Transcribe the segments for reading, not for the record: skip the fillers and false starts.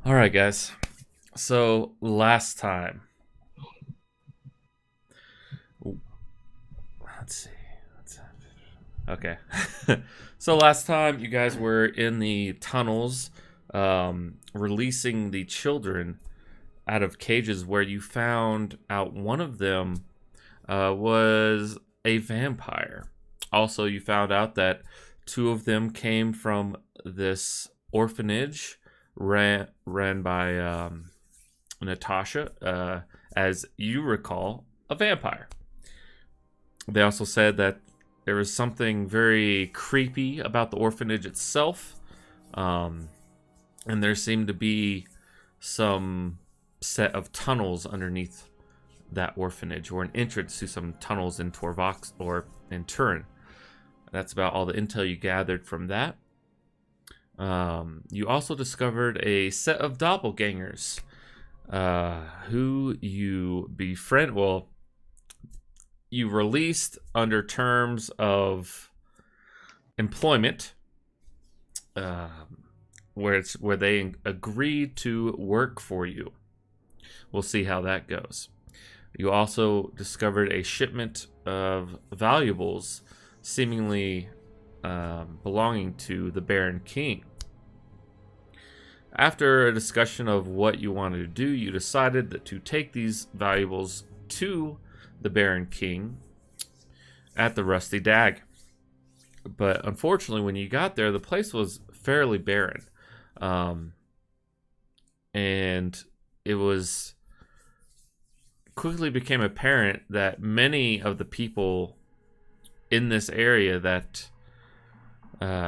All right, guys. So last time, let's see. Let's, okay. So last time, you guys were in the tunnels, releasing the children out of cages, where you found out one of them was a vampire. Also, you found out that two of them came from this orphanage ran by Natasha, as you recall, a vampire. They also said that there was something very creepy about the orphanage itself, um, and there seemed to be some set of tunnels underneath that orphanage, or an entrance to some tunnels in Torvox or in Turin. That's about all the intel you gathered from that. You also discovered a set of doppelgangers who you befriend. Well, you released under terms of employment, uh, where they agreed to work for you. We'll see how that goes. You also discovered a shipment of valuables, seemingly belonging to the Baron King. After a discussion of what you wanted to do, you decided that to take these valuables to the Baron King at the Rusty Dag. But unfortunately, when you got there, the place was fairly barren. Um, and it was quickly became apparent that many of the people in this area that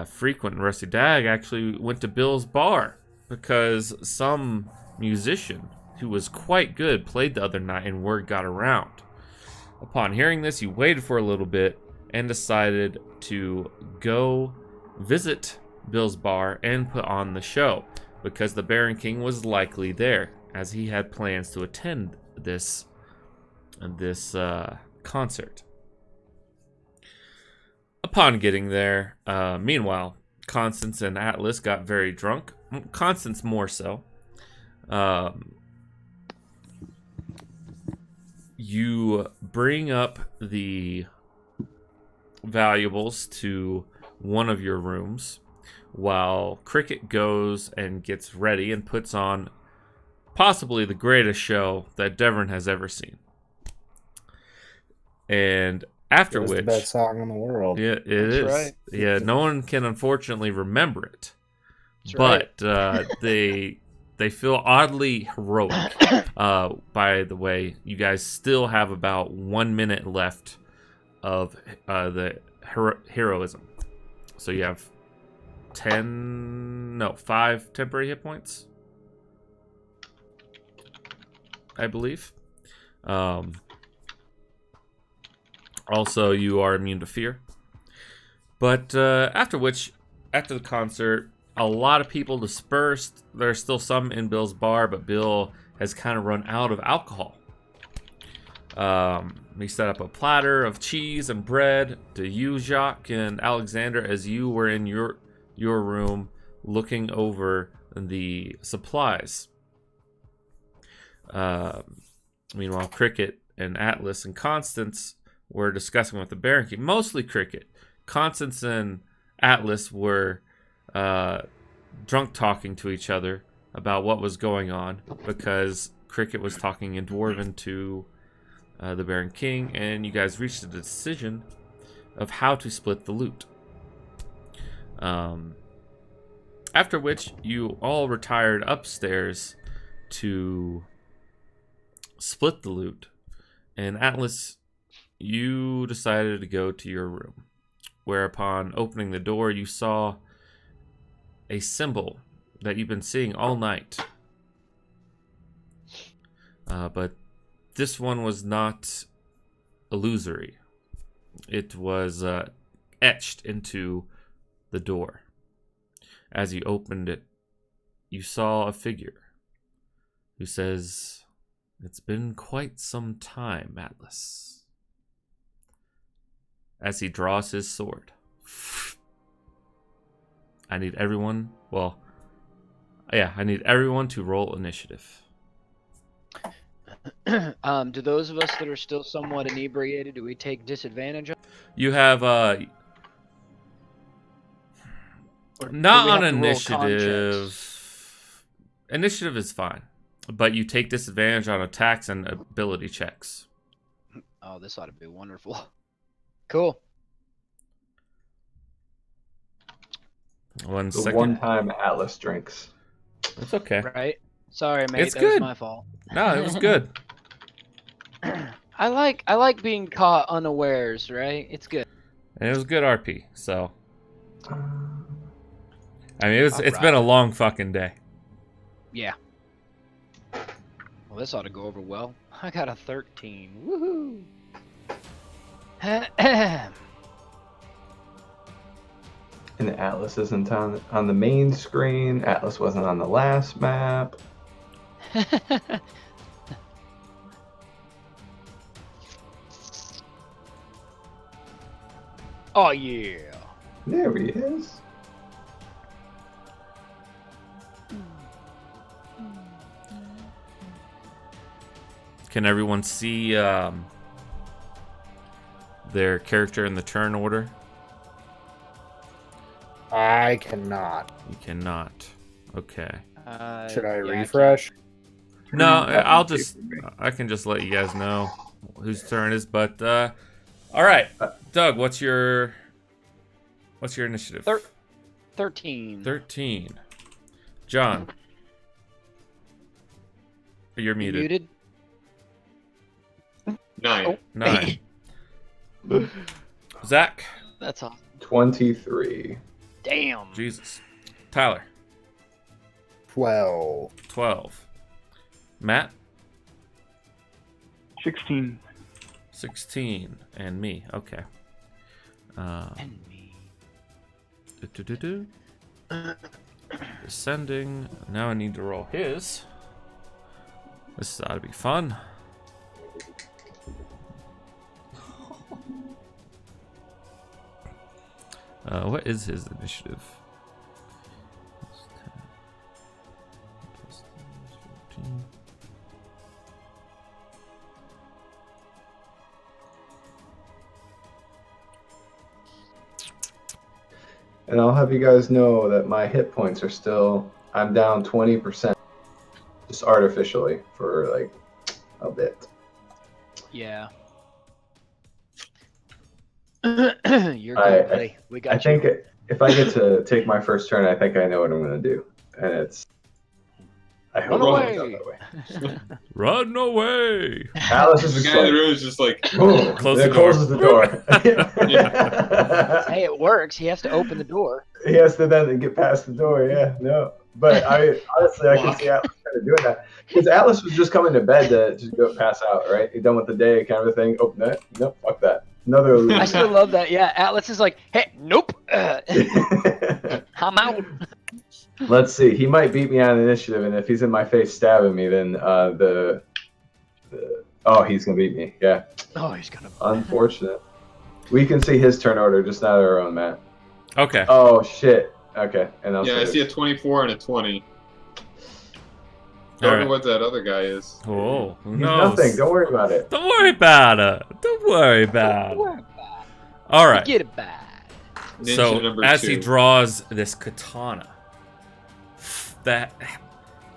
frequent Rusty Dag actually went to Bill's bar, because some musician who was quite good played the other night and word got around. Upon hearing this, you waited for a little bit and decided to go visit Bill's bar and put on the show, because the Baron King was likely there, as he had plans to attend this concert. Upon getting there, meanwhile, Constance and Atlas got very drunk. Constance more so. Um, you bring up the valuables to one of your rooms, while Cricket goes and gets ready and puts on possibly the greatest show that Devon has ever seen. And after It was the best which, song in the world. yeah, it That's is. right. Yeah, no one can unfortunately remember it, That's right. but they feel oddly heroic. By the way, you guys still have about 1 minute left of the heroism, so you have 5 temporary hit points, I believe. Um, Also, you are immune to fear. But after the concert, a lot of people dispersed. There's still some in Bill's bar, but Bill has kind of run out of alcohol. He set up a platter of cheese and bread to you, Jacques and Alexander, as you were in your room looking over the supplies. Meanwhile, Cricket and Atlas and Constance were discussing with the Baron King. Mostly Cricket. Constance and Atlas were drunk talking to each other about what was going on, because Cricket was talking in Dwarven to the Baron King, and you guys reached a decision of how to split the loot. After which, you all retired upstairs to split the loot, and Atlas, you decided to go to your room, whereupon opening the door, you saw a symbol that you've been seeing all night. But this one was not illusory. It was etched into the door. As you opened it, you saw a figure who says, "It's been quite some time, Atlas." As he draws his sword. I need everyone, well, Yeah, I need everyone to roll initiative. Do those of us that are still somewhat inebriated, do we take disadvantage on? You have Or do not we on have to roll con initiative. checks? Initiative is fine, but you take disadvantage on attacks and ability checks. Oh, this ought to be wonderful. Cool. 1 The second. one-time Atlas drinks. It's okay. Right? Sorry, mate. It's that was good. my fault. No, it was good. I like being caught unawares, right? It's good. And it was good RP. So, Uh, I mean, it's Alright. been a long fucking day. Yeah. Well, this ought to go over well. I got a 13. Woohoo! and Atlas isn't on the main screen. Atlas wasn't on the last map. Oh yeah. There he is. Can everyone see their character in the turn order? I cannot. You cannot. Okay. Should I Yeah, refresh? No, Nothing I can just let you guys know whose turn it is. But all right, Doug, what's your initiative? 13. 13. John, you're muted. Muted. 9. Oh. 9. Zach, That's awesome. 23. Damn. Jesus. Tyler, 12. 12. Matt, 16. 16, and me. Okay. And me. Do. Descending. Now I need to roll his. This ought to be fun. What is his initiative? Plus 10, plus 14. And I'll have you guys know that my hit points are still, I'm down 20%. Just artificially for like a bit. Yeah. You're good, buddy. We got I you. think if I get to take my first turn, I think I know what I'm going to do. And it's, I hope Run it away. goes that way. Run away! Alice is The just guy in the like, room is just like, boom, Close and the it closes the door. Hey, it works. He has to open the door. He has to then get past the door. Yeah, no. But I honestly, I can Walk. see Atlas kind of doing that because Atlas was just coming to bed to just go pass out, right? He's done with the day, kind of a thing. Oh, no, fuck that. Another I illusion. still love that. Yeah, Atlas is like, hey, nope. I'm out. Let's see. He might beat me on initiative, and if he's in my face stabbing me, then he's gonna beat me. Yeah. Oh, he's gonna. Unfortunate. We can see his turn order, just not our own, Matt. Okay. Oh shit. Okay. And I'll yeah, I say see a 24 and a 20. Don't Alright. know what that other guy is. Oh, who he's knows? nothing. Don't worry about it. Don't worry about it. Don't worry about it. All right. Get it back. Ninja So number as 2. he draws this katana, that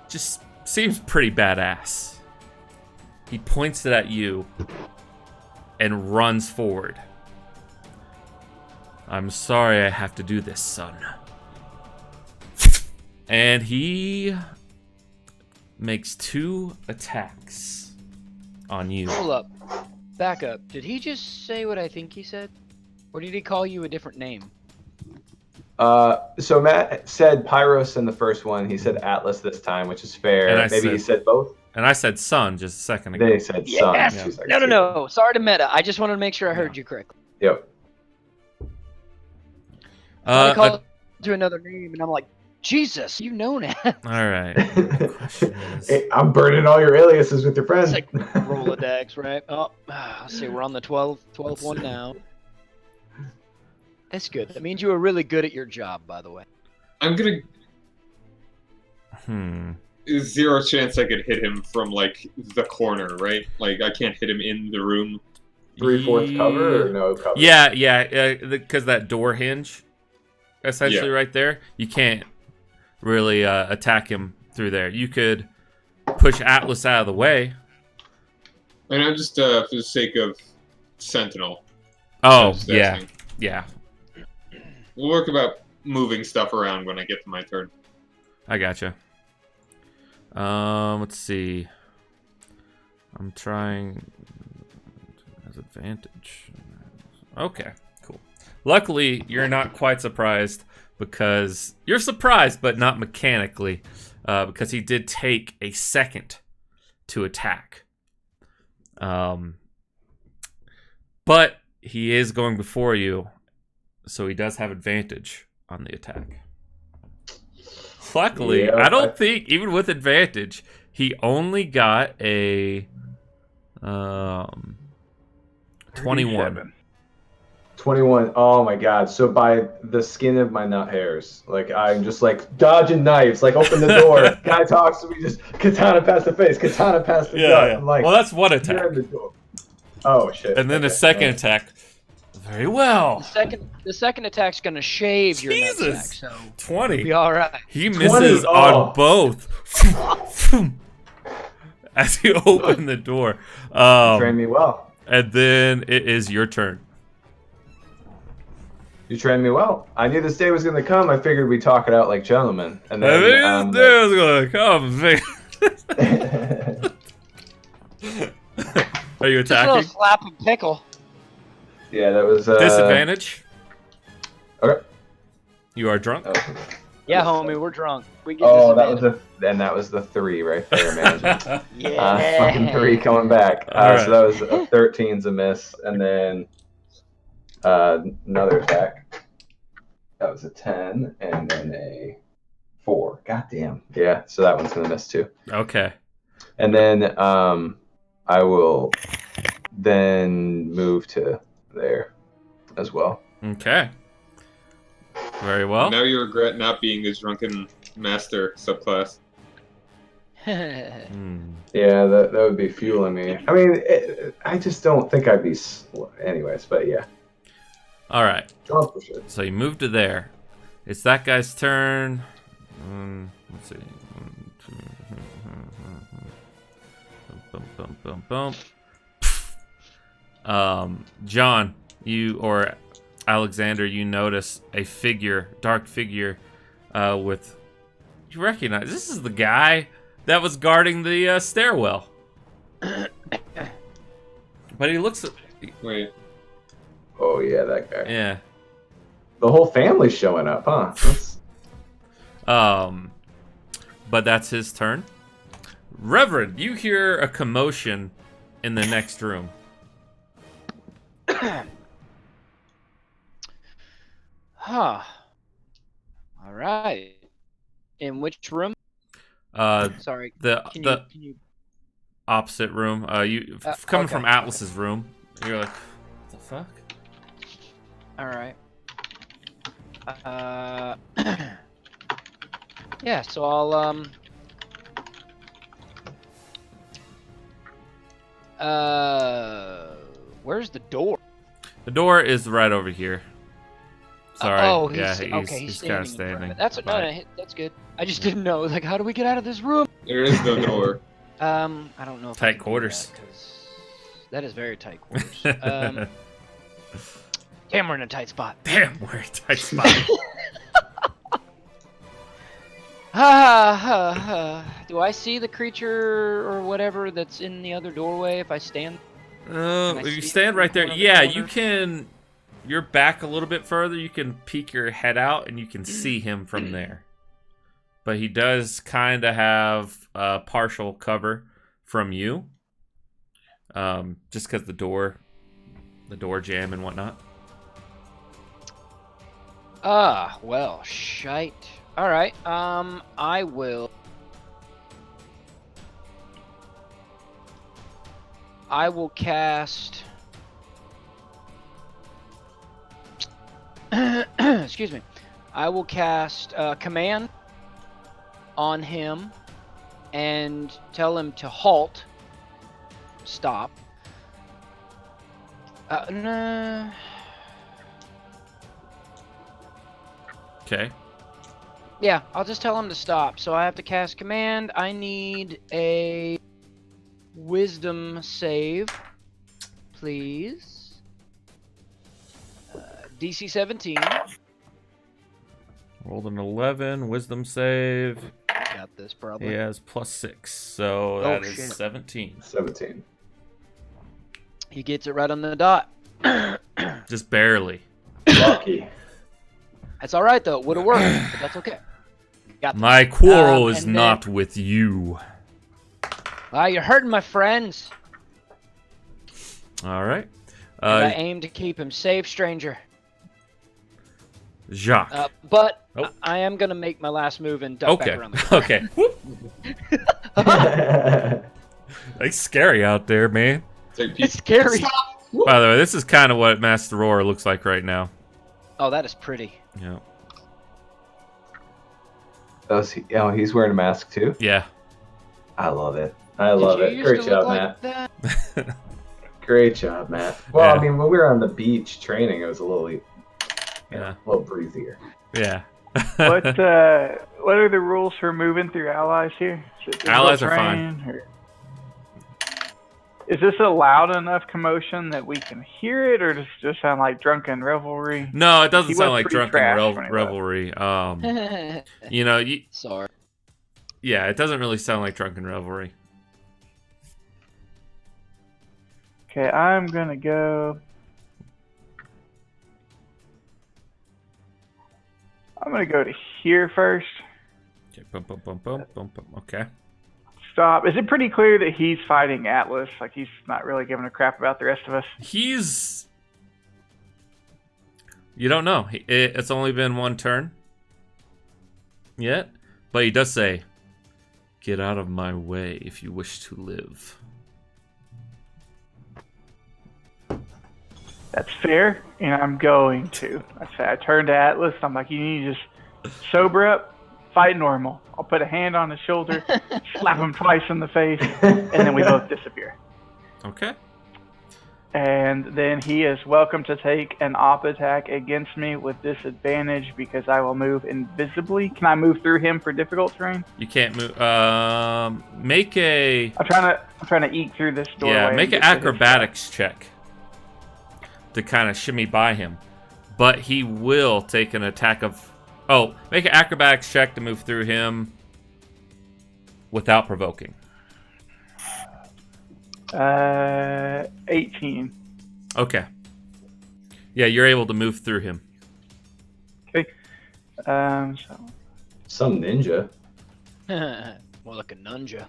just seems pretty badass. He points it at you and runs forward. I'm sorry I have to do this, son. And he makes 2 attacks on you. Hold up. Back up. Did he just say what I think he said? Or did he call you a different name? So Matt said Pyros in the first one. He said Atlas this time, which is fair. And I Maybe he said both. And I said son just a second ago. They said son. Yes. 2 seconds ago. No. Sorry to meta. I just wanted to make sure I heard you correctly. Yep. I called you another name, and I'm like, Jesus, you know that. All right. The question is, Hey, I'm burning all your aliases with your friends. It's like Rolodex, right? Oh, let's see, we're on the 12th one now. That's good. That means you were really good at your job, by the way. I'm gonna. There's zero chance I could hit him from like the corner, right? Like I can't hit him in the room. 3/4 cover or no cover? Yeah, because that door hinge, essentially right there, you can't really attack him through there. You could push Atlas out of the way. And I'm just for the sake of Sentinel. Oh, just yeah, asking. yeah. We'll work about moving stuff around when I get to my turn. I gotcha. Let's see. I'm trying as advantage. Okay, cool. Luckily, you're not quite surprised because you're surprised, but not mechanically, because he did take a second to attack. But he is going before you, so he does have advantage on the attack. Luckily, Yeah, I don't think, even with advantage, he only got a 21. 21. Oh my god. So by the skin of my nut hairs, like I'm just like dodging knives, like open the door. Guy talks to me, just katana past the face, katana past the gut. I'm like, well, that's one you're attack. in the door. Oh shit. And then a Okay, second alright. attack. Very well. The second attack's gonna shave your Jesus. nutsack, so 20. you'll be all right. He misses 20, on oh. both. As you open the door. You trained me well. And then it is your turn. You trained me well. I knew this day was gonna come. I figured we'd talk it out like gentlemen. And I then think this day was gonna come. Are you Just a little attacking? slap and pickle. yeah, that was Disadvantage. Okay. You are drunk. Yeah, homie, we're drunk. We get Oh, that disadvantage. was the 3 right there, man. Yeah. Fucking 3 coming back. Alright. So that was a 13's a miss, and then another attack. That was a 10, and then a 4. Goddamn. Yeah, so that one's gonna miss too. Okay. And then I will then move to there as well. Okay. Very well. Now you regret not being the drunken master subclass. Yeah, that would be fueling me. I mean, I just don't think I'd be. Anyways, but yeah. All right. Drunk for sure. So you move to there. It's that guy's turn. Let's see. 1, 2. Boom, boom, boom, boom. John, you or Alexander, you notice a figure, dark figure, with. You recognize this is the guy that was guarding the stairwell. But he looks. Wait. Oh yeah, that guy. Yeah. The whole family's showing up, huh? But that's his turn. Reverend, you hear a commotion in the next room. Huh. All right. In which room? Sorry. The Can you... opposite room. You coming okay, from Atlas's room. You're like, what the fuck? All right. Yeah. So I'll where's the door? The door is right over here. Sorry. Oh, yeah, okay. he's standing kind of in front standing. of it. That's by no, that's good. I just didn't know. Like, how do we get out of this room? There is no door. I don't know. If Tight I can do quarters. that, 'cause that is very tight quarters. Damn, we're in a tight spot. Damn, we're in a tight spot. Do I see the creature or whatever that's in the other doorway if I stand? I If you see stand it right there, in the yeah, corner? you can. You're back a little bit further. You can peek your head out and you can see him from there. But he does kind of have partial cover from you, just because the door jam and whatnot. Well, shite. All right. I will cast. Excuse me. I will cast command on him and tell him to halt. Stop. Nah. Okay. Yeah, I'll just tell him to stop. So I have to cast command. I need a wisdom save, please. DC 17. Rolled an 11. Wisdom save. Got this probably. He has +6, so that is shit. 17. 17. He gets it right on the dot. Just barely. Lucky. That's all right though. Would have worked, but that's okay. Got this. My quarrel is and then- not with you. Wow, you're hurting my friends. All right. And I aim to keep him safe, stranger. Jacques. But Oh. I am gonna make my last move and duck Okay. back around the corner. Okay. It's scary out there, man. It's scary. By the way, this is kind of what Master Roar looks like right now. Oh, that is pretty. Yeah. Oh, he's wearing a mask too? Yeah. I love it. I love Did it. you Great used to look job, like Matt. that? Great job, Matt. Well, Yeah. I mean, when we were on the beach training, it was a little, Yeah. a little breezier. Yeah. What are the rules for moving through allies here? Is it Allies are terrain, or- Is this a loud enough commotion that we can hear it, or does it just sound like drunken revelry? No, it doesn't He sound was like pretty drunken trash when he revelry. You know, Sorry. yeah, it doesn't really sound like drunken revelry. Okay, I'm gonna go. I'm gonna go to here first. Okay, bum, bum, bum, bum, bum, bum. Okay. Stop. Is it pretty clear that he's fighting Atlas? Like he's not really giving a crap about the rest of us? He's. You don't know. It's only been one turn yet, but he does say, "Get out of my way if you wish to live." That's fair, and I'm going to. I turned to Atlas. I'm like, you need to just sober up, fight normal. I'll put a hand on his shoulder, slap him twice in the face, and then we both disappear. Okay. And then he is welcome to take an op attack against me with disadvantage because I will move invisibly. Can I move through him for difficult terrain? You can't move. Make a. I'm trying to eke through this doorway. Yeah, and make an get to his acrobatics check to kind of shimmy by him, but he will take an attack of. Oh, make an acrobatics check to move through him without provoking. 18. Okay. Yeah, you're able to move through him. Okay. So Some ninja. More like a nunja.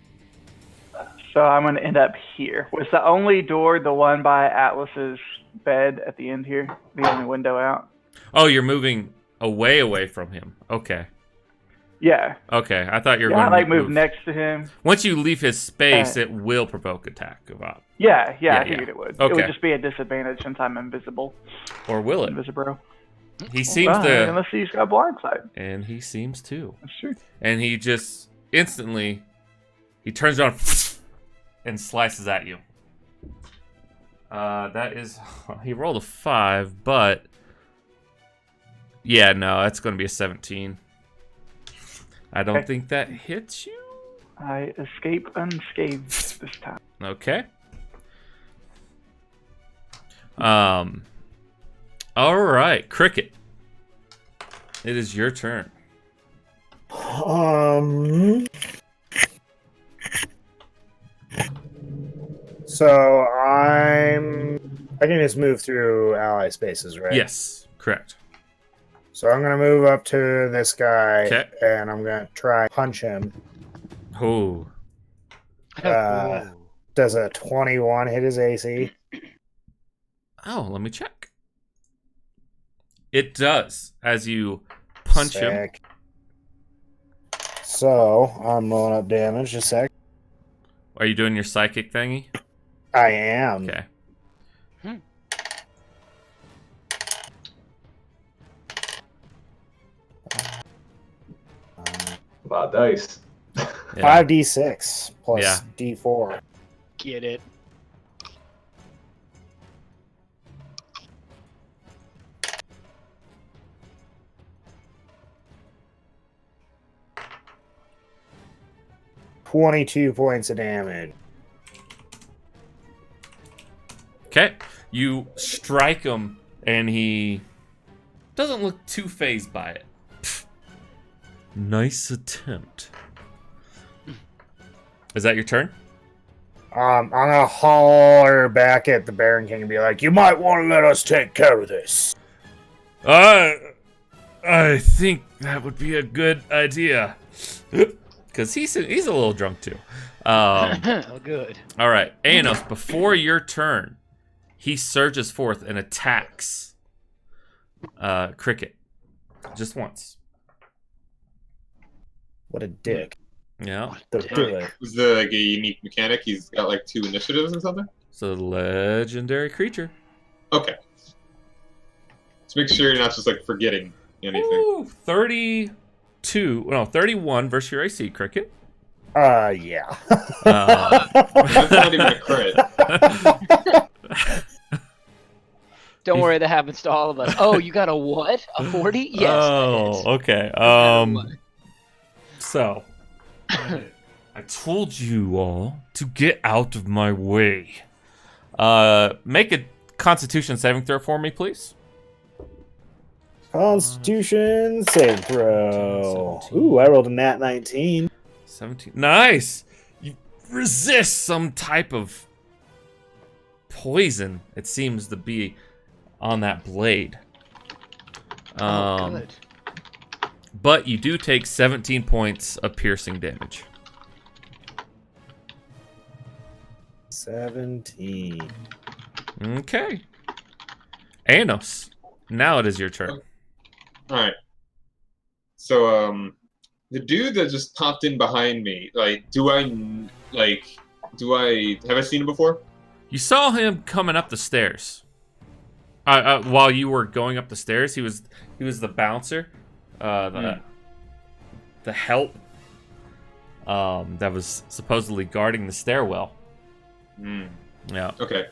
I'm going to end up here. Was the only door the one by Atlas's bed at the end here? The only window out? Oh, you're moving away from him. Okay. Yeah. Okay, I thought you were Yeah, I going to move next to him. Once you leave his space, it will provoke attack of op. Yeah, Yeah, I figured yeah. it would. It Okay. would just be a disadvantage since I'm invisible. Or will it? Invisibro. He seems Fine, to, unless he's got blindside. and he seems to. That's true. And he just instantly, he turns around and slices at you. That is, he rolled a 5, but yeah, no, that's going to be a 17. I don't Okay. think that hits you. I escape unscathed this time. Okay. All right, Cricket. It is your turn. So I can just move through ally spaces, right? Yes, correct. So I'm gonna move up to this guy, Okay. and I'm gonna try punch him. Oh, Does a 21 hit his AC? oh, let me check. It does as you punch him. Sick. So I'm rolling up damage. Just a sec. Are you doing your psychic thingy? I am. Okay. A lot of dice. Yeah. 5d6 plus Yeah. d4. Get it. $22 points of damage. Okay. You strike him, and he doesn't look too fazed by it. Pfft. Nice attempt. Is that your turn? I'm gonna holler back at the Baron King and be like, "You might want to let us take care of this." I think that would be a good idea. Because he's a little drunk too. Oh, good. All right, Anos, before your turn, he surges forth and attacks Cricket. Just once. What a dick. Yeah. Don't do it. Is there like a unique mechanic? He's got like 2 initiatives or something? It's a legendary creature. Okay. Let's make sure you're not just like forgetting anything. Ooh, 31 versus your AC, Cricket. Yeah. That's not even a crit. Don't worry, that happens to all of us. Oh, you got a what? A 40? Yes. Oh, okay. No matter what. So, I told you all to get out of my way. Make a Constitution saving throw for me, please. Constitution save throw. Ooh, I rolled a nat 19. 17. Nice. You resist some type of poison. It seems to be on that blade. Good. But you do take 17 points of piercing damage. 17. Okay. Anos, now it is your turn. Alright. So, the dude that just popped in behind me, like, have I seen him before? You saw him coming up the stairs. While you were going up the stairs, he was the bouncer, the help, that was supposedly guarding the stairwell. Yeah. Okay.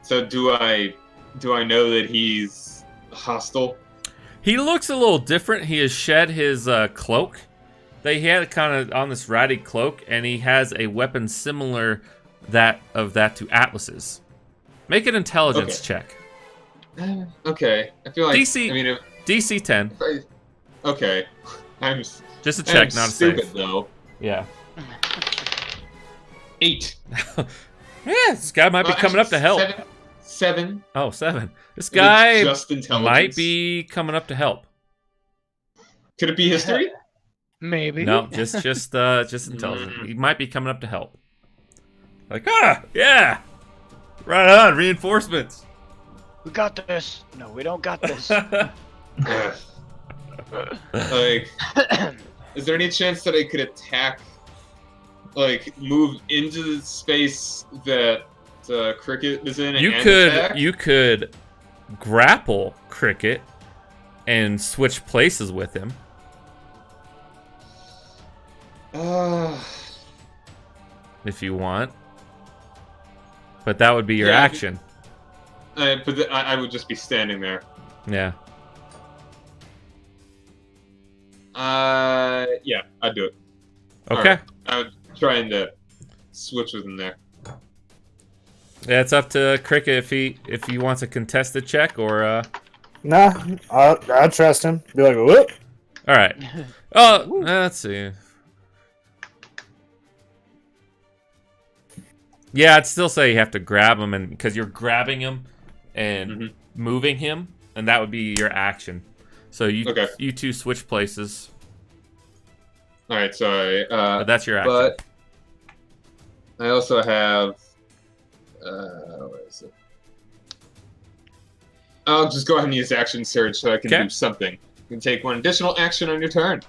So do I know that he's hostile? He looks a little different. He has shed his cloak. He had kind of on this ratty cloak, and he has a weapon similar to Atlas's. Make an intelligence check. Okay. I feel like DC. I mean, DC 10. okay. I'm Just a check, not a stupid save. though. Yeah. 8. Yeah, this guy might be coming up to help. 7. Oh, 7. This guy Just intelligence. might be coming up to help. Could it be history? Maybe. No, just intelligent. He might be coming up to help. Like, yeah, right on, reinforcements. We got this. No, we don't got this. Like, is there any chance that I could attack, like, move into the space that Cricket is in? You and could attack? grapple Cricket and switch places with him. If you want. But that would be your Yeah, action. But I would just be standing there. Yeah. Yeah, I'd do it. Okay. Right. I was trying to switch with him there. Yeah, it's up to Cricket if he wants a contested check or Nah, I'll trust him. Be like, whoop. all right. Oh, let's see. Yeah, I'd still say you have to grab him, and because you're grabbing him and moving him, and that would be your action. So you two switch places. All right, sorry. But that's your action. But I also have. What is it? I'll just go ahead and use action surge so I can do something. You can take 1 additional action on your turn.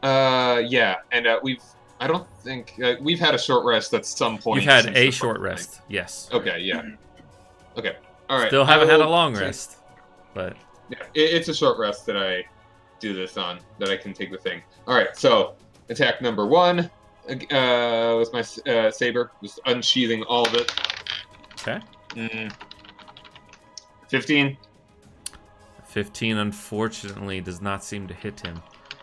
Yeah, and I don't think we've had a short rest at some point. You've had since a the short first rest. Yes. thing. Okay, yeah. Okay, all right. Still haven't had a long rest, but Yeah, it's a short rest that I do this on that I can take the thing. All right, so attack number 1 with my saber, just unsheathing all of it. Okay. 15. 15 unfortunately does not seem to hit him.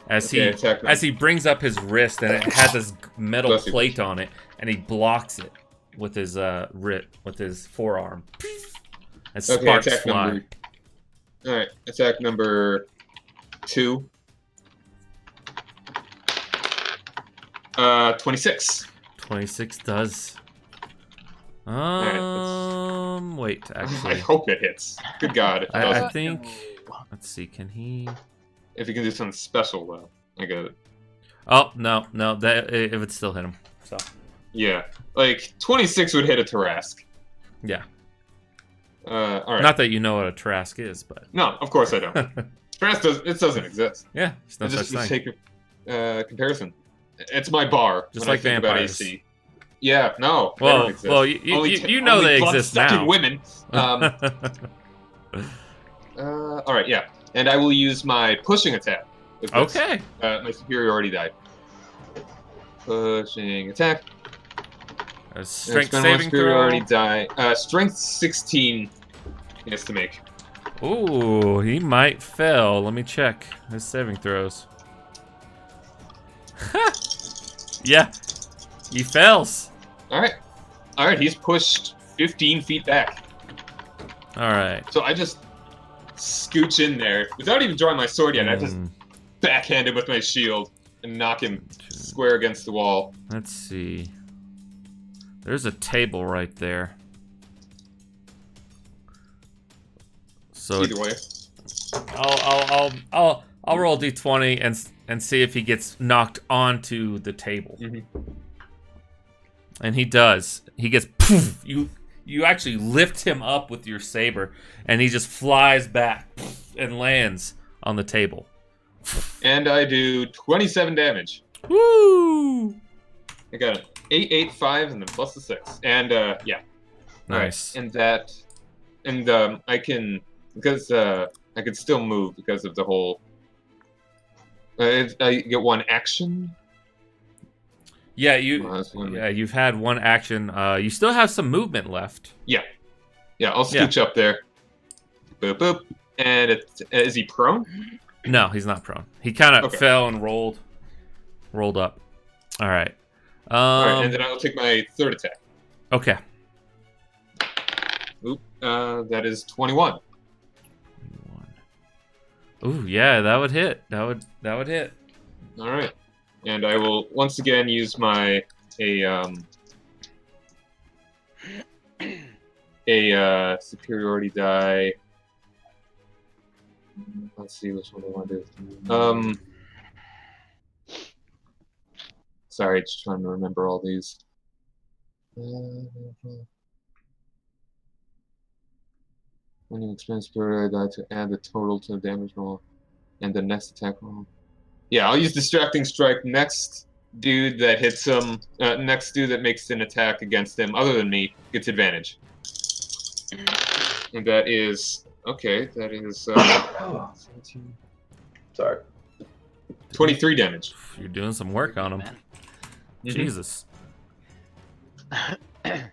As he brings up his wrist and it has this metal plate on it, and he blocks it with his forearm. And sparks fly. All right, attack number 2. 26. 26 does. Wait, I actually. hope it hits. Good God. I think. Let's see. Can he? If you can do something special, well, I got it. Oh no. That it would still hit him. So. Yeah, like 26 would hit a Tarask. Yeah. All right. Not that you know what a Trask is, but. No, of course I don't. Tarask doesn't exist. Yeah, it's no such just thing. take a comparison. It's my bar. Just when like I think vampires. About AC. Yeah, no. They Well, don't exist. well, you know only they exist blood-sucking now. Women. All right, yeah, and I will use my pushing attack. with this. Okay. My superiority die. Pushing attack. A strength Spend one saving superiority throw. die. Strength 16 he has to make. Ooh, he might fail. Let me check his saving throws. Yeah, he fails. All right, he's pushed 15 feet back. All right. So I just scooch in there without even drawing my sword yet. I just backhand him with my shield and knock him square against the wall. Let's see. There's a table right there. So Either way. I'll roll d20 and see if he gets knocked onto the table. And he does. He gets poof. You actually lift him up with your saber, and he just flies back poof, and lands on the table. And I do 27 damage. Woo! I got an 8, 8, 5, and then plus the 6. And yeah. Nice. Right. And I can, because I can still move because of the whole. I get one action. Yeah, you've had one action. You still have some movement left. Yeah, I'll scooch up there. Boop, boop. And is he prone? No, he's not prone. He kind of fell and rolled up. All right. All right, and then I'll take my third attack. Okay. Oop, that is 21. Ooh, yeah, that would hit. That would hit. All right, and I will once again use my superiority die. Let's see which one I want to do. Sorry, just trying to remember all these. When you experience superiority die to add the total to the damage roll and the next attack roll. Yeah, I'll use distracting strike. Next dude that hits him, next dude that makes an attack against him, other than me, gets advantage. And that is okay. That is 17. Sorry. 23 damage. You're doing some work on him. Jesus. 3 damage.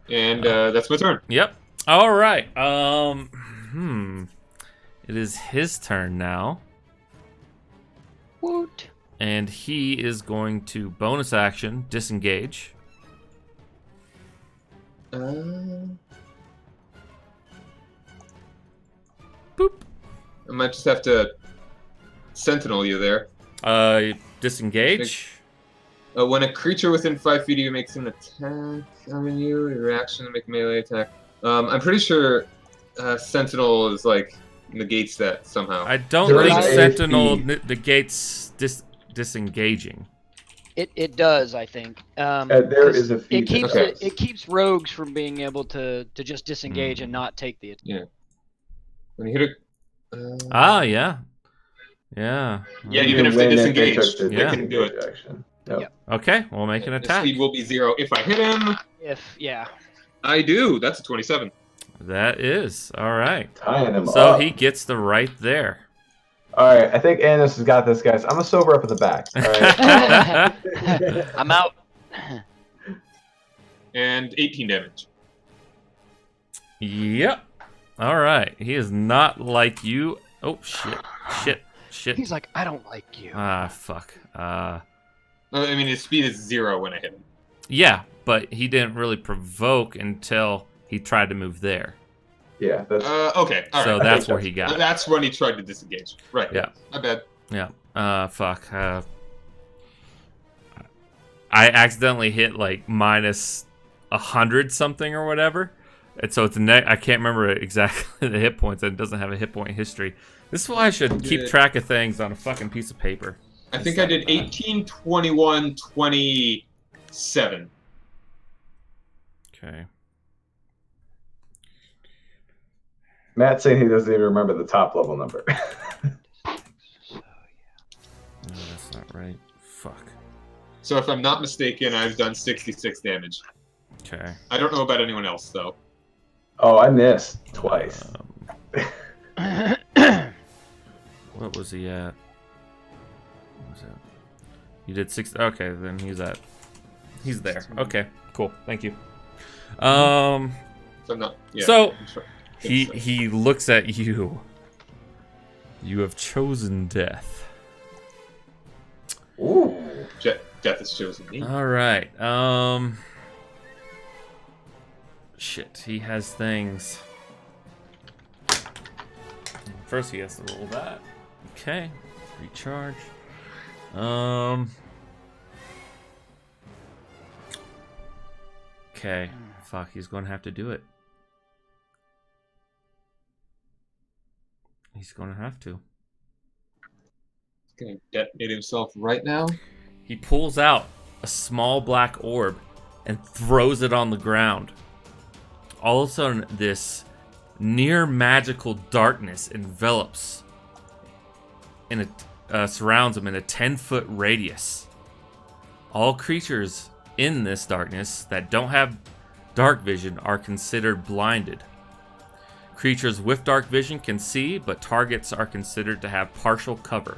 And that's my turn. Yep. All right. It is his turn now. Woot. And he is going to bonus action disengage. Boop. Boop. I might just have to sentinel you there. Disengage. When a creature within 5 feet of you makes an attack on you, your reaction to make a melee attack. I'm pretty sure sentinel is like negates that somehow. I don't think sentinel negates disengaging. It does, I think. There is a feat. It keeps rogues from being able to just disengage and not take the attack. Yeah. When you hit Yeah. Yeah. Yeah, even if they disengage, they can do it. Yep. Okay, we'll make an attack. Speed will be 0 if I hit him. Yeah. I do. That's a 27. That is. All right. Tying him So up. he gets the right there. All right, I think Anis has got this, guys. I'm gonna sober up at the back. All right. I'm out. And 18 damage. Yep. All right. He is not like you. Oh, shit. He's like, I don't like you. Ah, fuck. I mean, his speed is 0 when I hit him. Yeah, but he didn't really provoke until he tried to move there. Yeah, that's Okay, all right. So that's where he got it. That's when he tried to disengage. Right. Yeah. My bad. Yeah. Fuck. I accidentally hit like minus 100 something or whatever. And so it's I can't remember exactly the hit points, and it doesn't have a hit point history. This is why I should keep track of things on a fucking piece of paper. I think I did 18, 21, 27. Okay. Matt's saying he doesn't even remember the top level number. No, that's not right. Fuck. So if I'm not mistaken, I've done 66 damage. Okay. I don't know about anyone else, though. Oh, I missed twice. What was he at? What was that? You did 6. Okay, then he's there. Okay, cool. Thank you. So I'm not. Yeah, So I'm sure. he looks at you. You have chosen death. Ooh. Death has chosen me. All right. Shit. He has things. First, he has to roll that. Okay. Recharge. Okay. Fuck. He's going to have to do it. He's going to have to. He's gonna detonate himself right now. He pulls out a small black orb and throws it on the ground. All of a sudden, this near magical darkness envelops and surrounds him in a 10-foot radius. All creatures in this darkness that don't have dark vision are considered blinded. Creatures with dark vision can see, but targets are considered to have partial cover.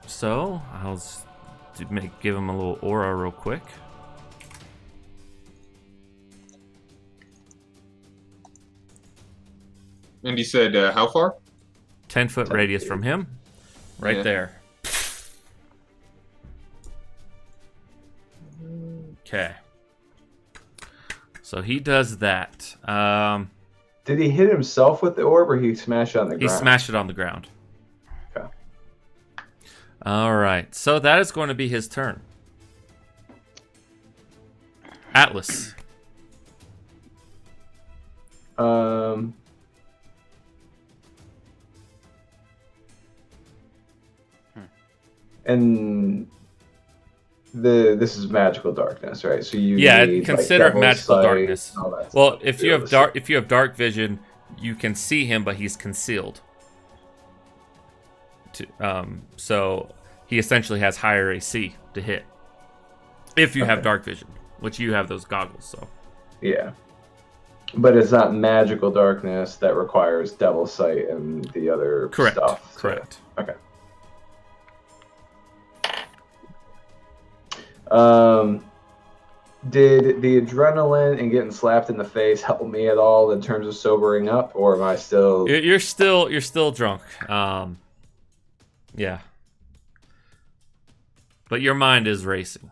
So I'll give him a little aura real quick. And he said, how far? 10-foot radius from him. Right Yeah. there. Okay. So he does that. Did he hit himself with the orb, or he smashed it on the He ground? smashed it on the ground. Okay. All right. So that is going to be his turn. Atlas. And this is magical darkness, right? So you need, consider it devil's magical sight, darkness. all that Well, stuff. if you have dark vision, you can see him, but he's concealed. So he essentially has higher AC to hit. If you have Okay. dark vision, which you have those goggles, so. Yeah. But it's not magical darkness that requires devil's sight and the other Correct. stuff. so- Correct. Okay. Did the adrenaline and getting slapped in the face help me at all in terms of sobering up, or am I still? You're still drunk. Yeah. But your mind is racing.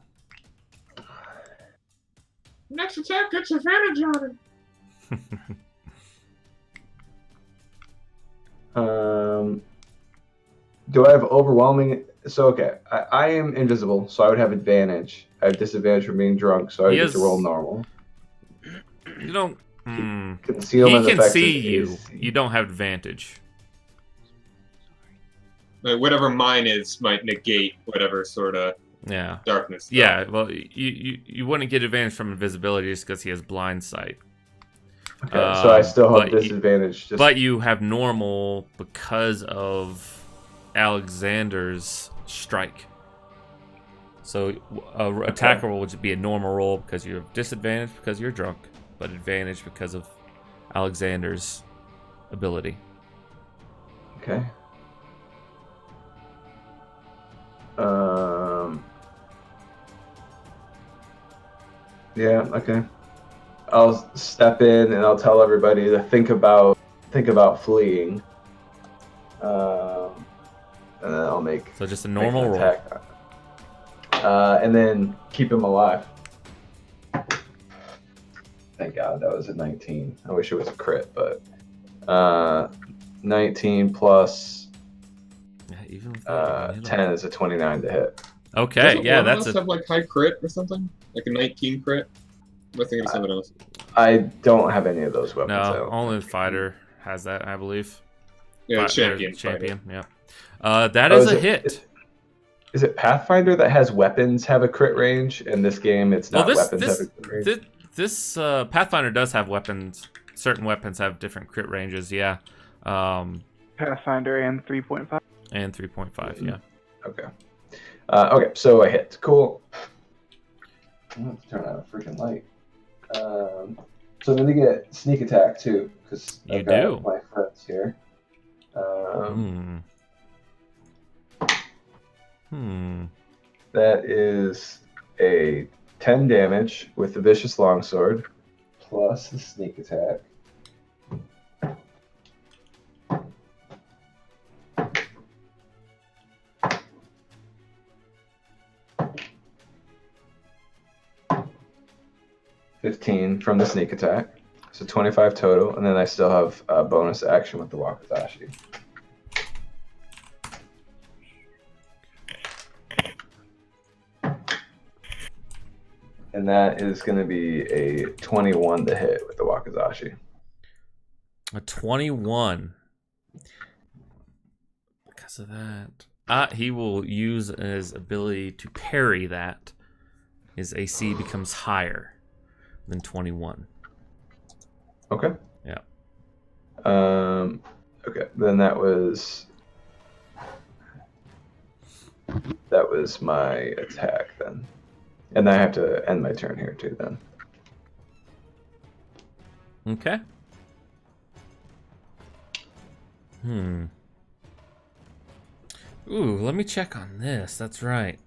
Next attack gets advantage on it. Do I have overwhelming? So okay, I am invisible, so I would have advantage. I have disadvantage from being drunk, so I would get to roll normal. You don't. Concealment He can effects see is you. AC. You don't have advantage. Whatever mine is might negate whatever sort of Yeah. darkness. stuff. Yeah. Well, you wouldn't get advantage from invisibility just because he has blind sight. Okay, so I still have but you- disadvantage. But you have normal because of Alexander's strike. So attack roll would be a normal roll because you're disadvantaged because you're drunk, but advantage because of Alexander's ability. Okay. Yeah, okay. I'll step in and I'll tell everybody to think about fleeing. And then I'll make So just a an normal roll. attack. And then keep him alive. Thank God that was a 19. I wish it was a crit, but 19 plus Yeah, even with 10 is a 29 to hit. Okay, Doesn't yeah, one of that's us a. have like high crit or something? Like a 19 crit? Am I thinking of something else? I don't have any of those weapons. I No, don't only the think. fighter has that, I believe. Yeah, Champion. champion. Yeah. That Oh, is a hit. Is it Pathfinder that has weapons have a crit range? In this game, it's not Well, weapons have a crit range. this Pathfinder does have weapons. Certain weapons have different crit ranges. Yeah. Pathfinder and 3.5. And 3.5. Yeah. Okay. Okay, so I hit. Cool. I'm gonna have to turn on a freaking light. So I'm gonna get sneak attack too, because You I've got do. my friends here. That is a 10 damage with the vicious longsword, plus the sneak attack. $15 from the sneak attack, so 25 total, and then I still have a bonus action with the Wakizashi. And that is going to be a 21 to hit with the Wakizashi. A 21. Because of that. He will use his ability to parry that. His AC becomes higher than 21. Okay. Yeah. Okay, then that was my attack then. And I have to end my turn here too then. Okay. Ooh, let me check on this. That's right.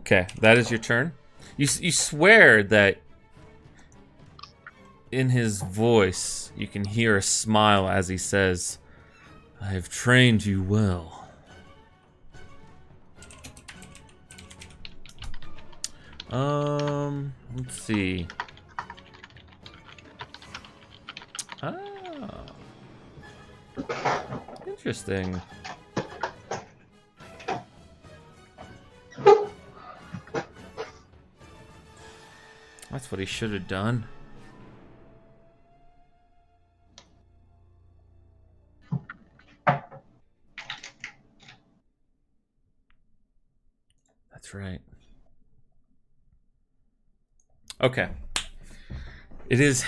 Okay, that is your turn. You swear that in his voice you can hear a smile as he says, "I have trained you well." Let's see. Interesting. That's what he should have done. That's right. Okay. It is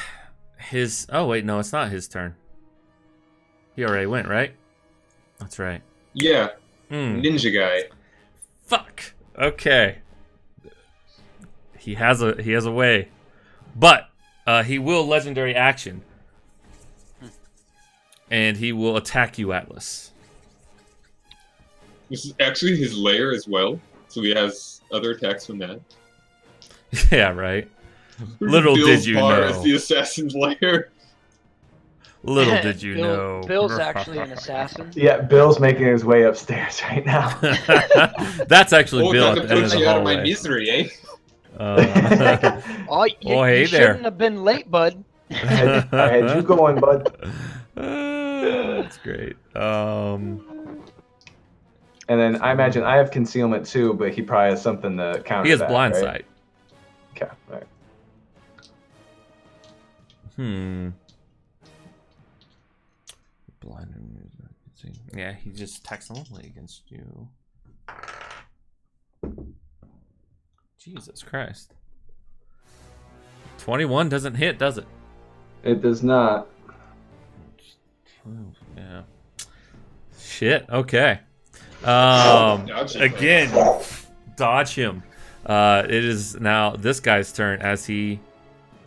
his... Oh, wait, no, it's not his turn. He already went, right? That's right. Yeah, Hmm. ninja guy. Fuck. Okay. He has a way. But he will legendary action. And he will attack you, Atlas. This is actually his lair as well, so he has other attacks from that. Yeah, right. Little Bill's did you bar know. is the assassin's lair. Little did you know. Bill's actually an assassin. Yeah, Bill's making his way upstairs right now. That's actually Oh, Bill time at to the end of put the you out of my hallway. misery, eh? Oh, you hey there. shouldn't have been late, bud. I had you going, bud. That's great. And then I imagine I have concealment too, but he probably has something to counter He has that, blind right? sight. Okay, all right. Blind. Yeah, he just attacks normally against you. Jesus Christ. 21 doesn't hit, does it? It does not. Yeah. Shit. Okay. Dodge him. Again, dodge him. It is now this guy's turn as he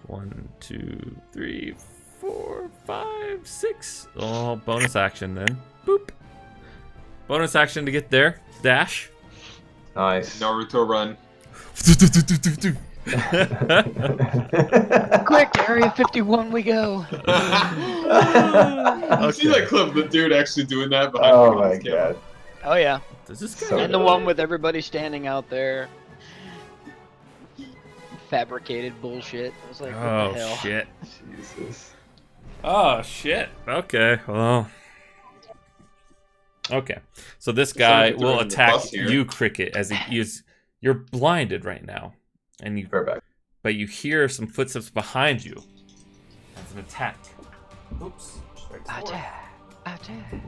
1, 2, 3, 4, 5, 6. Oh, bonus action then. Boop. Bonus action to get there. Dash. Nice. Naruto run. Quick, Area 51 we go. You see that clip? The dude actually doing that behind Oh the my camera. god. Oh yeah. Does this guy? So And the one with everybody standing out there. Fabricated bullshit. I was like, what Oh the hell? shit. Jesus. Oh shit. Okay. Well. Okay. So this guy Someone threw will him in the attack bus here. you, Cricket, as he is. You're blinded right now, and you. Perfect. But you hear some footsteps behind you. As an attack. Oops. Attack. Attack.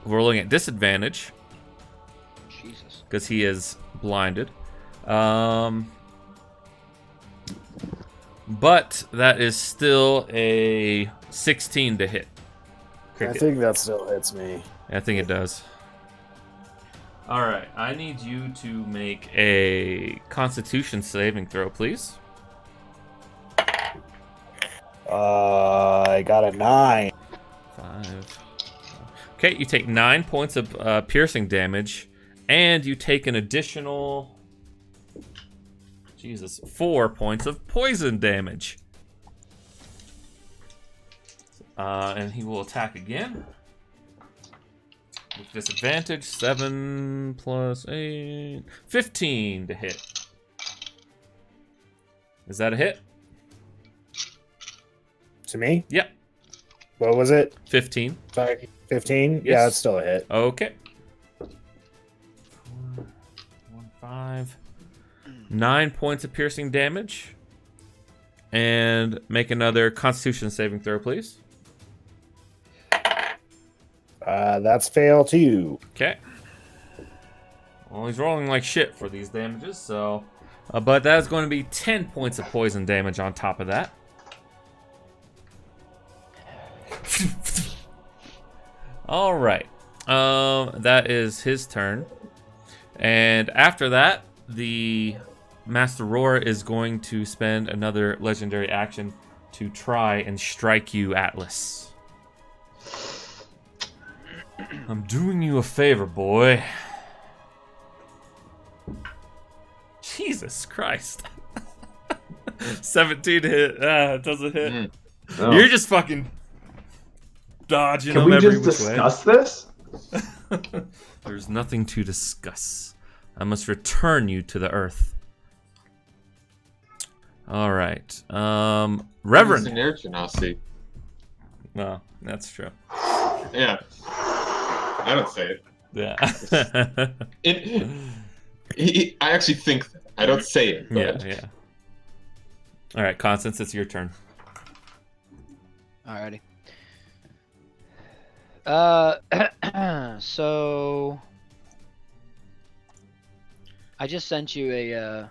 Rolling at disadvantage Jesus. because he is blinded. But that is still a 16 to hit. I Cricket. think that still hits me. I think it does. All right, I need you to make a Constitution saving throw, please. I got a 9. 5. Okay, you take 9 points of piercing damage, and you take an additional 4 points of poison damage. And he will attack again. With disadvantage, 7 plus 8, 15 to hit. Is that a hit? To me? Yep, What was it? 15. Sorry, 15? Yes. Yeah, it's still a hit. Okay. 4, 1, 5. 9 points of piercing damage. And make another Constitution saving throw, please. That's fail too. Okay. Well, he's rolling like shit for these damages, so... but that is going to be 10 points of poison damage on top of that. All right. That is his turn. And after that, the Master Roar is going to spend another legendary action to try and strike you, Atlas. I'm doing you a favor, boy. Jesus Christ. 17 to hit. It doesn't hit. No. You're just fucking dodging Can them we every just which way. discuss this? There's nothing to discuss. I must return you to the earth. All right. It's an Reverend. air genocide. No, that's true. Yeah. I don't say it. Yeah. I actually think that. I don't say it. But yeah. All right, Constance, it's your turn. Alrighty. So I just sent you a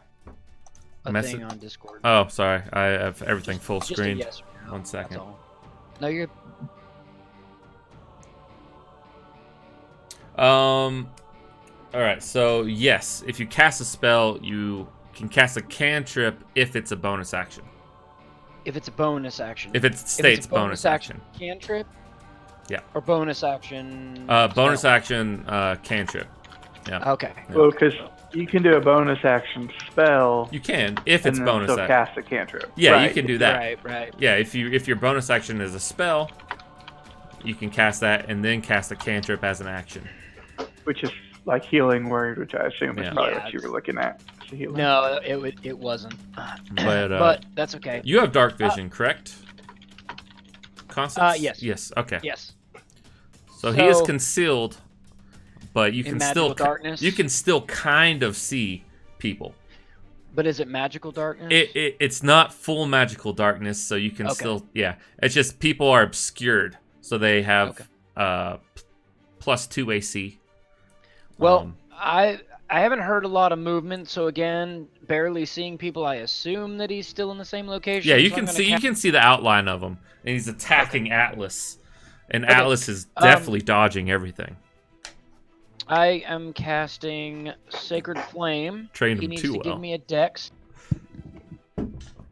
Message? thing on Discord. Oh, sorry. I have everything full Just a screen. yes or no, 1 that's second. all. No, you're All right. So yes, if you cast a spell, you can cast a cantrip if it's a bonus action. if it's a bonus action. If it states a bonus action. cantrip. Yeah. Or bonus action. Bonus spell? action cantrip. Yeah. Okay. Well, because you can do a bonus action spell You can if and it's then bonus still action. cast a cantrip. Yeah, you Right. can do that. Right. Yeah, if your bonus action is a spell, you can cast that and then cast a cantrip as an action. Which is like healing word, which I assume Yeah. is probably Yeah, what you were looking at. It's a healing. No, it wasn't. But that's okay. you have dark vision, correct? Constance? yes. Yes. Okay. Yes. So he is So- concealed, but you In can still magical darkness? you can still kind of see people. But is it magical darkness? It's not full magical darkness, so you can Okay. still It's just people are obscured, so they have +2 AC. Well, I haven't heard a lot of movement, so again, barely seeing people. I assume that he's still in the same location. Yeah, you so can I'm see gonna the outline of him, and he's attacking Atlas, and Okay, Atlas is definitely dodging everything. I am casting Sacred Flame. Trained He him needs too to well. give me a dex.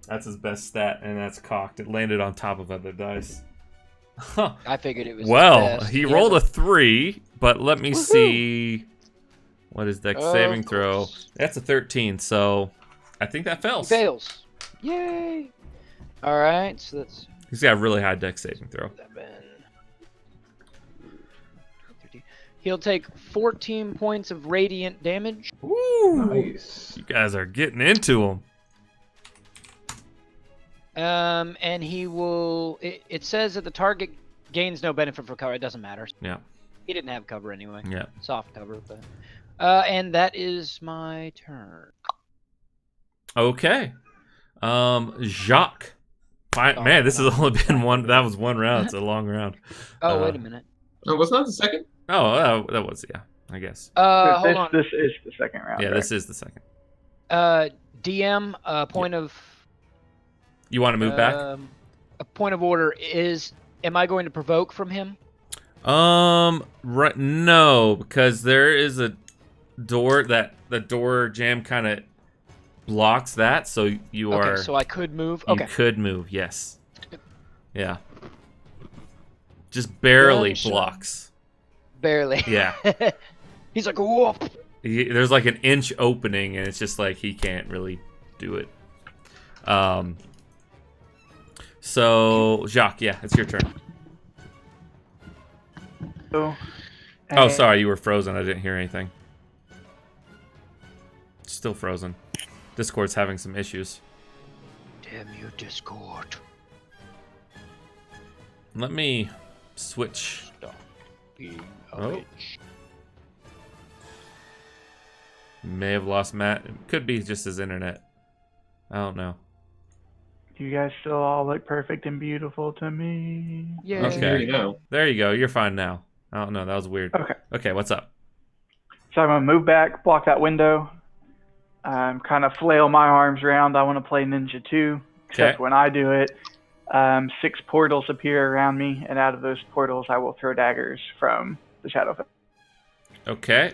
That's his best stat, and that's cocked. It landed on top of other dice. Huh. I figured it was Well, his best. he Yeah, rolled but- a 3, but let me Woohoo! see. What is dex Of saving throw? course. That's a 13, so I think that He fails. fails. Yay! Alright, so that's He's got a really high dex saving throw. 7. He'll take 14 points of radiant damage. Woo! Nice. You guys are getting into him. And he will. It says that the target gains no benefit for cover. It doesn't matter. Yeah. He didn't have cover anyway. Yeah. Soft cover, but. And that is my turn. Okay. Jacques. Fine. Oh, Man, this has no. only been one. That was one round. It's a long round. Oh, wait a minute. Oh, wasn't that the second? Oh, that was, yeah, I guess. Hold on. This is the second round. Yeah, right? this is the second. DM, point of. You want to move back? A point of order is. Am I going to provoke from him? Right, no, because there is a door that the door jam kind of blocks that, so you are. Okay, so I could move. You Okay. could move, yes. Yeah. Just barely Then sure. blocks. Barely. Yeah. He's like, whoop. There's like an inch opening, and it's just like he can't really do it. So Jacques, yeah, it's your turn. So, Oh, sorry, you were frozen. I didn't hear anything. Still frozen. Discord's having some issues. Damn you, Discord. Let me switch. Stop being a Oh. bitch. May have lost Matt. It could be just his internet. I don't know. You guys still all look perfect and beautiful to me. Yay. I can hear you now. There you go. You're fine now. I don't know. That was weird. Okay. Okay, what's up? So I'm gonna move back, block that window, kind of flail my arms around. I want to play Ninja 2, except Okay. when I do it, 6 portals appear around me, and out of those portals, I will throw daggers from the Shadow. Okay.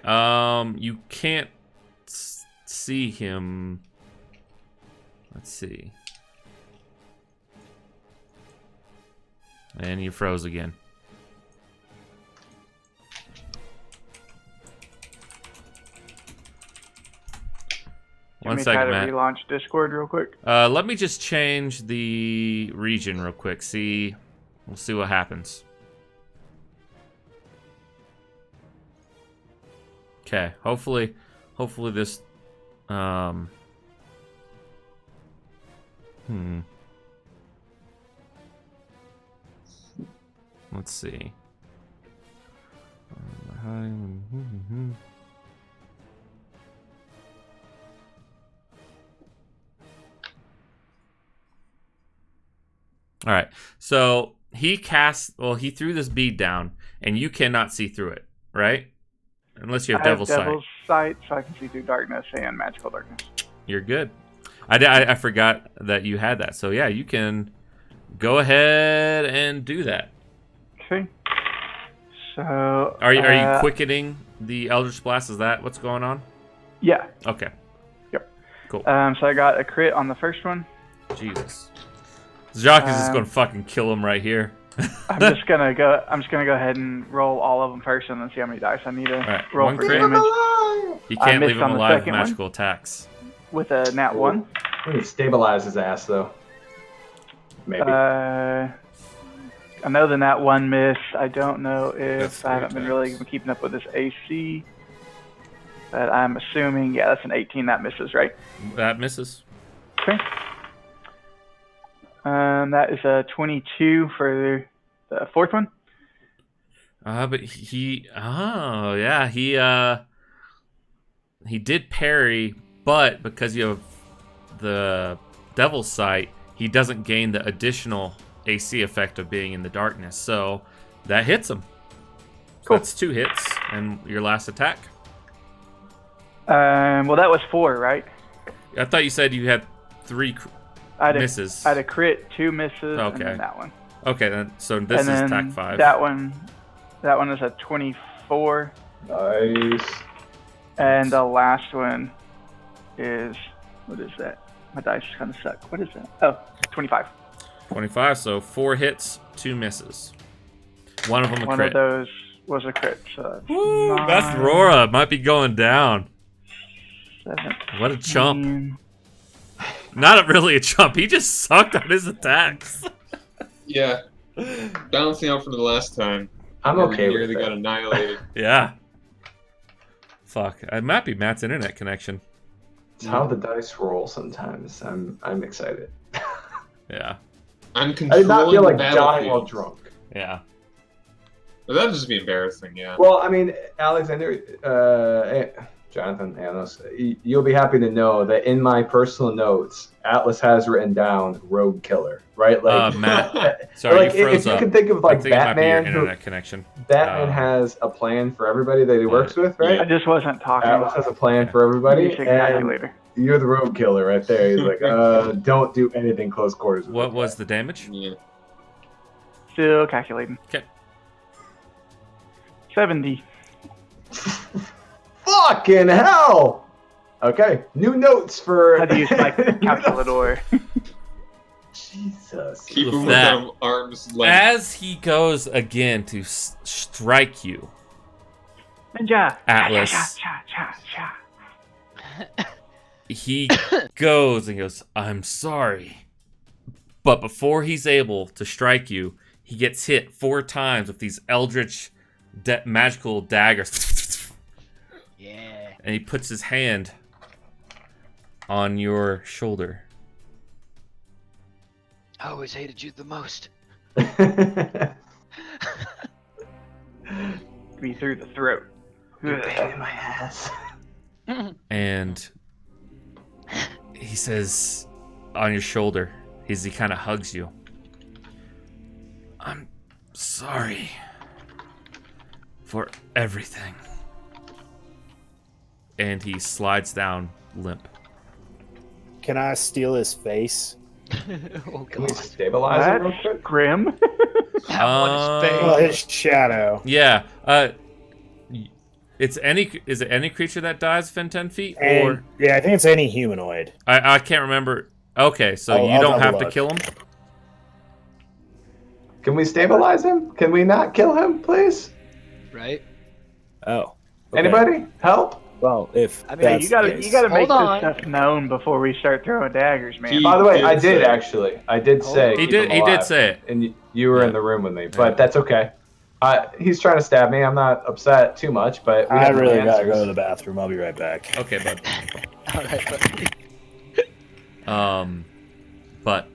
You can't see him. Let's see. And you froze again. One Let me try second, to Matt. relaunch Discord real quick. Let me just change the region real quick. We'll see what happens. Okay. Hopefully this. Let's see. All right. So he threw this bead down, and you cannot see through it, right? Unless you have I have Devil's Sight. Devil's Sight, so I can see through darkness and magical darkness. You're good. I forgot that you had that. So yeah, you can go ahead and do that. Okay. So. Are you quickening the Eldritch Blast? Is that what's going on? Yeah. Okay. Yep. Cool. So I got a crit on the first one. Jesus. Jacques is just gonna fucking kill him right here. I'm just gonna go ahead and roll all of them first, and then see how many dice I need to Right, roll one for crit. damage You I can't leave missed him on the alive with second one. magical attacks. with a nat 1. We need to stabilize his ass, though. Maybe. I know the nat 1 miss. I don't know That's if I haven't been really even keeping up with this AC. But I'm assuming, yeah, that's an 18. That misses, right? That misses. Okay. That is a 22 for the fourth one. But he did parry, but because you have the Devil's Sight, he doesn't gain the additional AC effect of being in the darkness. So that hits him. So Cool. that's 2 hits, and your last attack. Well, that was 4, right? I thought you said you had 3 I had misses. I had a crit, 2 misses, and Okay. then that one. Okay, then so this and is then attack 5. That one is a 24. Nice. And the last one is, what is that? My dice kind of suck. What is that? Oh, 25. 25, so 4 hits, 2 misses. One of them a One crit. of those was a crit. So that's Woo, 9, Beth Rora might be going down. 17. What a chump. Not really a chump. He just sucked on his attacks. Yeah. Balancing out from the last time. I'm okay with Nearly that. got annihilated. Yeah. Fuck. It might be Matt's internet connection. It's how the dice roll sometimes. I'm excited. Yeah. I'm I controlling did not feel like the dying while battlefield. drunk. Yeah. But that'd just be embarrassing, yeah. Well, I mean, Alexander, Jonathan, Anos, you'll be happy to know that in my personal notes, Atlas has written down Rogue Killer, right? Like, Matt, sorry, like you froze if you up. can think of I like think it might be your Batman, who internet connection. Batman has a plan for everybody that he works with, right? I just wasn't talking. Atlas has a plan for everybody, Use the calculator. and you're the Rogue Killer right there. He's like, don't do anything close quarters. With What this was guy. the damage? Yeah. Still calculating. Okay. 70. Fucking hell! Okay, new notes for. Had to use my calculator. Jesus. Keep With him that, within arm's length. As he goes again to strike you, Ninja. Atlas. Cha. he goes and goes, I'm sorry. But before he's able to strike you, he gets hit 4 times with these eldritch magical daggers. Yeah. And he puts his hand on your shoulder. I always hated you the most. Me through the throat. You're a pain in my ass. And he says on your shoulder, he kind of hugs you. I'm sorry for everything. And he slides down limp. Can I steal his face? Oh Can we god. stabilize it real That's quick? grim. That one is Well, fake. his shadow. Yeah. Is it any creature that dies within 10 feet? Or And, yeah, I think it's any humanoid. I can't remember. Okay, so you I'll don't have double to look. kill him? Can we stabilize him? Can we not kill him, please? Right? Oh. okay. Anybody? Help? Well, if I mean, Hey, that's you gotta the case. you gotta make Hold on. this stuff known before we start throwing daggers, man. He- By the way, I did did say- actually. I did Hold say on. He keep did him he did alive, say it. and you were Yeah. in the room with me, but that's okay. He's trying to stab me. I'm not upset too much, but we I have no really gotta answers. go to the bathroom. I'll be right back. Okay, bud. All right, buddy. But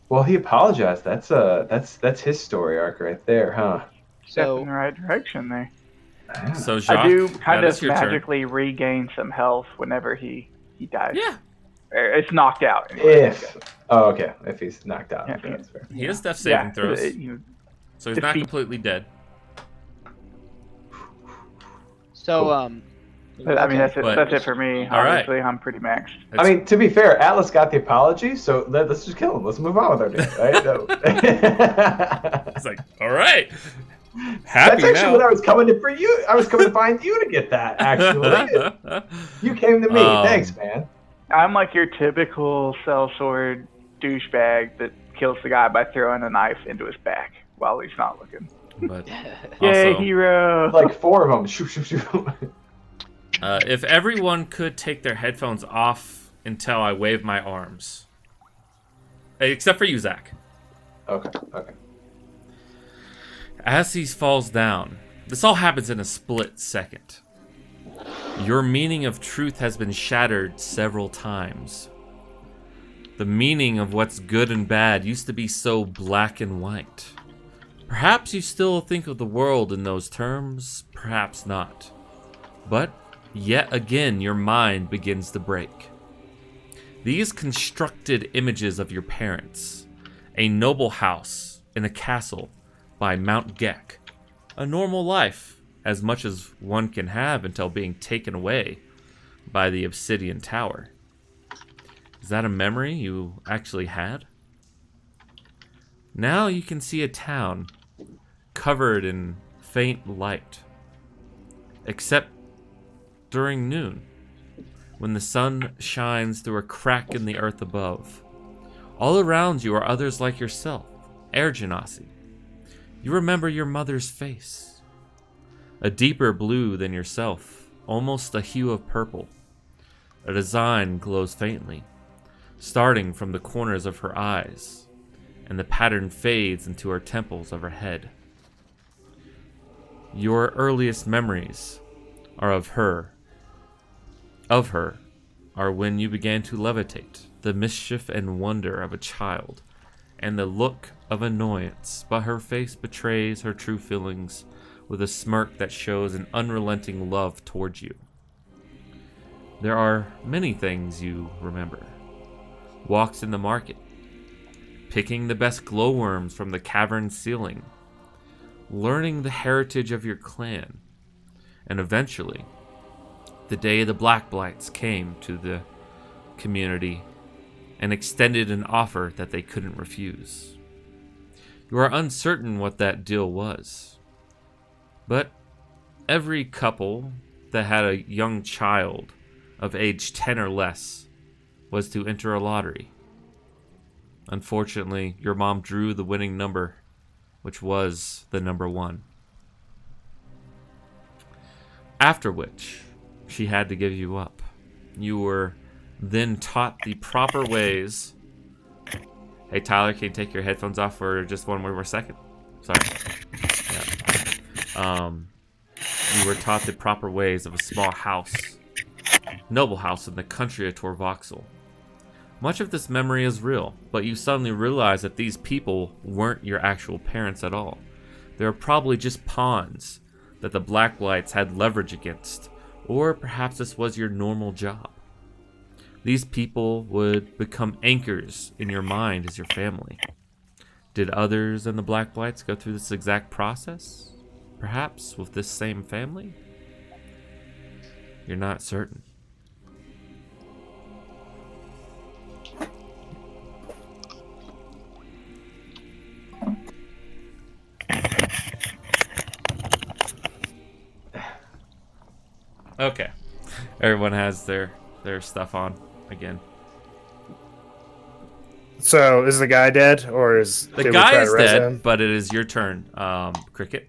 Well, he apologized. That's his story arc right there, huh? Step So in the right direction there. so Jacques, I do kind that of is your turn. magically regain some health whenever he dies. Yeah. It's knocked out. Anyway. Okay. If he's knocked out, Yeah, okay, that's fair. He has death saving throws. you- So he's not defeat- completely dead. So Cool. but, I mean, that's it. But- That's it for me. All right. Obviously, I'm pretty maxed. I mean, to be fair, Atlas got the apology, so let's just kill him. Let's move on with our day, right? No. It's like, all right. Happy That's actually now. what I was coming to for you. I was coming to find you to get that. Actually, you came to me. Thanks, man. I'm like your typical sellsword douchebag that kills the guy by throwing a knife into his back while he's not looking. But Yay, also, hero! Like 4 of them. Shoot, shoot, shoot. if everyone could take their headphones off until I wave my arms, except for you, Zach. Okay. As he falls down, this all happens in a split second. Your meaning of truth has been shattered several times. The meaning of what's good and bad used to be so black and white. Perhaps you still think of the world in those terms, perhaps not. But yet again, your mind begins to break. These constructed images of your parents, a noble house in a castle by Mount Gek, a normal life, as much as one can have until being taken away by the Obsidian Tower. Is that a memory you actually had? Now you can see a town covered in faint light, except during noon, when the sun shines through a crack in the earth above. All around you are others like yourself, Air Genasi. You remember your mother's face. A deeper blue than yourself, almost a hue of purple. A design glows faintly, starting from the corners of her eyes, and the pattern fades into her temples of her head. Your earliest memories are of her. Of her are when you began to levitate, the mischief and wonder of a child, and the look of annoyance, but her face betrays her true feelings with a smirk that shows an unrelenting love towards you. There are many things you remember. Walks in the market, picking the best glowworms from the cavern ceiling, learning the heritage of your clan, and eventually, the day the Black Blights came to the community and extended an offer that they couldn't refuse. You are uncertain what that deal was, but every couple that had a young child of age 10 or less was to enter a lottery. Unfortunately, your mom drew the winning number, which was the number 1. After which, she had to give you up. You were then taught the proper ways. Hey Tyler, can you take your headphones off for just one more second? Sorry. Yeah. You were taught the proper ways of a small house, noble house in the country of Torvoxel. Much of this memory is real, but you suddenly realize that these people weren't your actual parents at all. They were probably just pawns that the Black Blights had leverage against, or perhaps this was your normal job. These people would become anchors in your mind as your family. Did others in the Black Blights go through this exact process? Perhaps with this same family? You're not certain. Okay. Everyone has their stuff on again. So is the guy dead, or is The did we guy try is to res dead, him? but it is your turn, Cricket.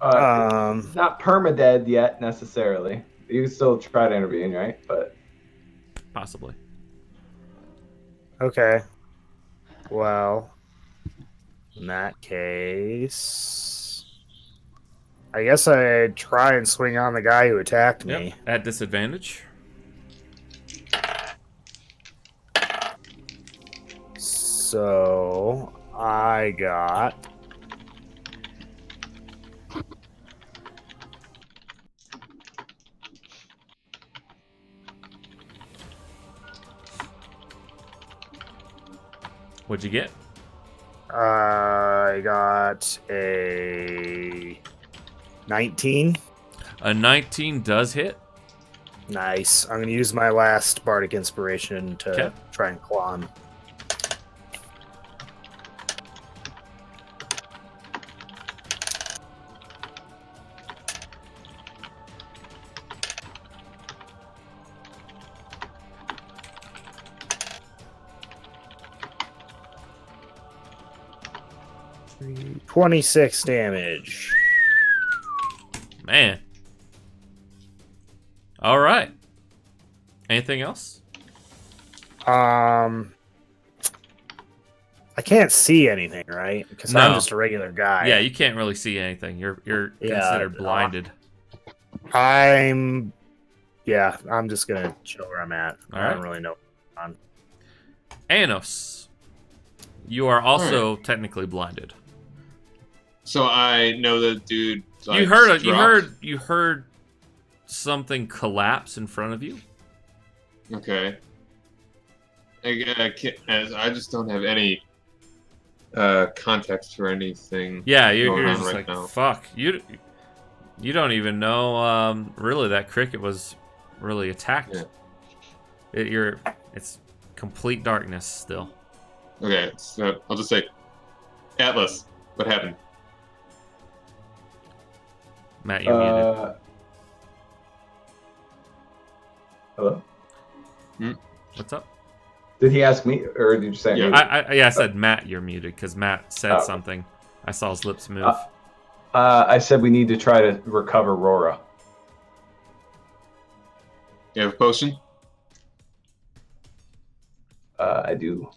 Not perma-dead yet, necessarily. You can still try to intervene, right? But Possibly. Okay. Well, in that case, I guess I'd try and swing on the guy who attacked me. At disadvantage. So I got What'd you get? I got a 19. A 19 does hit. Nice. I'm gonna use my last bardic inspiration to Okay. try and claw him. – 26 damage. Man. All right. Anything else? I can't see anything, right? Because No. I'm just a regular guy. Yeah, you can't really see anything. You're Yeah, considered blinded. I'm just gonna chill where I'm at. All I right. don't really know. Anos, you are also technically blinded. So I know the dude. Like, You heard dropped. you heard something collapse in front of you. Okay. I just don't have any context for anything. Yeah, you're going on just right like, now. fuck. You don't even know really that cricket was really attacked. Yeah. It's complete darkness still. Okay, so I'll just say, Atlas, what happened? Matt, you're muted. Hello? What's up? Did he ask me, or did you say Yeah. me? I said Matt, you're muted because Matt said something. I saw his lips move. I said we need to try to recover Rora. You have a potion? I do.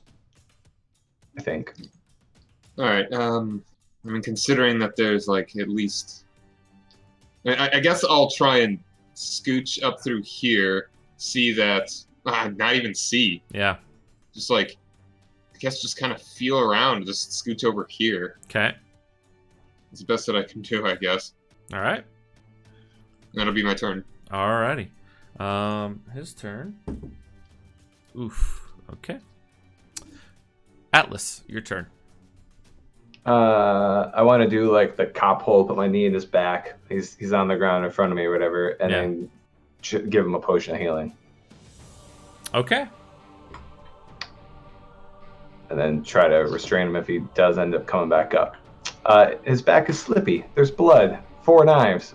I think. All right. I mean, considering that there's like at least, I guess I'll try and scooch up through here, see that, not even see, Yeah. just like, I guess just kind of feel around, just scooch over here. Okay. It's the best that I can do, I guess. All right. That'll be my turn. Alrighty. His turn. Oof. Okay. Atlas, your turn. I want to do like the cop hole, put my knee in his back. He's on the ground in front of me or whatever, and then give him a potion of healing. Okay. And then try to restrain him if he does end up coming back up. His back is slippy. There's blood. 4 knives.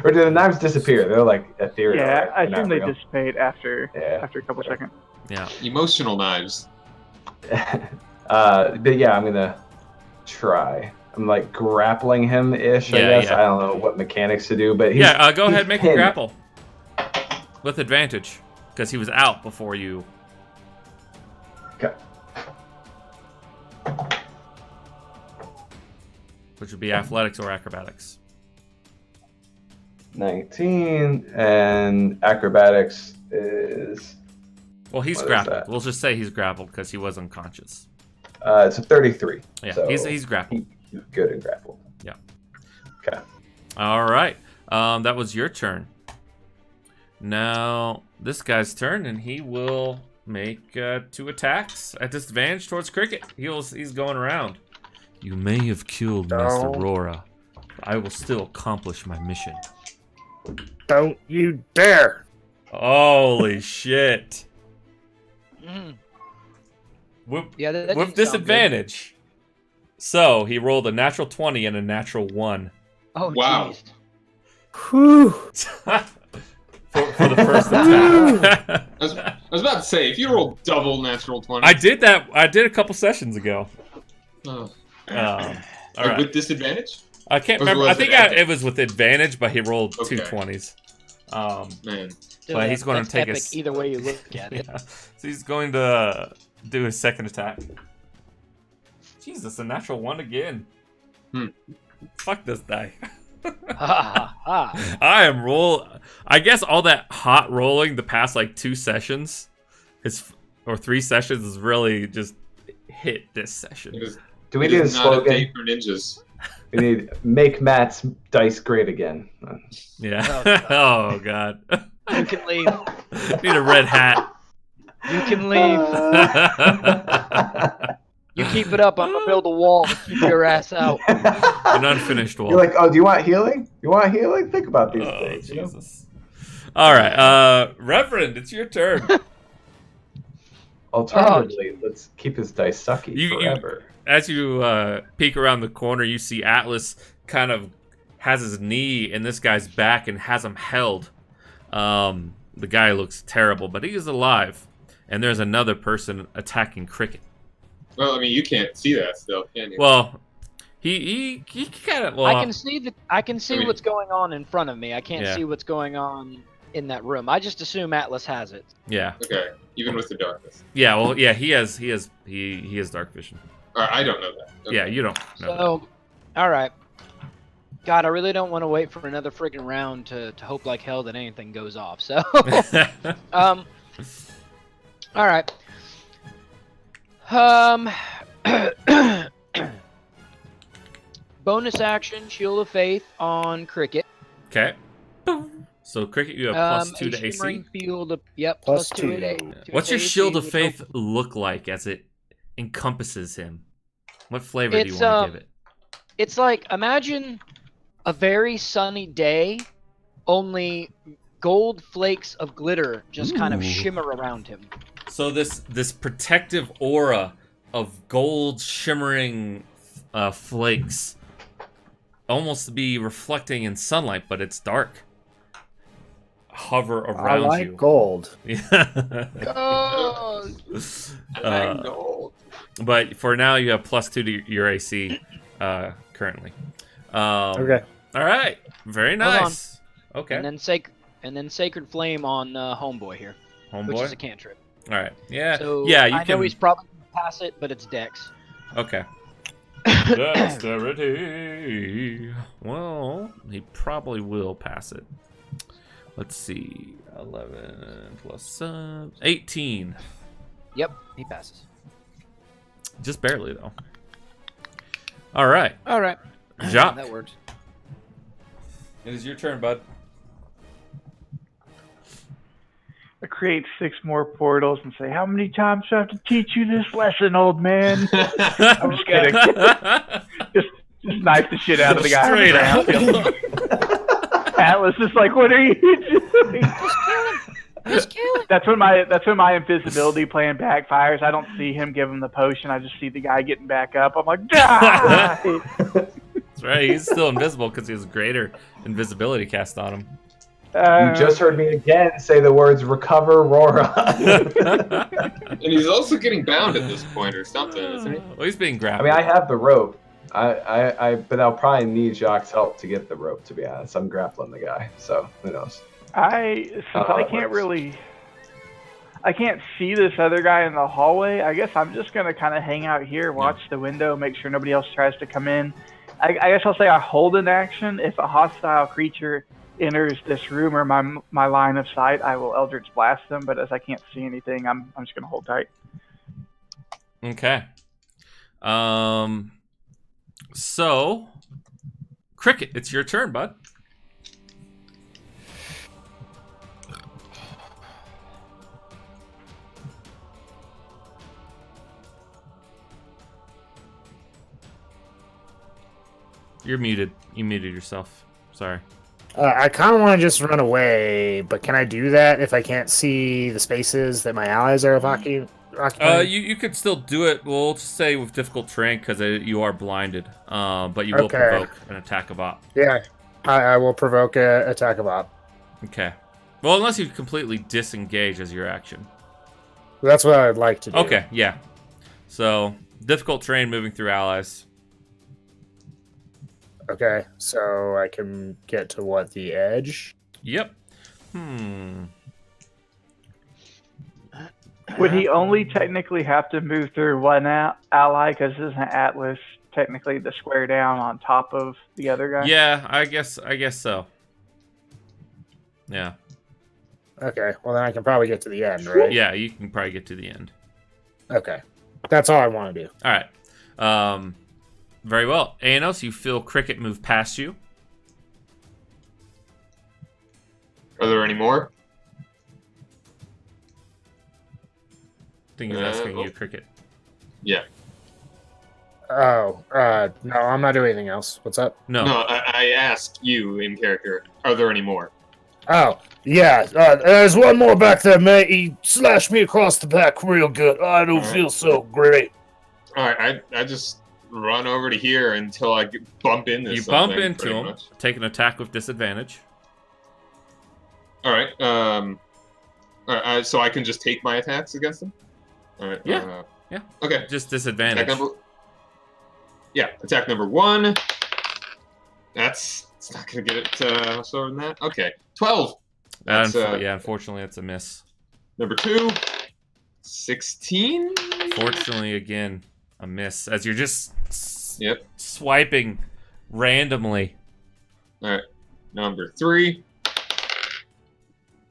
Or do the knives disappear? They're like ethereal. Yeah, right? I They're assume not they real. dissipate after a couple Sure. seconds. Yeah. Emotional knives. But yeah, I'm gonna try. I'm like grappling him ish. I Yeah, guess yeah. I don't know what mechanics to do, but he's, Go he's ahead and make a pinned. grapple. With advantage. Because he was out before you. Okay. Which would be athletics or acrobatics. 19 and acrobatics is Well, he's What is grappled. that? We'll just say he's grappled because he was unconscious. it's a 33. Yeah, so he's grappled. he's good at grapple. Yeah. Okay. All right. That was your turn. Now, this guy's turn, and he will make 2 attacks at disadvantage towards Cricket. He's going around. You may have killed Master Aurora, but I will still accomplish my mission. Don't you dare! Holy shit. Mm. With Yeah, that didn't with sound good. disadvantage. So, he rolled a natural 20 and a natural 1. Oh, Wow. jeez. Whew. for the first attack. I was about to say, if you roll double natural 20. I did that. I did a couple sessions ago. Oh. All Like, right. with disadvantage? I can't Or remember. was I it think epic? it was with advantage, but he rolled Okay. 2 20s. Man. Still, But he's going that's to take epic us. either way you look at it. Yeah. So he's going to do his second attack. Jesus, a natural 1 again. Fuck this die. Ha ha ha. I am I guess all that hot rolling the past like 2 sessions, or 3 sessions, is really just hit this session. It is, Do we it need a is not a slogan? day for ninjas. We need make Matt's dice great again. Yeah. Oh god. You can leave. Need a red hat. You can leave. You keep it up. I'm gonna build a wall to keep your ass out. An unfinished wall. You're like, oh, do you want healing? You want healing? Think about these Oh, things. You know? Jesus. All right, Reverend, it's your turn. Alternatively, let's keep his dice sucky You- forever. As you peek around the corner, you see Atlas kind of has his knee in this guy's back and has him held. The guy looks terrible, but he is alive. And there's another person attacking Cricket. Well, I mean, you can't see that still, can you? Well, he kind of. Well, I can see I mean- what's going on in front of me. I can't Yeah. see what's going on in that room. I just assume Atlas has it. yeah, Okay, even with the darkness. yeah. Well, yeah. He has dark vision. I don't know that. Okay. Yeah, you don't know. So, all right. God, I really don't want to wait for another friggin' round to hope like hell that anything goes off. So, That. all right. Bonus action, Shield of Faith on Cricket. Okay. So Cricket, you have +2 to a AC. shimmering field of, yep, Plus +2 2. to What's your AC, Shield of which Faith look like as it encompasses him? What flavor do you It's, want to give it? It's like, imagine a very sunny day, only gold flakes of glitter just kind of Ooh. shimmer around him. So this protective aura of gold shimmering flakes almost be reflecting in sunlight, but it's dark. Hover I around like you. gold. Yeah. Oh, I like gold. But for now, you have +2 to your AC currently. Okay. All right. Very Hold on. nice. Okay. and then Sacred Flame on Homeboy here, which is a Homeboy. cantrip. All right. Yeah. So yeah. You I can. know he's probably gonna pass it, but it's Dex. Okay. Dexterity. Well, he probably will pass it. Let's see. 11 plus 18. Yep, he passes. Just barely, though. All right. All right, Jacques. that works. It is your turn, bud. I create 6 more portals and say, "How many times do I have to teach you this lesson, old man?" I'm just kidding. just knife the shit out of the guy. Straight on the ground. Atlas is like, "What are you doing?" Just kill him. That's when my invisibility plan backfires. I don't see him give him the potion. I just see the guy getting back up. I'm like, die! That's right. He's still invisible because he has greater invisibility cast on him. You just heard me again say the words "recover, Rora." And he's also getting bound at this point or something, isn't he? Well, he's being I grappled. mean, I have the rope. But I'll probably need Jacques' help to get the rope. To be honest, I'm grappling the guy, so who knows? I can't works. I can't see this other guy in the hallway. I guess I'm just gonna kind of hang out here, watch the window, make sure nobody else tries to come in. I guess I'll say I hold an action. If a hostile creature enters this room or my line of sight, I will Eldritch Blast them. But as I can't see anything, I'm just gonna hold tight. Okay. So, Cricket, it's your turn, bud. You're muted. You muted yourself. Sorry. I kind of want to just run away, but can I do that if I can't see the spaces that my allies are occupying? You could still do it. We'll just say with difficult terrain because you are blinded. But you will Okay. provoke an attack of op. Yeah, I will provoke a attack of op. Okay. Well, unless you completely disengage as your action. That's what I'd like to do. Okay. Yeah. So difficult terrain, moving through allies. Okay, so I can get to what, the edge? Yep. Would he only technically have to move through one ally? Because isn't Atlas technically the square down on top of the other guy? Yeah, I guess so. Yeah. Okay, well then I can probably get to the end, right? Yeah, you can probably get to the end. Okay, that's all I want to do. All right. Very well. Anos, you feel Cricket move past you. Are there any more? I think he's asking you, Cricket. Yeah. Oh, no, I'm not doing anything else. What's up? No. No, I asked you in character. Are there any more? Oh, yeah, there's one more back there, mate. He slashed me across the back real good. I don't feel so great. All right, I just run over to here until I bump into You something. bump into pretty him. much. Take an attack with disadvantage. All right. So I can just take my attacks against him. All right. Yeah. Yeah. Okay. Just Attack disadvantage. attack number 1. It's not gonna get it much lower than that. Okay. 12. That's, yeah, unfortunately, that's a miss. Number 2. 16. Fortunately, again, a miss. As you're just swiping randomly. All right. Number 3.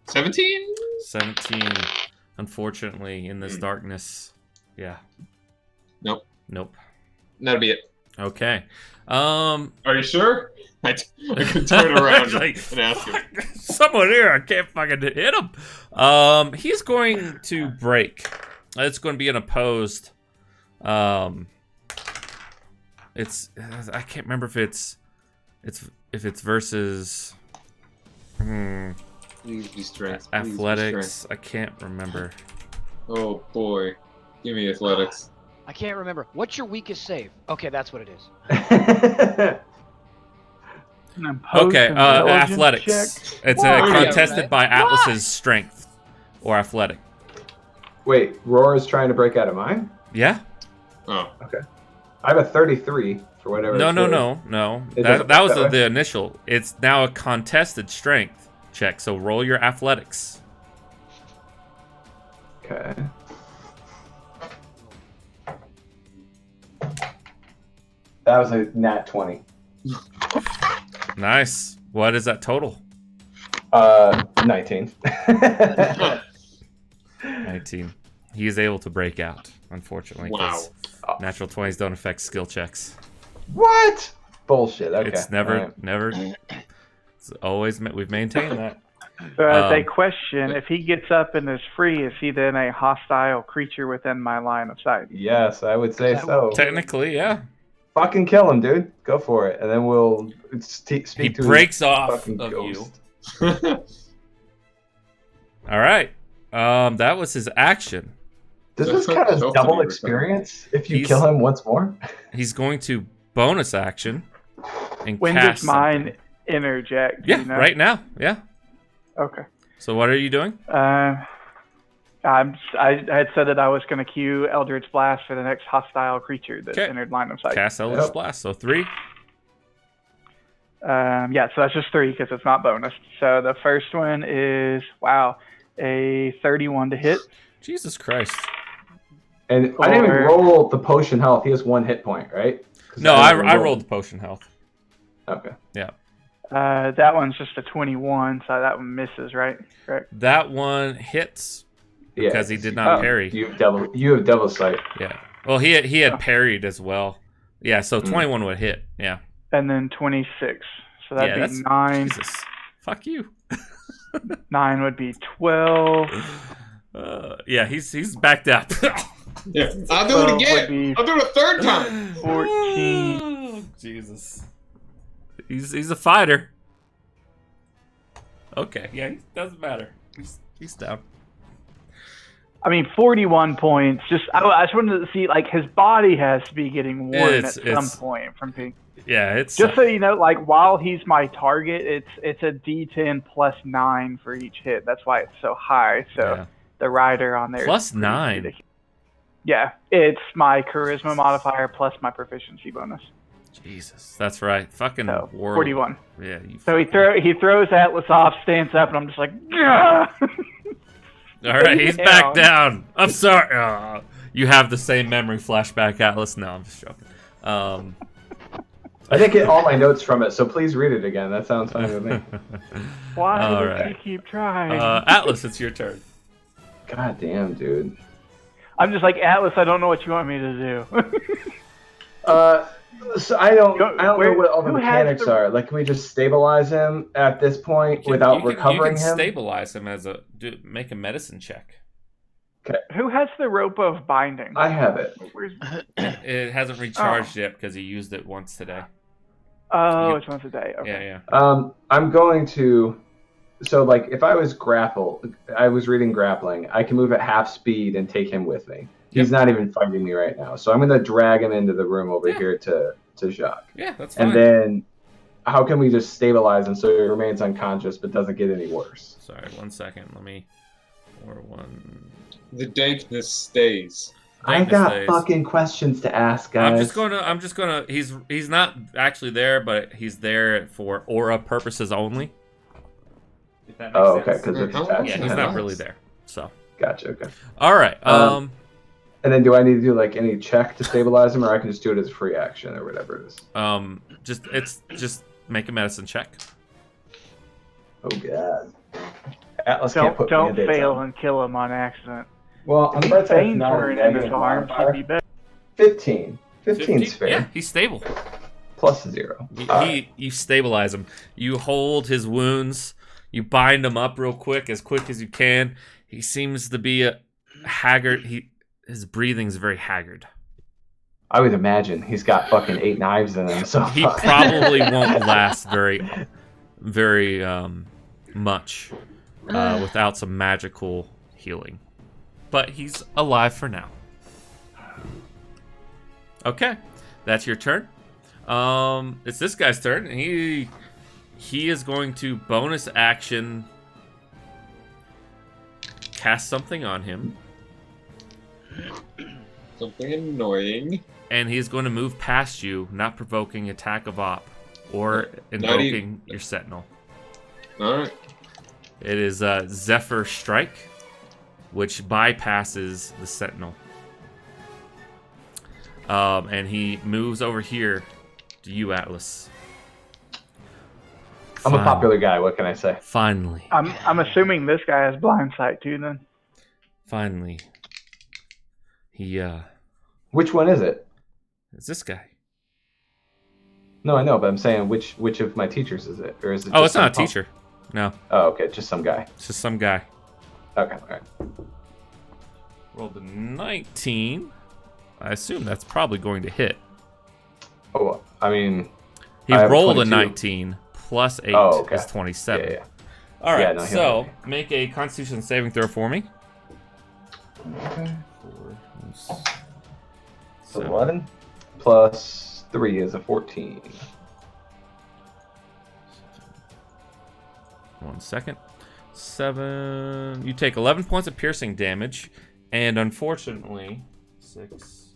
17. 17. Unfortunately, in this darkness. Yeah. Nope. That'll be it. Okay. Are you sure? I could turn around Like, and ask him. Someone here, I can't fucking hit him. He's going to break. It's going to be an opposed. It's I can't remember if it's versus Please be strength. athletics. I can't remember. Oh boy, give me athletics. I can't remember. What's your weakest save? Okay, that's what it is. Okay, Intelligence athletics. check. It's What? contested Yeah, by right. Atlas's strength or athletic. Wait, Roar is trying to break out of mine? Yeah. Oh. I have a 33 for whatever. No. it's worth. That It doesn't that work was that way? the initial. It's now a contested strength check. So roll your athletics. Okay. That was a nat 20. Nice. What is that total? 19. 19. He is able to break out, unfortunately. 'cause Wow. Natural 20s don't affect skill checks. What? Bullshit. Okay. It's never, Alright. never. It's always, we've maintained that. So as a Um, question, if he gets up and is free, is he then a hostile creature within my line of sight? Yes, I would say That so. Technically, yeah. Fucking kill him, dude. Go for it. And then we'll speak He to breaks his off fucking of ghost. All right. That was his action. Does That's this count as supposed to double be experience if you He's- kill him once more? He's going to bonus action and When cast does mine something. interject? Do Yeah, you know? right now. Yeah. Okay. So what are you doing? I had said that I was going to cue Eldritch Blast for the next hostile creature that Okay. entered line of sight. Cast Eldritch Yep. Blast. So 3. Yeah, so that's just 3 because it's not bonus. So the first one is, a 31 to hit. Jesus Christ. And I didn't even Or- roll the potion health. He has 1 hit point, right? 'Cause No, never I rolled the potion health. Okay. That one's just a 21, so that one misses, right? Correct. That one hits Yeah, because he did not Oh. parry. You have devil sight. Yeah. Well, he had parried as well. Yeah, so 21 would hit. Yeah. And then 26. So that'd Yeah, be that's 9. Jesus. Fuck you. 9 would be 12. Yeah, he's backed up. Yeah. I'll do 12 it would again. be I'll do it a third time. 14. Oh, Jesus. He's a fighter. Okay, yeah, it doesn't matter. He's down. I mean, 41 points. I just wanted to see, like, his body has to be getting worn It's- at it's- some point from being. Yeah, it's Just so you know, like, while he's my target, it's a D10 plus 9 for each hit. That's why it's so high. So yeah. the rider on there is Plus pretty 9. ridiculous. Yeah, it's my charisma modifier plus my proficiency bonus. Jesus, that's right. Fucking So world. 41. Yeah. You So he throws Atlas off, stands up, and I'm just like, "Gah!" All right, he's Down. back down. I'm sorry. You have the same memory flashback, Atlas. No, I'm just joking. I didn't get all my notes from it, so please read it again. That sounds fine with me. Why All does right. he keep trying? Atlas, it's your turn. God damn, dude. I'm just like, Atlas, I don't know what you want me to do. So I don't know Where- what all the who has mechanics the- are. Like, can we just stabilize him at this point without recovering you can him? stabilize him as make a medicine check. Who has the rope of binding? I have it. Where's... It hasn't recharged yet because he used it once today. Oh, You- it's once a day. Okay. Yeah. I'm going to. So, like, if I was I was reading grappling, I can move at half speed and take him with me. He's not even fighting me right now. So I'm going to drag him into the room over here to Jacques. Yeah, that's fine. And then, how can we just stabilize him so he remains unconscious but doesn't get any worse? Sorry, 1 second. Let me. Or one. The dankness stays. I've Dankness got days. fucking questions to ask, guys. I'm just gonna. He's not actually there, but he's there for aura purposes only. If that makes Oh, okay, sense. because it's Oh, attached. Yeah, to he's him. not really there. So. Gotcha. Okay. All right. And then, do I need to do like any check to stabilize him, or I can just do it as a free action or whatever it is? Just make a medicine check. Oh god. Atlas can't put Don't Band-Aids fail on. and kill him on accident. Well, on the If bright his side, it's veins not a weren't in his negative arms, he'd modifier. be better. 15. 15's fair. Yeah, he's stable. Plus 0. You stabilize him. You hold his wounds. You bind him up real quick as you can. He seems to be a haggard. His breathing's very haggard. I would imagine he's got fucking 8 knives in him. So He probably won't last very much without some magical healing. But he's alive for now. Okay, that's your turn. It's this guy's turn. He he is going to bonus action cast something on him. Something annoying. And he's going to move past you, not provoking attack of op or invoking your sentinel. Alright. It is Zephyr Strike, which bypasses the sentinel. And he moves over here to you, Atlas. I'm a popular guy. What can I say? Finally. I'm assuming this guy has blind sight too. Then. Finally. He Which one is it? It's this guy. No, I know, but I'm saying which of my teachers is it, or is it? Oh, just it's not a some teacher. No, Oh, okay, just some guy. it's just some guy. Okay, all right. Rolled a 19. I assume that's probably going to hit. Oh, I mean, He I have rolled a 22. 19 plus 8 Oh, okay. is 27. Yeah. All right, Yeah, no, he'll so hit make a Constitution saving throw for me. Okay. 4, So 11 plus 3 is a 14. 1 second. 7. You take 11 points of piercing damage, and unfortunately, 6,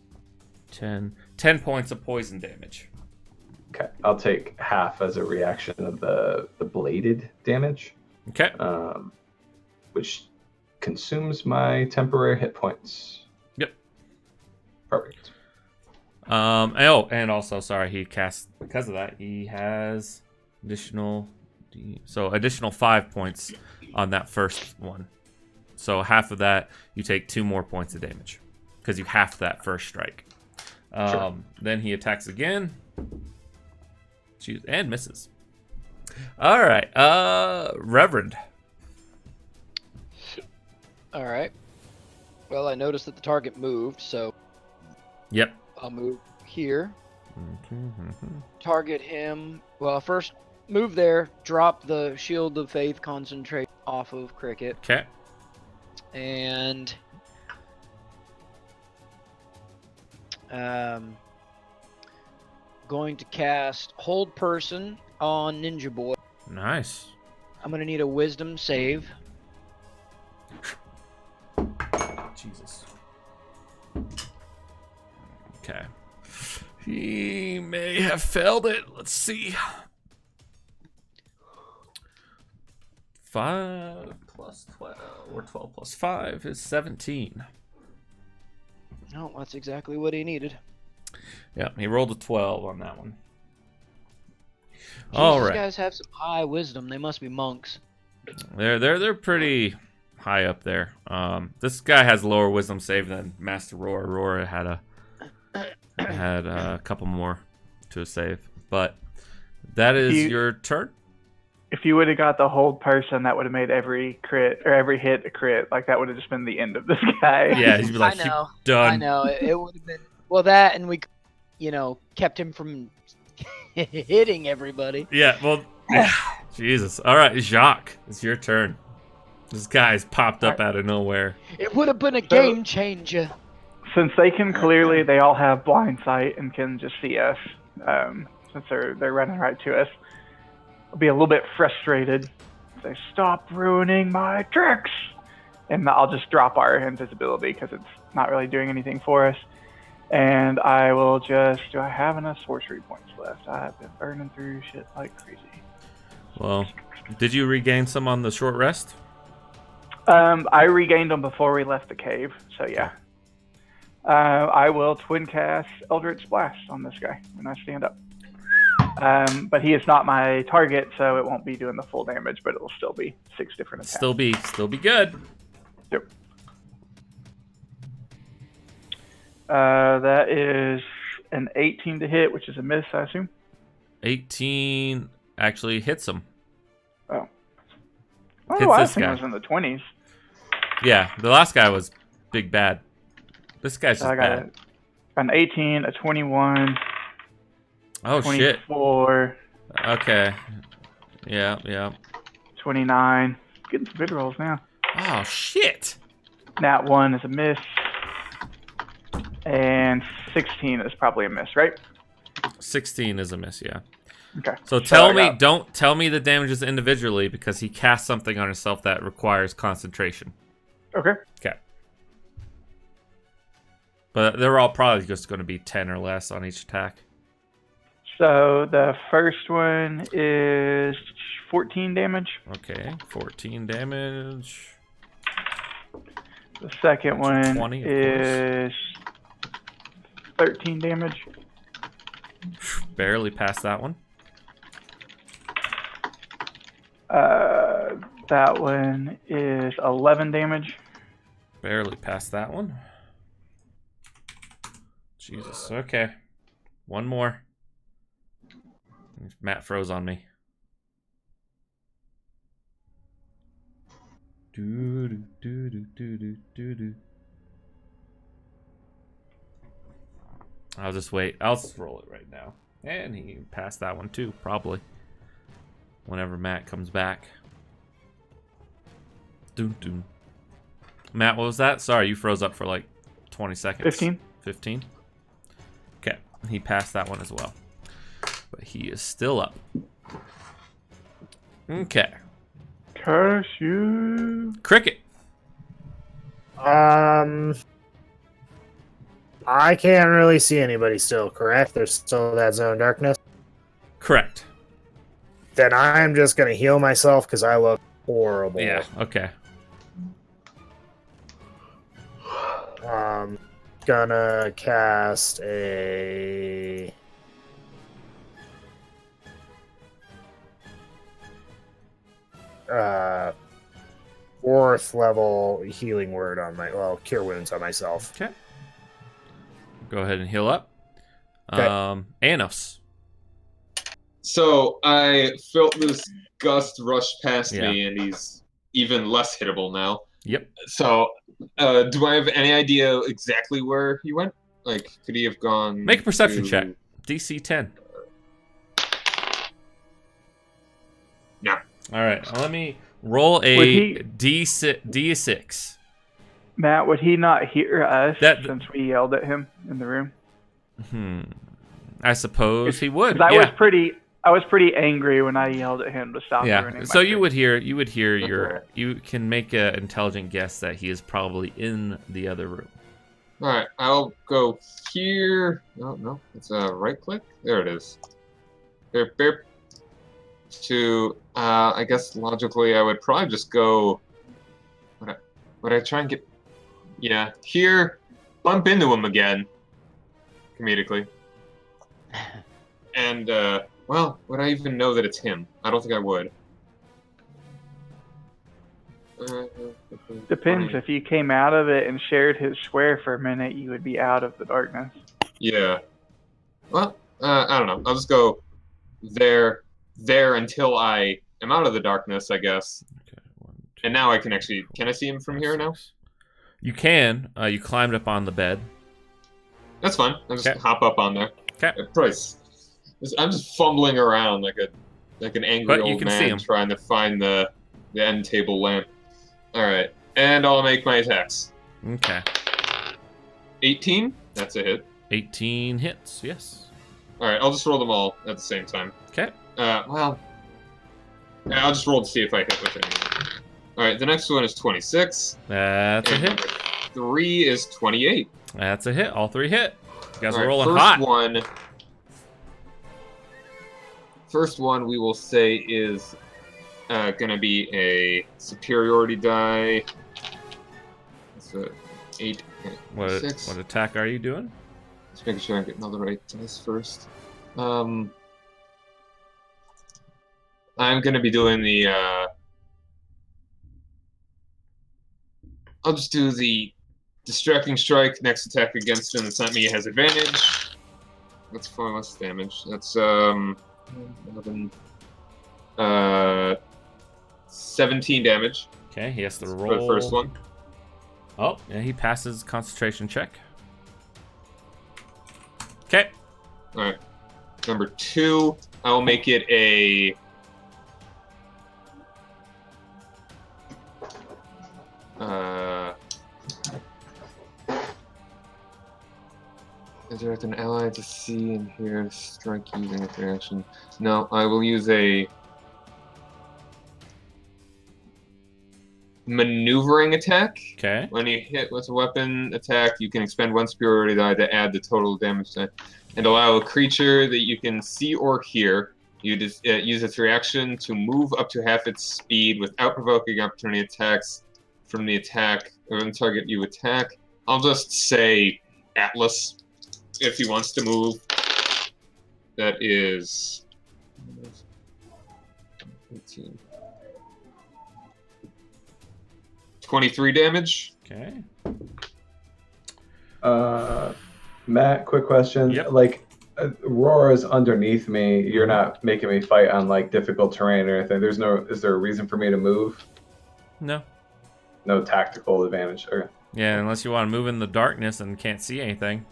10 points of poison damage. Okay, I'll take half as a reaction of the bladed damage, Okay. which consumes my temporary hit points. Yep. Perfect. And also, sorry, he casts, because of that, he has additional 5 points on that first one. So half of that, you take 2 more points of damage because you half that first strike. Sure. Then he attacks again. And misses. All right, Reverend. All right. Well, I noticed that the target moved, so Yep. I'll move here. Target him. Well, first move there. Drop the Shield of Faith concentrate off of Cricket, Okay. and going to cast Hold Person on Ninja Boy. Nice. I'm gonna need a Wisdom save. Jesus. Okay. He may have failed it. Let's see. 5 plus 12, or 12 plus 5 is 17. No, that's exactly what he needed. Yeah, he rolled a 12 on that one. Jeez, All these right. guys have some high wisdom. They must be monks. They're pretty high up there. This guy has lower wisdom save than Master Roar. Roar had a couple more to a save, but that is your turn. If you would have got the hold person, that would have made every crit or every hit a crit. Like that would have just been the end of this guy. Yeah, he'd be like, I know. done. I know. It would have been that, and we, kept him from hitting everybody. Yeah, well, Jesus. All right, Jacques, it's your turn. This guy's popped up out of nowhere. It would have been a game changer. Since they can clearly, they all have blind sight and can just see us. Since they're running right to us, I'll be a little bit frustrated. Say, stop ruining my tricks, and I'll just drop our invisibility because it's not really doing anything for us. And I will just. Do I have enough sorcery points left? I've been burning through shit like crazy. Well, did you regain some on the short rest? I regained them before we left the cave, so yeah. I will twin cast Eldritch Blast on this guy when I stand up. But he is not my target, so it won't be doing the full damage, but it will still be 6 different attacks. Still be good. Yep. That is an 18 to hit, which is a miss, I assume. 18 actually hits him. Oh. Hits Oh, I this think guy. it was in the 20s. Yeah, the last guy was big bad. This guy's So just I got bad. an 18, a 21, Oh, shit. 24, Okay. Yeah. 29. Getting some good rolls now. Oh, shit. Nat 1 is a miss. And 16 is probably a miss, right? 16 is a miss, yeah. Okay. So I tell me, got- don't tell me the damages individually because he casts something on himself that requires concentration. Okay. Okay. But they're all probably just going to be 10 or less on each attack. So the first one is 14 damage. Okay, 14 damage. The second one 20, of is 13 damage. Barely past that one. That one is 11 damage. Barely past that one. Jesus. Okay. One more. Matt froze on me. Do, do, do, do, do, do, do. I'll just wait. I'll just roll it right now. And he passed that one too, probably. Whenever Matt comes back. Doom, doom. Matt, what was that? Sorry, you froze up for like 20 seconds. 15. 15? Okay, he passed that one as well. But he is still up. Okay. Curse you. Cricket. I can't really see anybody still, correct? There's still that zone of darkness. Correct. Then I'm just gonna heal myself because I look horrible. Yeah, okay. Gonna cast a fourth level healing word on cure wounds on myself. Okay. Go ahead and heal up. Okay. Anos. So I felt this gust rush past Yeah. me, and he's even less hittable now. Yep. So, do I have any idea exactly where he went? Like, could he have gone? Make a perception to... check. DC 10. No. All right. Let me roll a Would he- D6. Matt, would he not hear us That- since we yelled at him in the room? I suppose he would. 'Cause Yeah. I was pretty angry when I yelled at him to stop ruining Yeah. my So you turn. would hear your Okay. you can make an intelligent guess that he is probably in the other room. All right, I'll go here. No, it's a right click. There it is. Beep, beep. To I guess logically, I would probably just go. Would I try and get? Yeah, here, bump into him again. Comedically. And well, would I even know that it's him? I don't think I would. Depends. If you came out of it and shared his square for a minute, you would be out of the darkness. Yeah. Well, I don't know. I'll just go there until I am out of the darkness, I guess. Okay. 1, 2, And now I can actually. Can I see him from here now? You can. You climbed up on the bed. That's fine. I'll just Okay. hop up on there. Okay. Price. I'm just fumbling around like an angry But you old can see man him. trying to find the end table lamp. All right, and I'll make my attacks. Okay. 18. That's a hit. 18 hits. Yes. All right, I'll just roll them all at the same time. Okay. Well, yeah, I'll just roll to see if I hit with any. All right, the next one is 26. That's a and hit. number 3 is 28. That's a hit. All 3 hit. You guys All are right, rolling hot. First one we will say is gonna be a superiority die. It's a 8. What 6. what attack are you doing? Just making sure I'm getting all the right dice first. I'm gonna be doing the. I'll just do the distracting strike. Next attack against him that's not me has advantage. That's 4 less damage. That's 11. 17 damage Okay, he has to for roll. the first one. Oh, yeah, he passes concentration check. Okay. All right. Number 2, I will make it a. Direct an ally to see and hear strike using its reaction. No, I will use a maneuvering attack. Okay. When you hit with a weapon attack, you can expend 1 superiority die to add the total damage die, and allow a creature that you can see or hear. You just use its reaction to move up to half its speed without provoking opportunity attacks from the attack or the target you attack. I'll just say Atlas if he wants to move. That is 18. 23 damage. Okay. Matt, quick question. Yep. Like, Aurora's underneath me. You're not making me fight on like difficult terrain or anything. Is there a reason for me to move? No. No tactical advantage or? Yeah, unless you want to move in the darkness and can't see anything.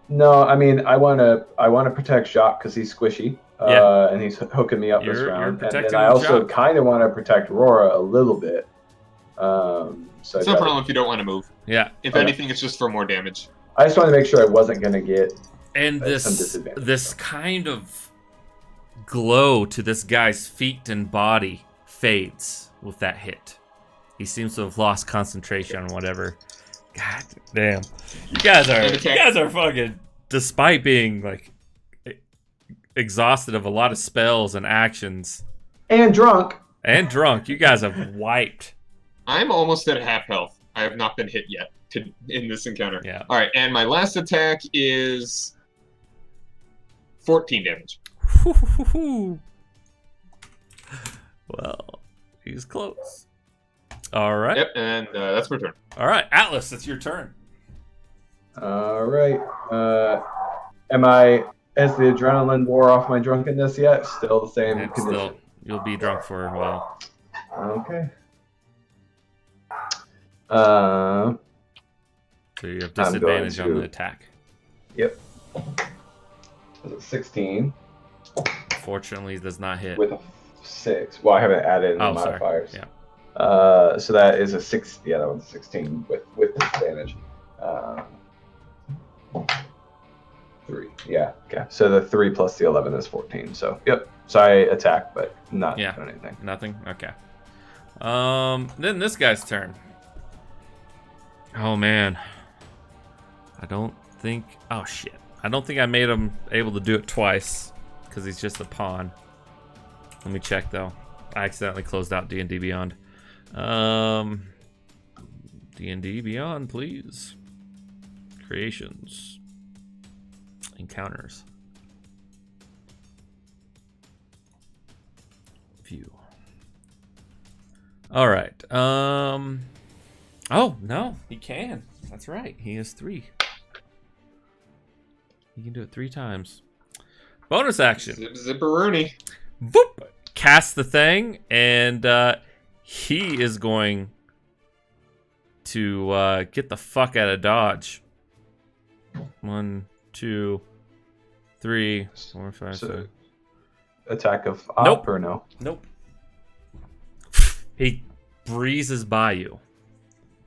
No, I mean I want to protect Jacques because he's squishy. Yeah. And he's hooking me up this You're round. And protecting then I also Jacques. kind of want to protect Aurora a little bit. So It's no problem if you don't want to move. Yeah. If Okay. anything, it's just for more damage. I just wanted to make sure I wasn't going to get And some this disadvantage. kind of glow to this guy's feet and body fades with that hit. He seems to have lost concentration on whatever. God damn. You guys are fucking, despite being like exhausted of a lot of spells and actions and drunk. and drunk, you guys have wiped. I'm almost at half health. I have not been hit yet in this encounter. Yeah. All right, and my last attack is 14 damage. Well, he's close. All right. Yep, and that's my turn. All right, Atlas, it's your turn. All right. Has the adrenaline wore off my drunkenness yet? Still the same It's condition. still, you'll be drunk for a while. Okay. So you have I'm going disadvantage on to- the attack. Yep. Was it 16 Fortunately, it does not hit. with a 6? Well, I haven't added any Oh, sorry. modifiers. Yeah. So that is a 6. Yeah, that one's 16 with disadvantage. 3. Yeah. Okay. So the 3 plus the 11 is 14. So yep. So I attack, but not Yeah. doing anything. Nothing? Okay. Then this guy's turn. Oh, man. I don't think... Oh, shit. I don't think I made him able to do it twice because he's just a pawn. Let me check, though. I accidentally closed out D&D Beyond. D&D Beyond, please. Creations. Encounters. View. All right. Oh, no, he can. That's right. He has 3. He can do it 3 times. Bonus action. Zipperoonie. Boop. Cast the thing, and he is going to get the fuck out of dodge. 1, 2, 3, 4, 5, So 6. attack of op Nope. or no? Nope. He breezes by you.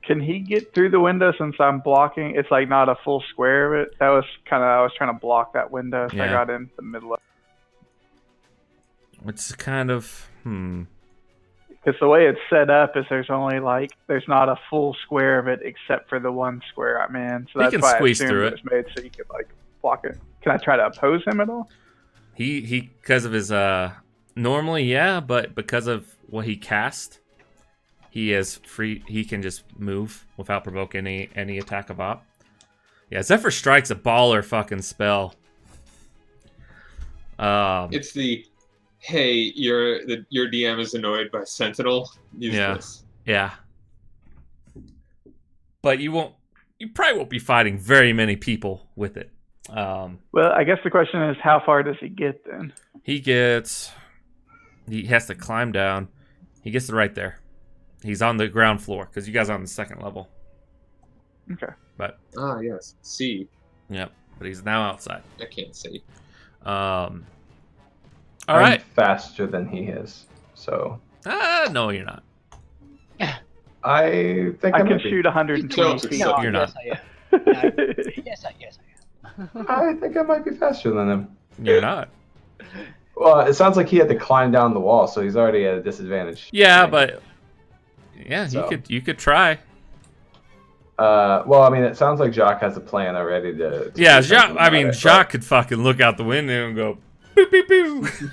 Can he get through the window since I'm blocking? It's like not a full square of it. That was kind of, I was trying to block that window, so I Yeah. got in the middle of it. It's kind of, Because the way it's set up is there's not a full square of it except for the one square I'm in. So He that's can why squeeze I assumed through it was made so you could like block it. Can I try to oppose him at all? He because of his normally yeah, but because of what he cast, he is free. He can just move without provoking any attack of op. Yeah, Zephyr Strike's a baller fucking spell. It's the, hey, your DM is annoyed by Sentinel. Use Yeah. this. Yeah, but you probably won't be fighting very many people with it. Well, I guess the question is, how far does he get then? He has to climb down. He gets to right there. He's on the ground floor because you guys are on the second level. Okay. But Ah, yes. See. yep, but he's now outside. I can't see. All I'm right. faster than he is, so No, you're not. I think I I can might be. shoot 120 No, feet. No, you're not. Yes, I am. Yes, I am. I think I might be faster than him. You're not. Well, it sounds like he had to climb down the wall, so he's already at a disadvantage. Yeah, but yeah, So. you could try. Well, I mean, it sounds like Jacques has a plan already to Yeah, do Jacques. something I about mean, it, Jacques could fucking look out the window and go, boop, boop, boop.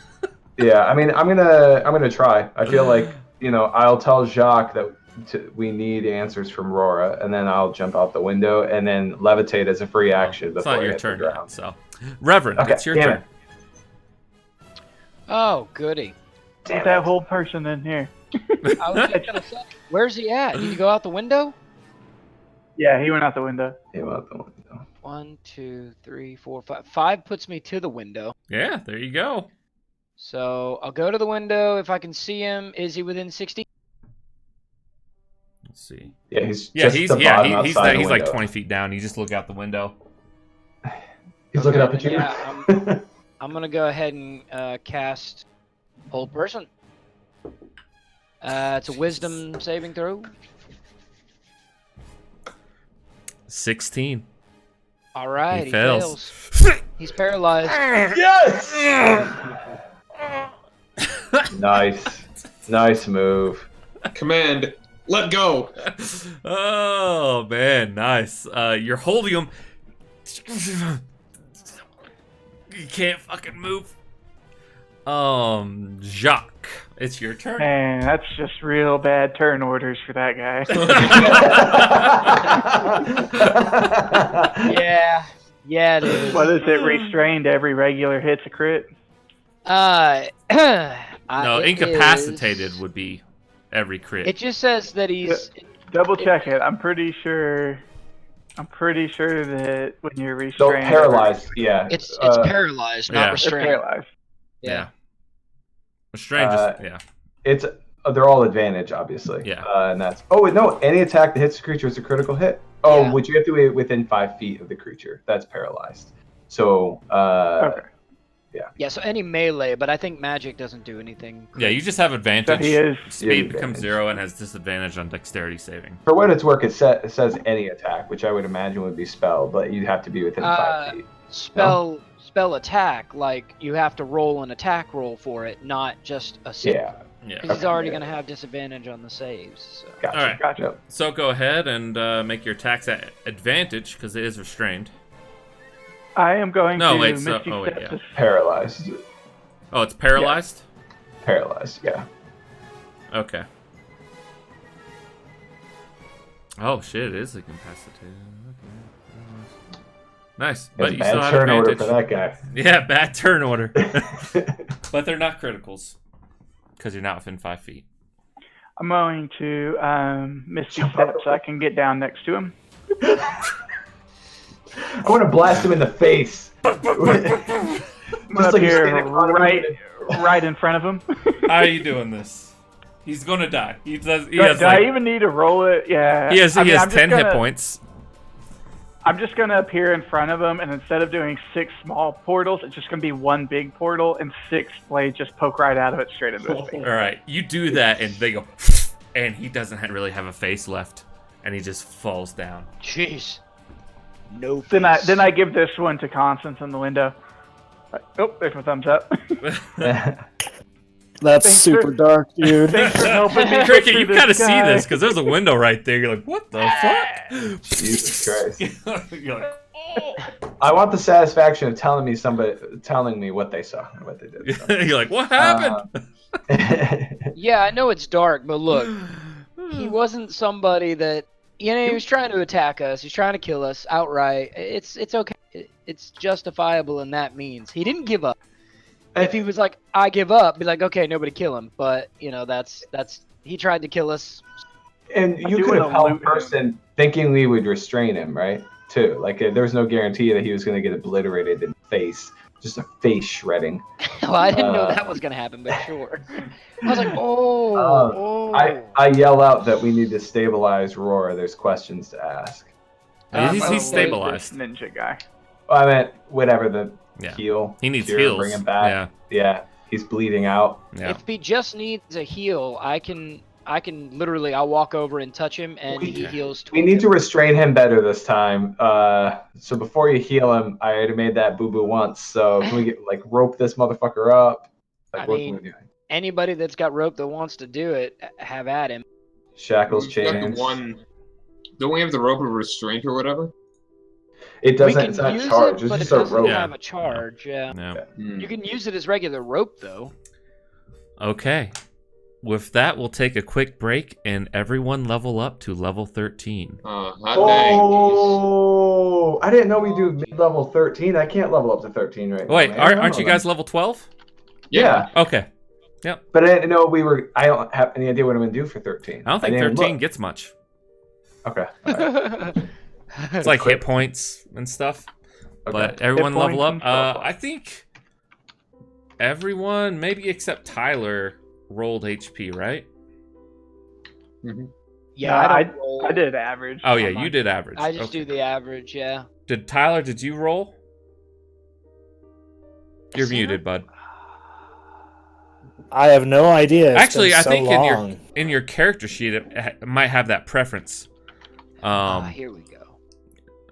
Yeah, I mean, I'm gonna try. I feel like I'll tell Jacques that we need answers from Rora, and then I'll jump out the window and then levitate as a free action It's before not I your hit the turn yet, ground. so. Reverend, Okay, it's your damn turn. it. Oh, goody. Get that whole person in here. I was just gonna say, where's he at? Did he go out the window? Yeah, he went out the window. Came out the window. 1, 2, 3, 4, 5. 5 puts me to the window. Yeah, there you go. So I'll go to the window. If I can see him, is he within 60? Let's see. Yeah, he's Yeah, just he's the bottom he's outside the he's like window. 20 feet down. You just look out the window. He's looking up at you. Yeah, I'm gonna go ahead and cast Hold Person. It's a Wisdom saving throw. 16. All right, He fails. He's paralyzed. Yes! Nice move. Command, let go. Oh man, nice. You're holding him. You can't fucking move. Jacques, it's your turn. Man, that's just real bad turn orders for that guy. Yeah, it is. What is it? Restrained every regular hit's a crit? No, it incapacitated is- would be every crit. It just says that he's. Double check it. I'm pretty sure that when you're So restrained, paralyzed, yeah. It's paralyzed, yeah. not It's restrained. paralyzed. Yeah. Restrained just, yeah. It's they're all advantage, obviously. Yeah. And that's no. Any attack that hits the creature is a critical hit. Oh, Yeah. which you have to be within 5 feet of the creature. That's paralyzed. So Okay. Yeah, so any melee, but I think magic doesn't do anything. Yeah, you just have So advantage. he is. Speed Yeah, becomes advantage. 0 and has disadvantage on dexterity saving. for what it's worth, it says any attack, which I would imagine would be spell, but you'd have to be within 5 feet. Spell attack, like you have to roll an attack roll for it, not just a save. Yeah. Yeah. Because he's Okay, already yeah. going to have disadvantage on the saves. So. Gotcha. All right. Gotcha. Yep. So go ahead and make your attacks at advantage because it is restrained. I am going No, to wait, so- Misty oh, wait, Step yeah. this- Paralyzed. Oh, it's paralyzed? Paralyzed. Yeah. Okay. Oh shit, it is incapacitated. Okay. Nice. But That's you bad still have turn order advantage. for that guy. Yeah, bad turn order. But they're not criticals. Because you're not within 5 feet. I'm going to Misty Jump Step up. so I can get down next to him. I want to blast him in the face. I'm Just up like you're here standing in front of him. right in front of him. How are you doing this? He's gonna die. He does. He Do has I like, even need to roll it? Yeah. he has I mean, I'm just 10 hit gonna- points. I'm just going to appear in front of him, and instead of doing 6 small portals, it's just going to be 1 big portal, and 6 blades just poke right out of it straight into his face. All right, you do that, and they go, and he doesn't really have a face left, and he just falls down. Jeez. No Then I give this one to Constance in the window. Oh, there's my thumbs up. That's Thanks super for- dark, dude. Thanks for helping me get Cricket, through you kind of see guy. this because there's a window right there. You're like, what the fuck? Jesus Christ. You're like, oh. I want the satisfaction of telling me what they saw and what they did. So. You're like, what happened? Yeah, I know it's dark, but look, he wasn't somebody that he was trying to attack us. He's trying to kill us outright. It's okay. It's justifiable in that means. He didn't give up. If he was like, I give up, be like, okay, nobody kill him. But that's he tried to kill us. And you doing could have a held loot person thinking we would restrain him, right? Too. Like there was no guarantee that he was going to get obliterated in the face. Just a face shredding. Well, I didn't know that was gonna happen, but sure. I was like, oh. I yell out that we need to stabilize Roar. There's questions to ask. He's Well, stabilized. this Ninja guy. I meant whatever the Yeah. heal. He needs cure, heals. Bring him back. Yeah. Yeah. He's bleeding out. Yeah. If he just needs a heal, I can I can literally, I'll walk over and touch him, and he heals 12 We need to hit restrain him better this time. So before you heal him, I already made that boo boo once. So can we get like rope this motherfucker up? Like I what mean- can we do? Anybody that's got rope that wants to do it, have at him. Shackles, We've got the chains. one. Don't we have the rope of restraint or whatever? It We doesn't. can It's not use charged. it, It's but it just a doesn't rope. have a charge. Yeah. Yeah. Hmm. You can use it as regular rope, though. Okay. With that, we'll take a quick break and everyone level up to level 13. Hot dang. Oh, I didn't know we do Oh, mid level 13. I can't level up to 13 right now. Wait, man. I don't aren't know you that. guys level 12? Yeah, Okay. but I didn't know we were. I don't have any idea what I'm gonna do for 13. I don't think didn't 13 look. gets much. Okay. All right. It's like hit points and stuff. Okay. But everyone Hit level points up. and spell I think everyone, maybe except Tyler, rolled HP, right? Yeah, No, I don't roll. I did average. Oh, yeah, on you mine. did average. I just Okay. do the average, yeah. Tyler, did you roll? You're Zero? muted, bud. I have no idea. It's Actually, been I so think long. in your character sheet it might have that preference. Here we go.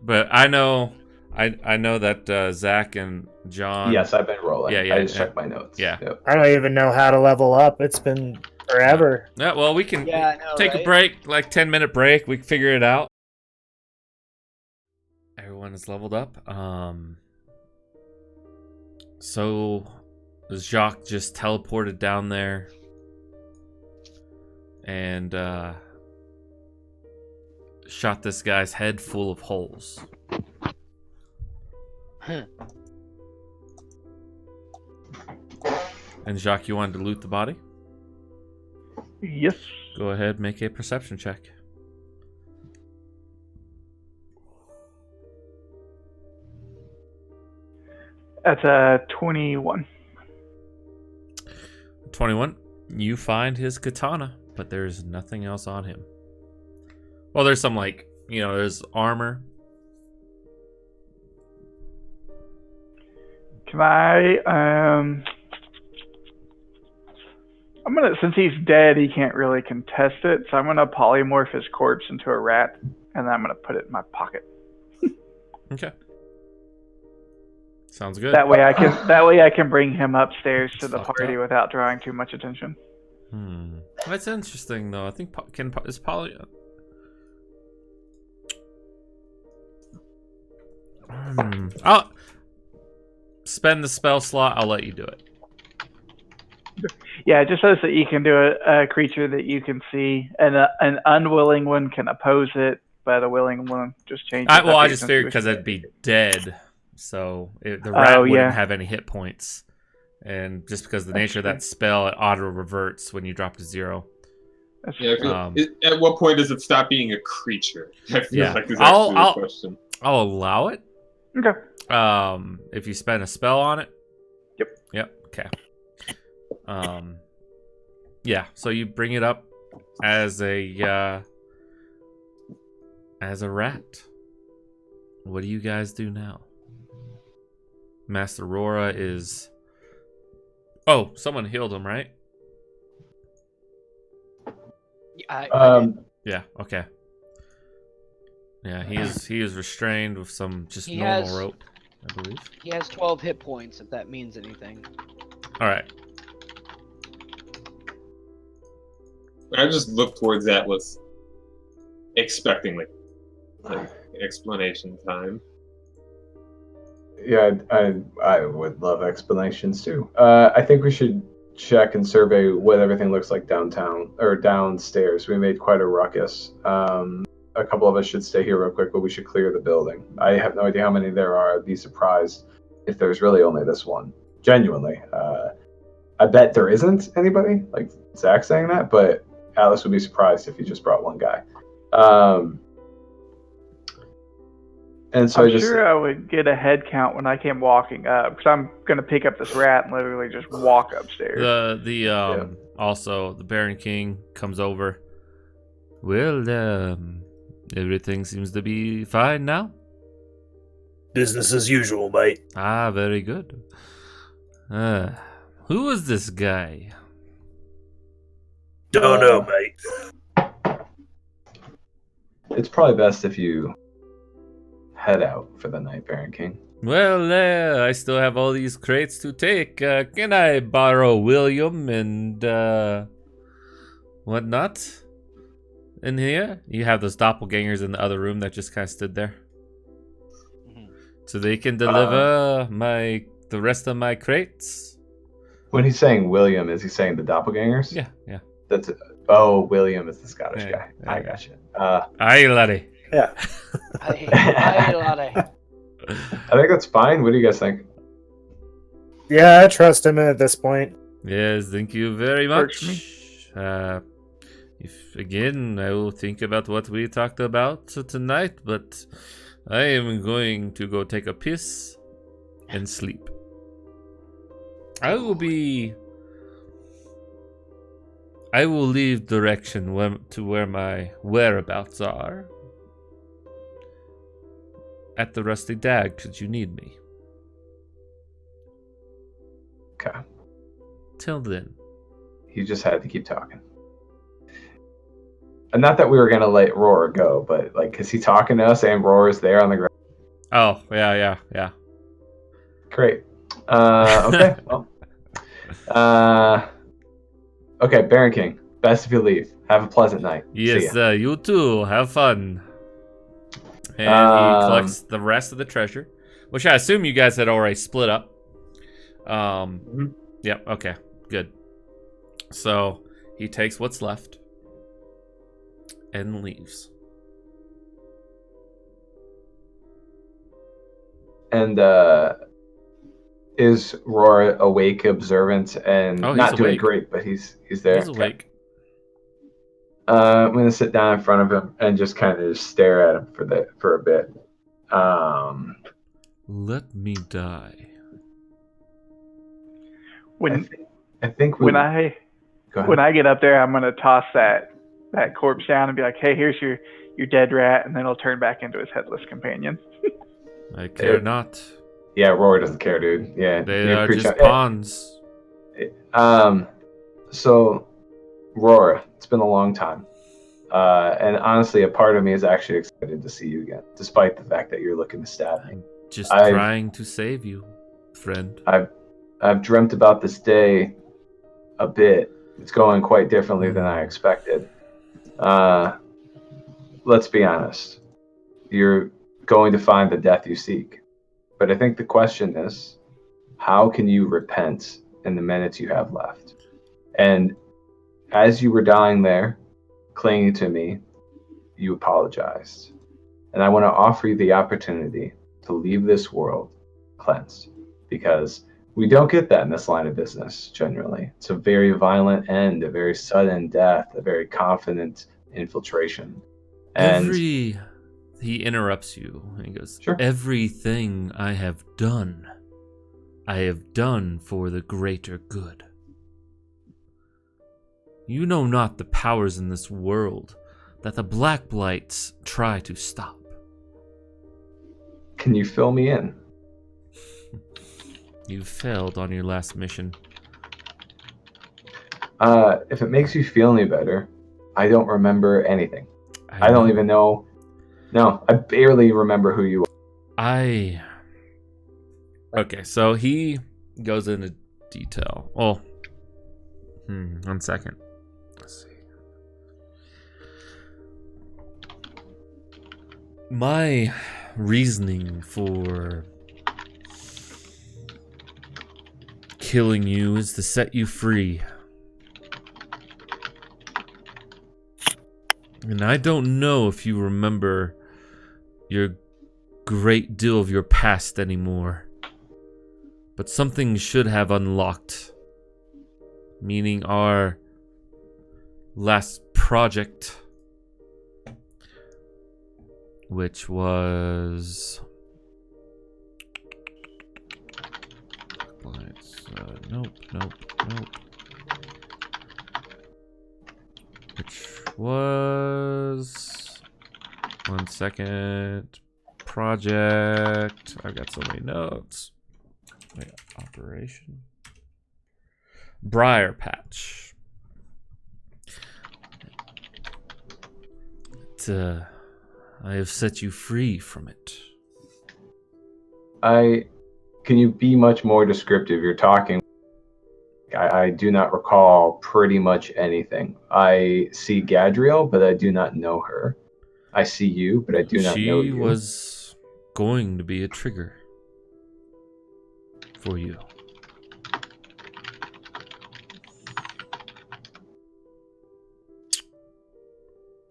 But I know that Zach and John. Yes, I've been rolling. Yeah, I just yeah. checked my notes. Yeah. Yep. I don't even know how to level up. It's been forever. Yeah, well, we can Yeah, I know, take a right? break, like 10-minute break. We can figure it out. Everyone is leveled up. So Jacques just teleported down there and shot this guy's head full of holes. And Jacques, you wanted to loot the body? Yes. Go ahead, make a perception check. That's a 21. 21. You find his katana, but there's nothing else on him. Well, there's some, like, there's armor. Can I, I'm gonna, since he's dead, he can't really contest it, so I'm gonna polymorph his corpse into a rat, and then I'm gonna put it in my pocket. Okay. That good. That way I can bring him upstairs to the Fucked party up. without drawing too much attention. That's interesting, though. I think is poly. I'll spend the spell slot. I'll let you do it. Yeah, it just says that you can do a creature that you can see, and an unwilling one can oppose it, but a willing one just changes. I just figured because it'd be dead, so the rat wouldn't have any hit points, and just because of the nature of that spell, it auto reverts when you drop to 0. Yeah, at what point does it stop being a creature? I feel like is actually the question. I'll allow it. Okay. If you spend a spell on it. Yep. Okay. Yeah. So you bring it up as a rat. What do you guys do now? Master Aurora is. Oh, someone healed him, right? Yeah. Okay. Yeah, he is restrained with some just normal rope, I believe. He has 12 hit points, if that means anything. All right. I just look towards Atlas, expecting like explanation time. Yeah, I would love explanations too. I think we should check and survey what everything looks like downtown or downstairs. We made quite a ruckus. A couple of us should stay here real quick, but we should clear the building. I have no idea how many there are. I'd be surprised if there's really only this one. Genuinely. I bet there isn't anybody, like Zach saying that, but Alice would be surprised if he just brought one guy. And so I'm sure I would get a head count when I came walking up, because I'm going to pick up this rat and literally just walk upstairs. Also, the Baron King comes over. Well, everything seems to be fine now. Business as usual, mate. Ah, very good. Who was this guy? Don't know, mate. It's probably best if you head out for the night, Baron King. Well, I still have all these crates to take. Can I borrow William and whatnot in here? You have those doppelgangers in the other room that just kind of stood there, so they can deliver the rest of my crates. When he's saying William, is he saying the doppelgangers? Yeah, yeah. That's William is the Scottish Yeah, guy. yeah. I got you. Aye, laddie. Yeah. Aye, laddie. I think that's fine. What do you guys think? Yeah, I trust him at this point. Yes, thank you very Works much. If again, I will think about what we talked about tonight, but I am going to go take a piss and sleep. I will leave direction to where my whereabouts are at the Rusty Dag, should you need me. Okay. Till then. He just had to keep talking. And not that we were gonna let Roar go, but like, is he talking to us and Roar is there on the ground? Oh, yeah. Great. Okay. Well. Okay, Baron King. Best if you leave. Have a pleasant night. Yes, See ya. you too. Have fun. And he collects the rest of the treasure, which I assume you guys had already split up. Yep, okay, good. So he takes what's left and leaves. And is Roar awake, observant, and not doing awake. great, but he's there. He's awake. I'm gonna sit down in front of him and just kind of just stare at him for a bit. Let me die. I think when I get up there, I'm gonna toss that corpse down and be like, "Hey, here's your dead rat," and then he'll turn back into his headless companion. I care not. Yeah, Roar doesn't care, dude. Yeah, They you are preach just on- pawns. So, Roar, it's been a long time. And honestly, a part of me is actually excited to see you again, despite the fact that you're looking to stab me. I'm just trying to save you, friend. I've dreamt about this day a bit. It's going quite differently than I expected. Let's be honest. You're going to find the death you seek. But I think the question is, how can you repent in the minutes you have left? And as you were dying there, clinging to me, you apologized. And I want to offer you the opportunity to leave this world cleansed, because we don't get that in this line of business generally. It's a very violent end, a very sudden death, a very confident infiltration. And He interrupts you and he goes, Sure. Everything I have done for the greater good. You know not the powers in this world that the Black Blights try to stop. Can you fill me in? You failed on your last mission. If it makes you feel any better, I don't remember anything. I don't even know. No, I barely remember who you are. Okay, so he goes into detail. Oh. 1 second. Let's see. My reasoning for killing you is to set you free. And I don't know if you remember your great deal of your past anymore. But something should have unlocked. Meaning our last project, which was nope. Which was 1 second. Project. I've got so many notes. Wait, operation. Briar Patch. I have set you free from it. Can you be much more descriptive? You're talking. I do not recall pretty much anything. I see Gadriel, but I do not know her. I see you, but I do not know She you. was going to be a trigger for you.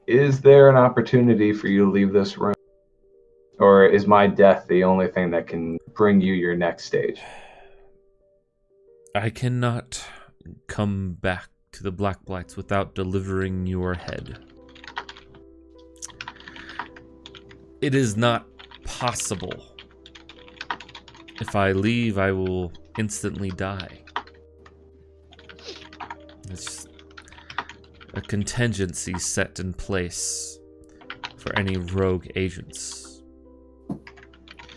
Is there an opportunity for you to leave this room? Or is my death the only thing that can bring you your next stage? I cannot come back to the Black Blights without delivering your head. It is not possible. If I leave, I will instantly die. It's a contingency set in place for any rogue agents.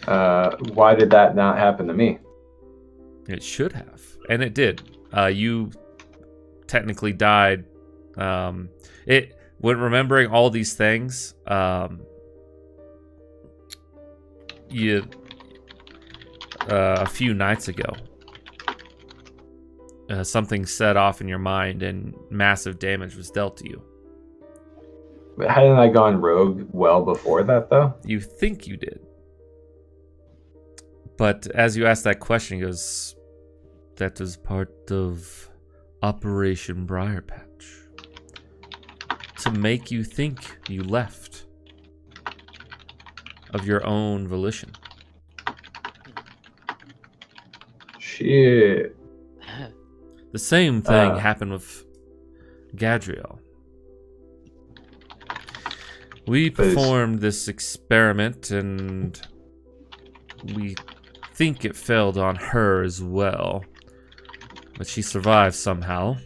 Why did that not happen to me? It should have, and it did. You technically died. When remembering all these things, you a few nights ago, something set off in your mind, and massive damage was dealt to you. But hadn't I gone rogue well before that, though? You think you did. But as you ask that question, he goes, that is part of Operation Briarpatch. To make you think you left of your own volition. Shit. The same thing happened with Gadriel. We performed this experiment, and we think it failed on her as well, but she survived somehow.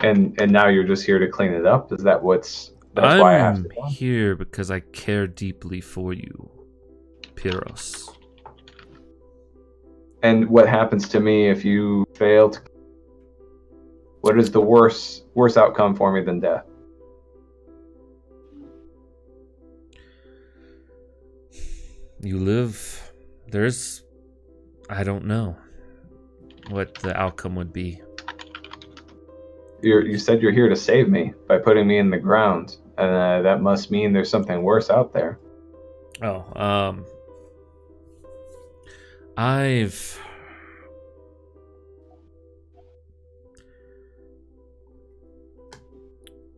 And now you're just here to clean it up? Is that that's why I have to I'm here because I care deeply for you, Pyros. And what happens to me if you fail to... What is the worst outcome for me than death? You live... I don't know what the outcome would be. You said you're here to save me by putting me in the ground, and that must mean there's something worse out there.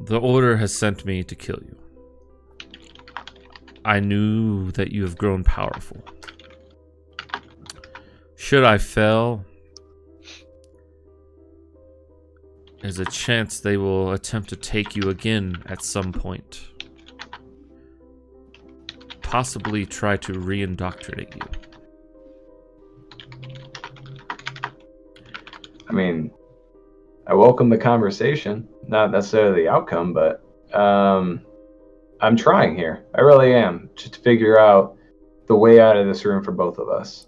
The Order has sent me to kill you. I knew that you have grown powerful. Should I fail, there's a chance they will attempt to take you again at some point. Possibly try to re-indoctrinate you. I mean, I welcome the conversation, not necessarily the outcome, but I'm trying here. I really am, just to figure out the way out of this room for both of us.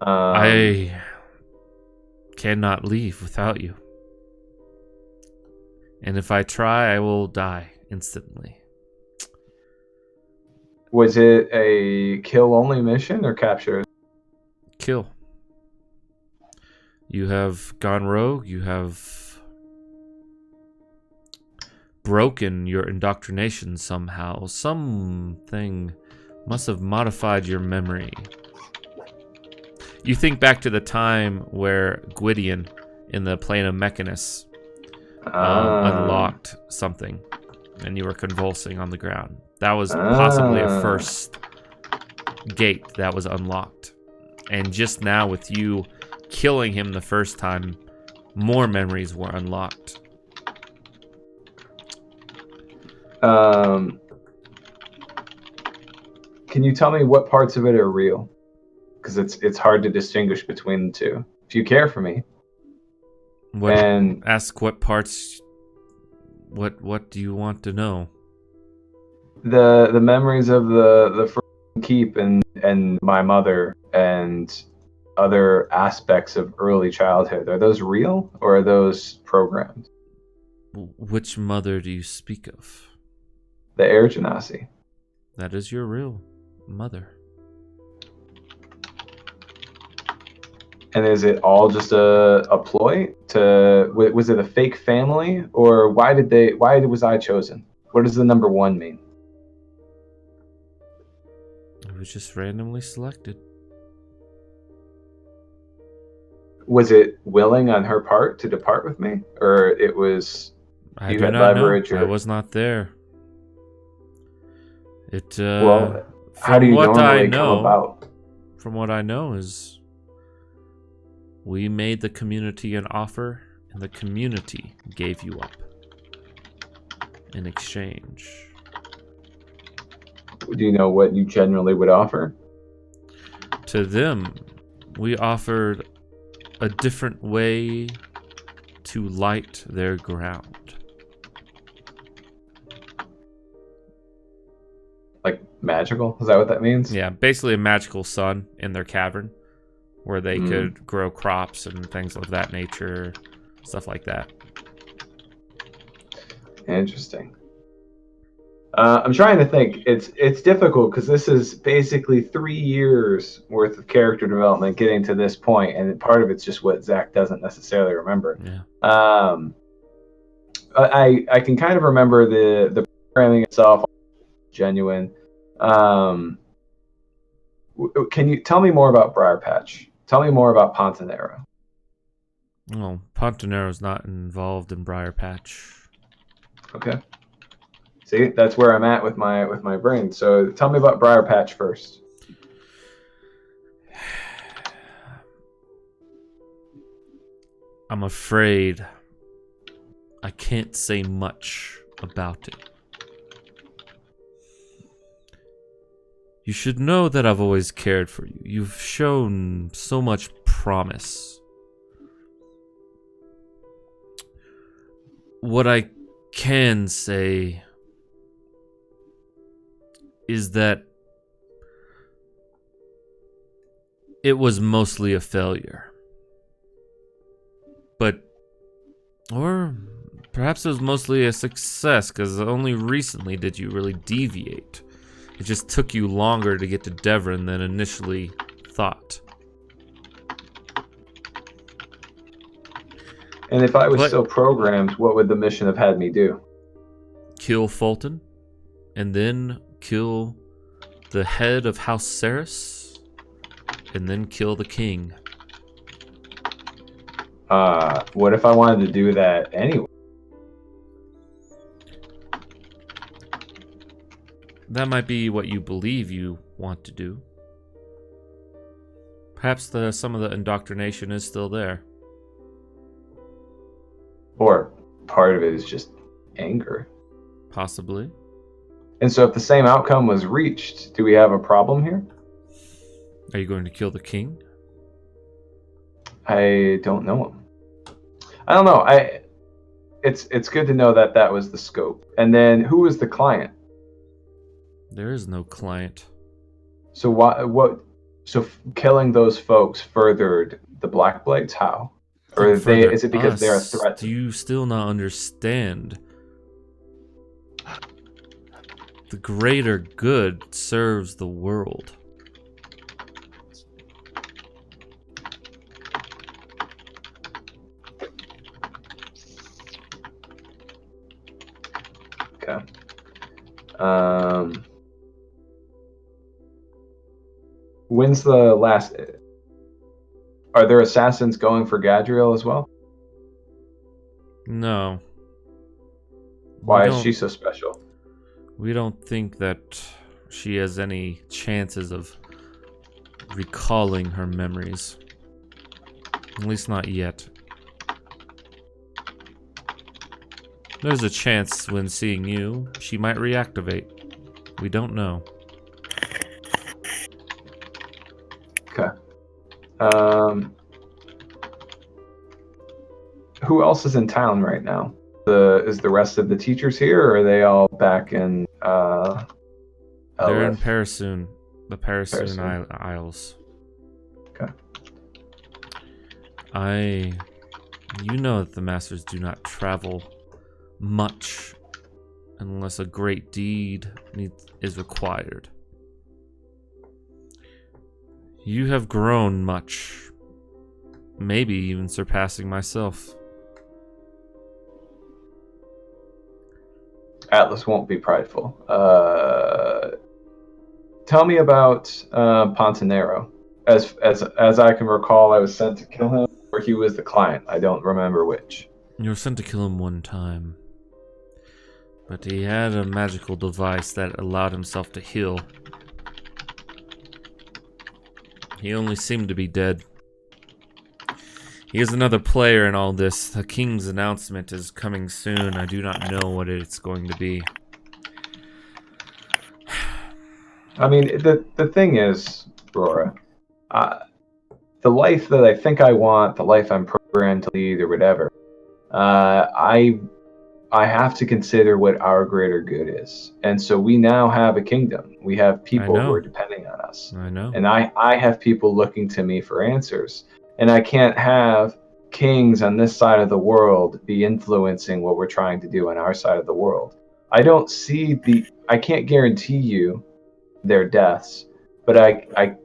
I cannot leave without you. And if I try, I will die instantly. Was it a kill-only mission or capture? Kill. You have gone rogue. You have broken your indoctrination somehow. Something must have modified your memory. You think back to the time where Gwydion in the plane of Mechanus unlocked something, and you were convulsing on the ground. That was possibly a first gate that was unlocked. And just now, with you killing him the first time, more memories were unlocked. Can you tell me what parts of it are real? Because it's hard to distinguish between the two. If you care for me. Ask what parts. What do you want to know? The memories of the first keep and my mother and other aspects of early childhood, are those real or are those programmed? Which mother do you speak of? The Air Genasi. That is your real mother. And is it all just a ploy to? Was it a fake family, or why was I chosen? What does the number 1 mean? It was just randomly selected. Was it willing on her part to depart with me, or it was I you do had not know. leverage? I was not there. It. Well, how do from you what I normally come know, about? from what I know is, we made the community an offer, and the community gave you up in exchange. Do you know what you generally would offer? To them, we offered a different way to light their ground. Like magical? Is that what that means? Yeah, basically a magical sun in their cavern where they could grow crops and things of that nature, stuff like that. Interesting. I'm trying to think. It's difficult because this is basically 3 years worth of character development getting to this point, and part of it's just what Zach doesn't necessarily remember. Yeah. I can kind of remember the programming itself, genuine. Can you tell me more about Briar Patch? Tell me more about Pontanero. Well, Pontanero's not involved in Briar Patch. Okay. See, that's where I'm at with my brain. So tell me about Briar Patch first. I'm afraid I can't say much about it. You should know that I've always cared for you. You've shown so much promise. What I can say is that it was mostly a failure. Or perhaps it was mostly a success, because only recently did you really deviate. It just took you longer to get to Devon than initially thought. And if I was still programmed, what would the mission have had me do? Kill Fulton, and then kill the head of House Saris, and then kill the king. What if I wanted to do that anyway? That might be what you believe you want to do. Perhaps some of the indoctrination is still there. Or part of it is just anger. Possibly. And so if the same outcome was reached, do we have a problem here? Are you going to kill the king? I don't know him. I don't know. It's good to know that that was the scope. And then who was the client? There is no client. So killing those folks furthered the Black Blades? How? Or is it because they're a threat? Do you still not understand? The greater good serves the world. Okay. When's the last? Are there assassins going for Gadriel as well? No. Why is she so special? We don't think that she has any chances of recalling her memories. At least not yet. There's a chance when seeing you, she might reactivate. We don't know. Okay. Who else is in town right now? Is the rest of the teachers here, or are they all back in They're in Elif? Parasoon. The Parasoon Isles. Okay. You know that the masters do not travel much unless a great deed is required. You have grown much, maybe even surpassing myself. Atlas won't be prideful. Tell me about Pontanero. As I can recall, I was sent to kill him, or he was the client. I don't remember which. You were sent to kill him one time, but he had a magical device that allowed himself to heal. He only seemed to be dead. He is another player in all this. The king's announcement is coming soon. I do not know what it's going to be. I mean, the thing is, Aurora, the life that I think I want, the life I'm programmed to lead, or whatever, I have to consider what our greater good is. And so we now have a kingdom. We have people who are depending on us. I know. And I have people looking to me for answers. And I can't have kings on this side of the world be influencing what we're trying to do on our side of the world. I can't guarantee you their deaths, but I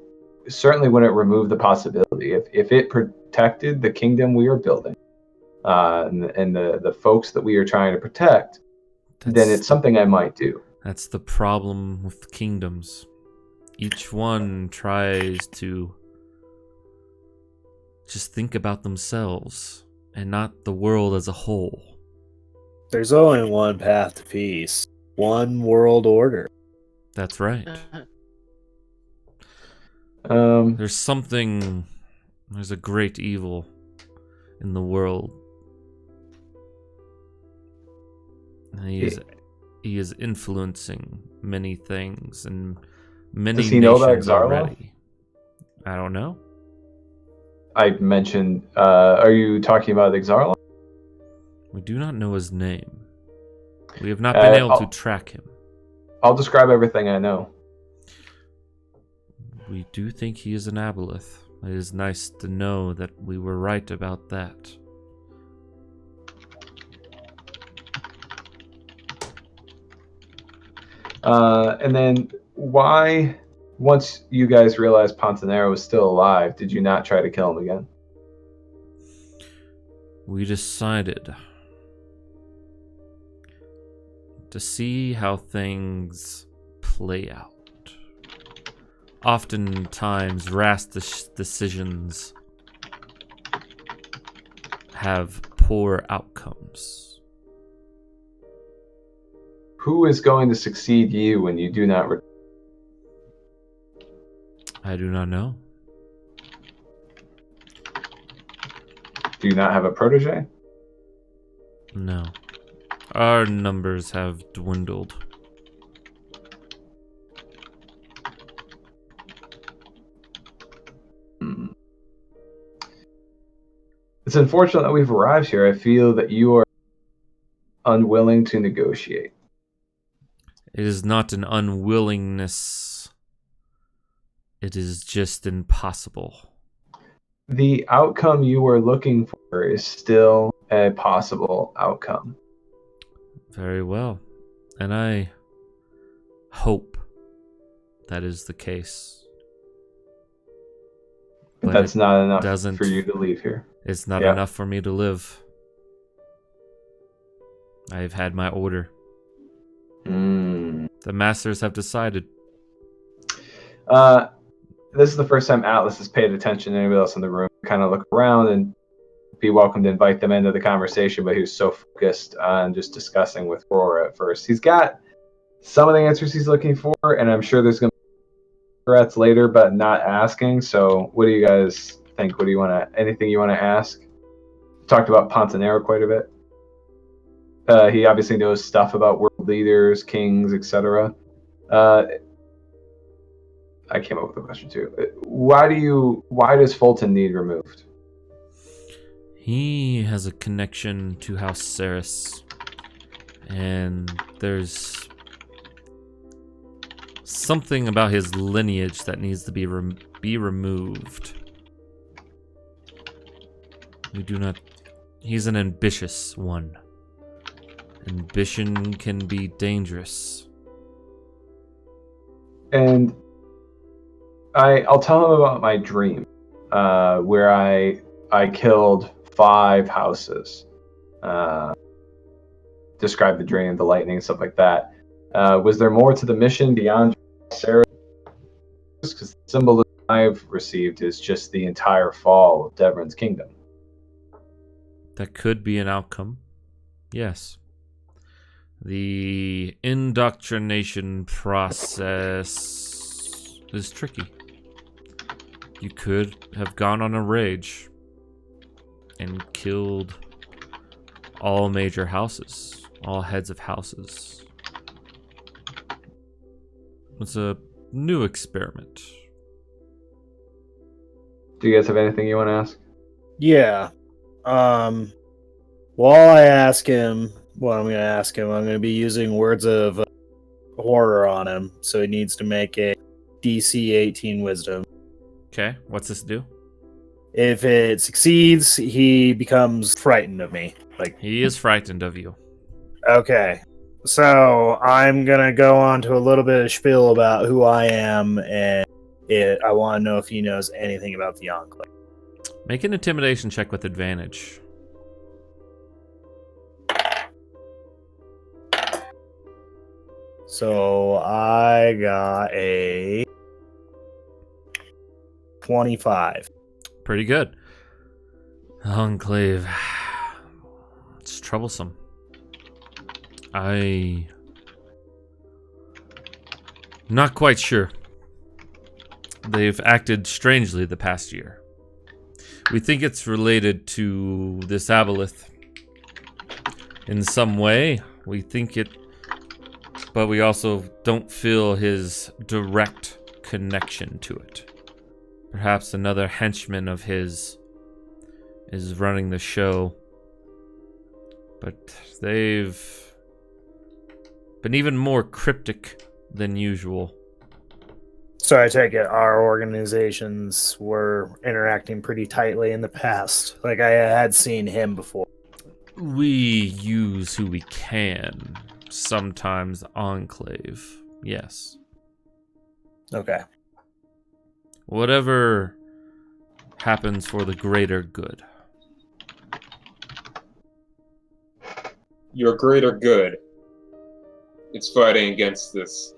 certainly wouldn't remove the possibility. If it protected the kingdom we are building, and the folks that we are trying to protect, then it's something I might do. That's the problem with kingdoms. Each one tries to just think about themselves and not the world as a whole. There's only one path to peace. One world order. That's right. There's a great evil in the world. And he is influencing many things and many Does he know about nations Xarla? already. I don't know. I mentioned, are you talking about Xarla? We do not know his name. We have not been able to track him. I'll describe everything I know. We do think he is an aboleth. It is nice to know that we were right about that. And then why, once you guys realized Pontanero was still alive, did you not try to kill him again? We decided to see how things play out. Oftentimes, rash decisions have poor outcomes. Who is going to succeed you when you do not? I do not know. Do you not have a protege? No. Our numbers have dwindled. It's unfortunate that we've arrived here. I feel that you are unwilling to negotiate. It is not an unwillingness. It is just impossible. The outcome you are looking for is still a possible outcome. Very well. And I hope that is the case. But that's not enough doesn't, for you to leave here. It's not enough for me to live. I have had my order. The masters have decided. This is the first time Atlas has paid attention to anybody else in the room. Kind of look around and be welcome to invite them into the conversation, but he was so focused on just discussing with Aurora at first. He's got some of the answers he's looking for, and I'm sure there's going to be regrets later, but not asking. So what do you guys think? What do you want to, anything you want to ask? Talked about Pontanero quite a bit. He obviously knows stuff about world leaders, kings, etc. I came up with a question too. Why does Fulton need removed? He has a connection to House Ceres, and there's something about his lineage that needs to be removed. We do not. He's an ambitious one, Ambition can be dangerous. And I'll tell him about my dream, where I killed 5 houses. Describe the dream, the lightning, stuff like that. Was there more to the mission beyond Sarah? Because the symbolism I've received is just the entire fall of Devrin's kingdom. That could be an outcome. Yes. The indoctrination process is tricky. You could have gone on a rage and killed all major houses, all heads of houses. It's a new experiment. Do you guys have anything you want to ask? Yeah. While I ask him what I'm going to ask him, I'm going to be using words of horror on him. So he needs to make a DC 18 wisdom. Okay, what's this do? If it succeeds, he becomes frightened of me. Like, He is frightened of you. okay. So I'm going to go on to a little bit of spiel about who I am, and I want to know if he knows anything about the Enclave. Make an intimidation check with advantage. So I got a 25. Pretty good. Enclave. It's troublesome. Not quite sure. They've acted strangely the past year. We think it's related to this aboleth in some way. We think it, but we also don't feel his direct connection to it. Perhaps another henchman of his is running the show, but they've been even more cryptic than usual. So I take it our organizations were interacting pretty tightly in the past. Like I had seen him before. We use who we can. Sometimes Enclave. Yes. Okay. Whatever happens for the greater good. Your greater good. It's fighting against this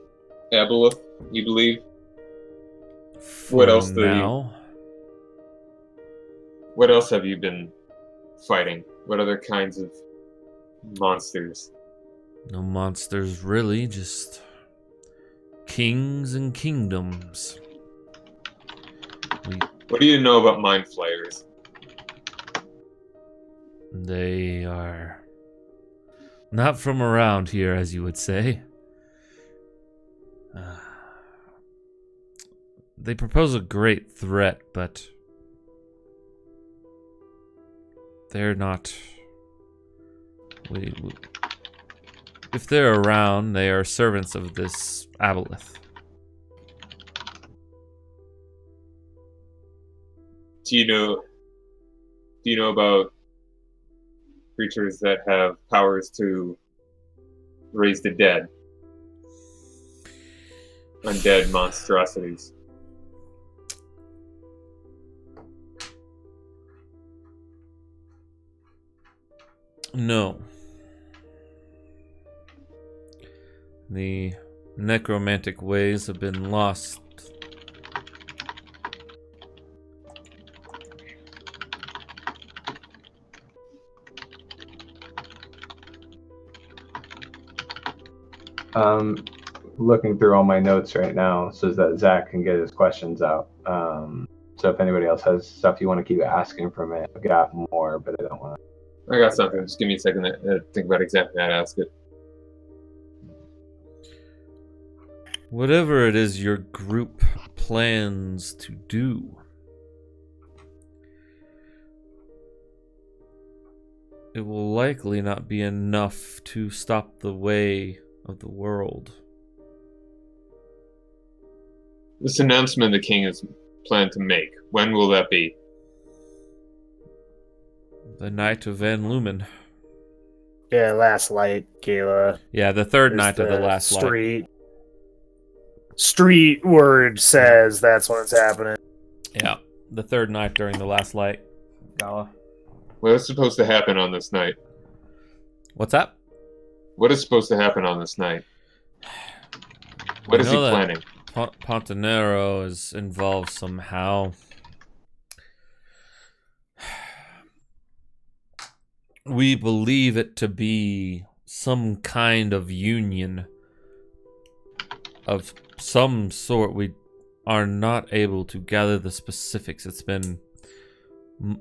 aboleth, you believe? What else do now? What else have you been fighting? What other kinds of monsters? No monsters really, just kings and kingdoms. What do you know about mind flayers? They are not from around here, as you would say. They propose a great threat, but they're not. If they're around, they are servants of this aboleth. Do you know about creatures that have powers to raise the dead? Undead monstrosities. No. The necromantic ways have been lost. Looking through all my notes right now so that Zach can get his questions out. So if anybody else has stuff you want to keep asking from it, I've got more, but I don't want to. I got something. Just give me a second to think about exactly how to ask it. Whatever it is your group plans to do, it will likely not be enough to stop the way of the world. This announcement the king has planned to make, when will that be? The night of Van Lumen. Yeah, last light, Kayla. Yeah, the third There's night of the last light. Street word says that's when it's happening. Yeah, the third night during the last light. Gala. What is supposed to happen on this night? What's that? What is supposed to happen on this night? What is he planning? Pontanero is involved somehow. We believe it to be some kind of union of some sort. We are not able to gather the specifics. It's been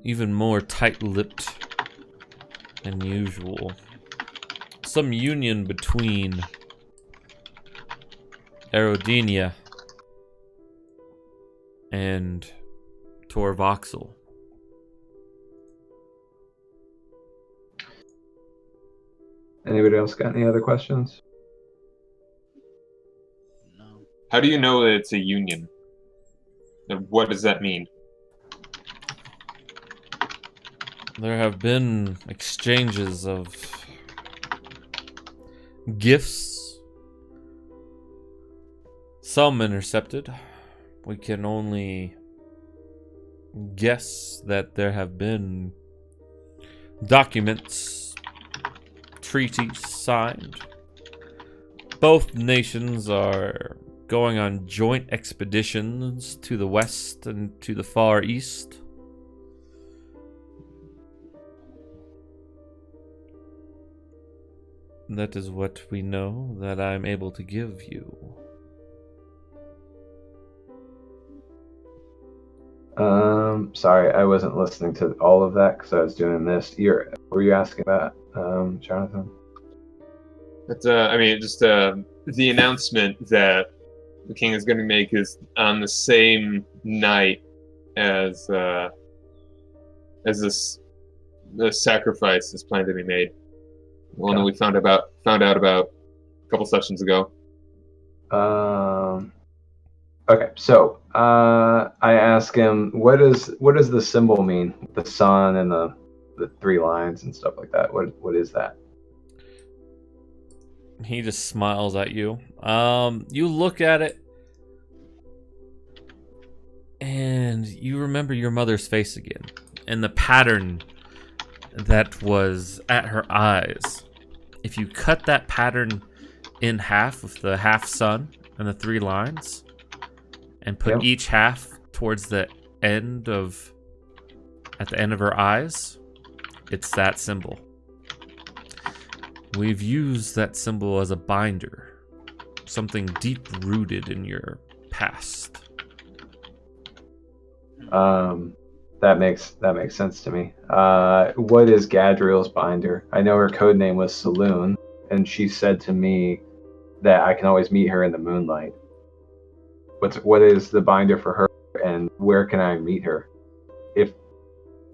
even more tight-lipped than usual. Some union between Aerodinia and Torvoxel. Anybody else got any other questions? No. How do you know that it's a union? And what does that mean? There have been exchanges of gifts. Some intercepted. We can only guess that there have been documents, treaties signed. Both nations are going on joint expeditions to the west and to the far east. That is what we know that I'm able to give you. Sorry, I wasn't listening to all of that because I was doing this. Were you asking about, Jonathan? It's the announcement that the king is going to make is on the same night as this the sacrifice is planned to be made. The one that we found out about a couple sessions ago. Okay, so I ask him, what does the symbol mean? The sun and the three lines and stuff like that. What is that? He just smiles at you. You look at it, and you remember your mother's face again, and the pattern that was at her eyes. If you cut that pattern in half with the half sun and the three lines, and put each half towards the end of, at the end of her eyes, it's that symbol. We've used that symbol as a binder, something deep rooted in your past. That makes sense to me. What is Gadriel's binder? I know her code name was Saloon, and she said to me that I can always meet her in the moonlight. What is the binder for her, and where can I meet her? If,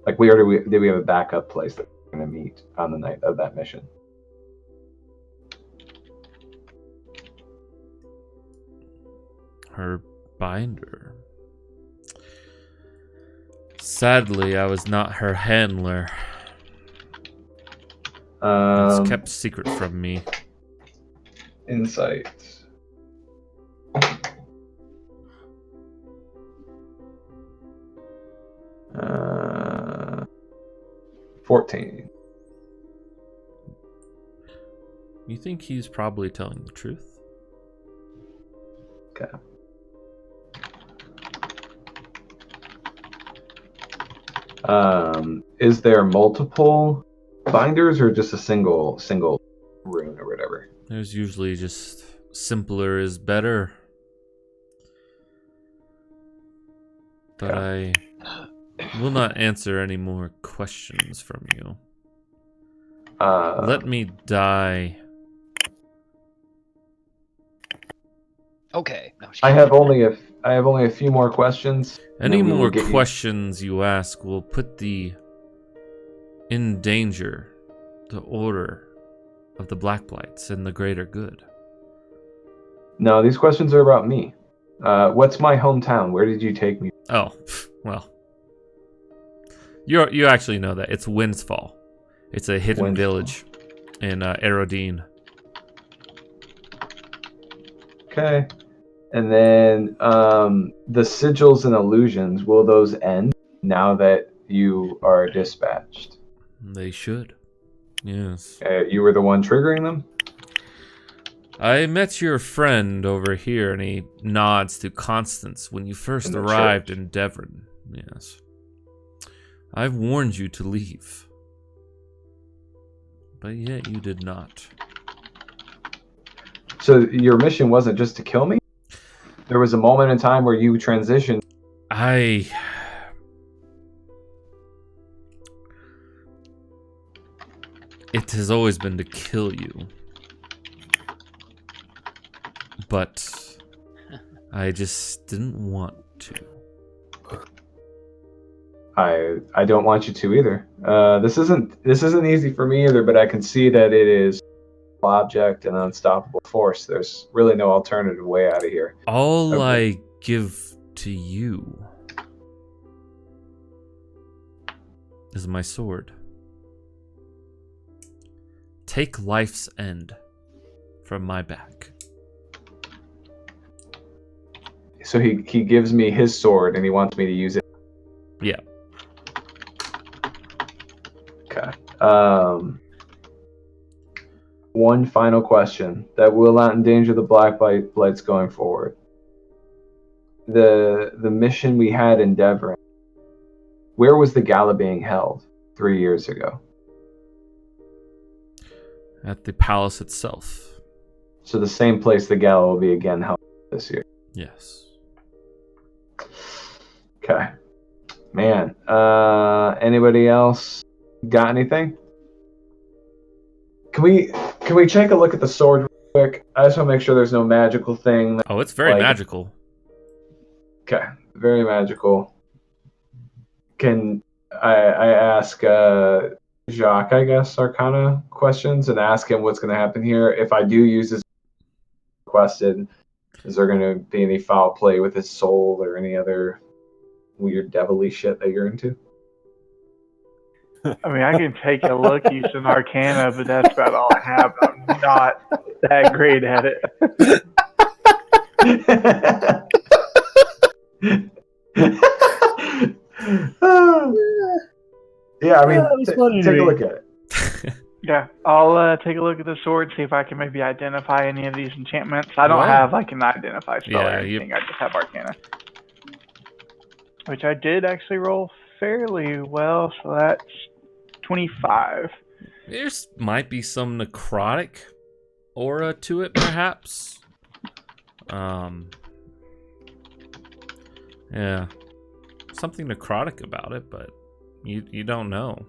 like, did we have a backup place that we're going to meet on the night of that mission? Her binder. Sadly, I was not her handler. It's kept secret from me. Insight. 14. You think he's probably telling the truth? Okay. Is there multiple binders or just a single rune or whatever? There's usually just simpler is better. But I will not answer any more questions from you. Let me die. Okay. No, I have only a few more questions. Any more questions you ask will put in danger the order of the Black Blights and the greater good. No, these questions are about me. What's my hometown? Where did you take me? Oh, well. You actually know that. It's Windsfall. It's a hidden village in Aerodine. Okay. And then the sigils and illusions, will those end now that you are dispatched? They should. Yes. You were the one triggering them? I met your friend over here, and he nods to Constance when you first In the arrived church. in Devon. Yes. I've warned you to leave. But yet you did not. So your mission wasn't just to kill me? There was a moment in time where you transitioned. It has always been to kill you. But I just didn't want to. I don't want you to either. This isn't easy for me either, but I can see that it is an object and unstoppable force. There's really no alternative way out of here. All Okay. I give to you is my sword. Take life's end from my back. So he gives me his sword and he wants me to use it. Yeah. Okay. One final question that will not endanger the Black Blights going forward. The mission we had in Devon, where was the gala being held 3 years ago? At the palace itself. So the same place the gala will be again held this year. Yes. Okay. Man, anybody else got anything? Can we take a look at the sword real quick? I just want to make sure there's no magical thing. Oh, it's very Like- magical. Okay, very magical. Can I ask Jacques, I guess, Arcana questions and ask him what's going to happen here? If I do use this requested, is there going to be any foul play with his soul or any other weird devilly shit that you're into? I mean, I can take a look using Arcana, but that's about all I have. I'm not that great at it. Yeah, I mean, That was funny to take a me. look at it. Yeah, I'll take a look at the sword, see if I can maybe identify any of these enchantments. I don't Well, have like an identify spell yeah, or anything. I just have Arcana, which I did actually roll fairly well. So that's 25. There's might be some necrotic aura to it, perhaps. Yeah, something necrotic about it, but you don't know.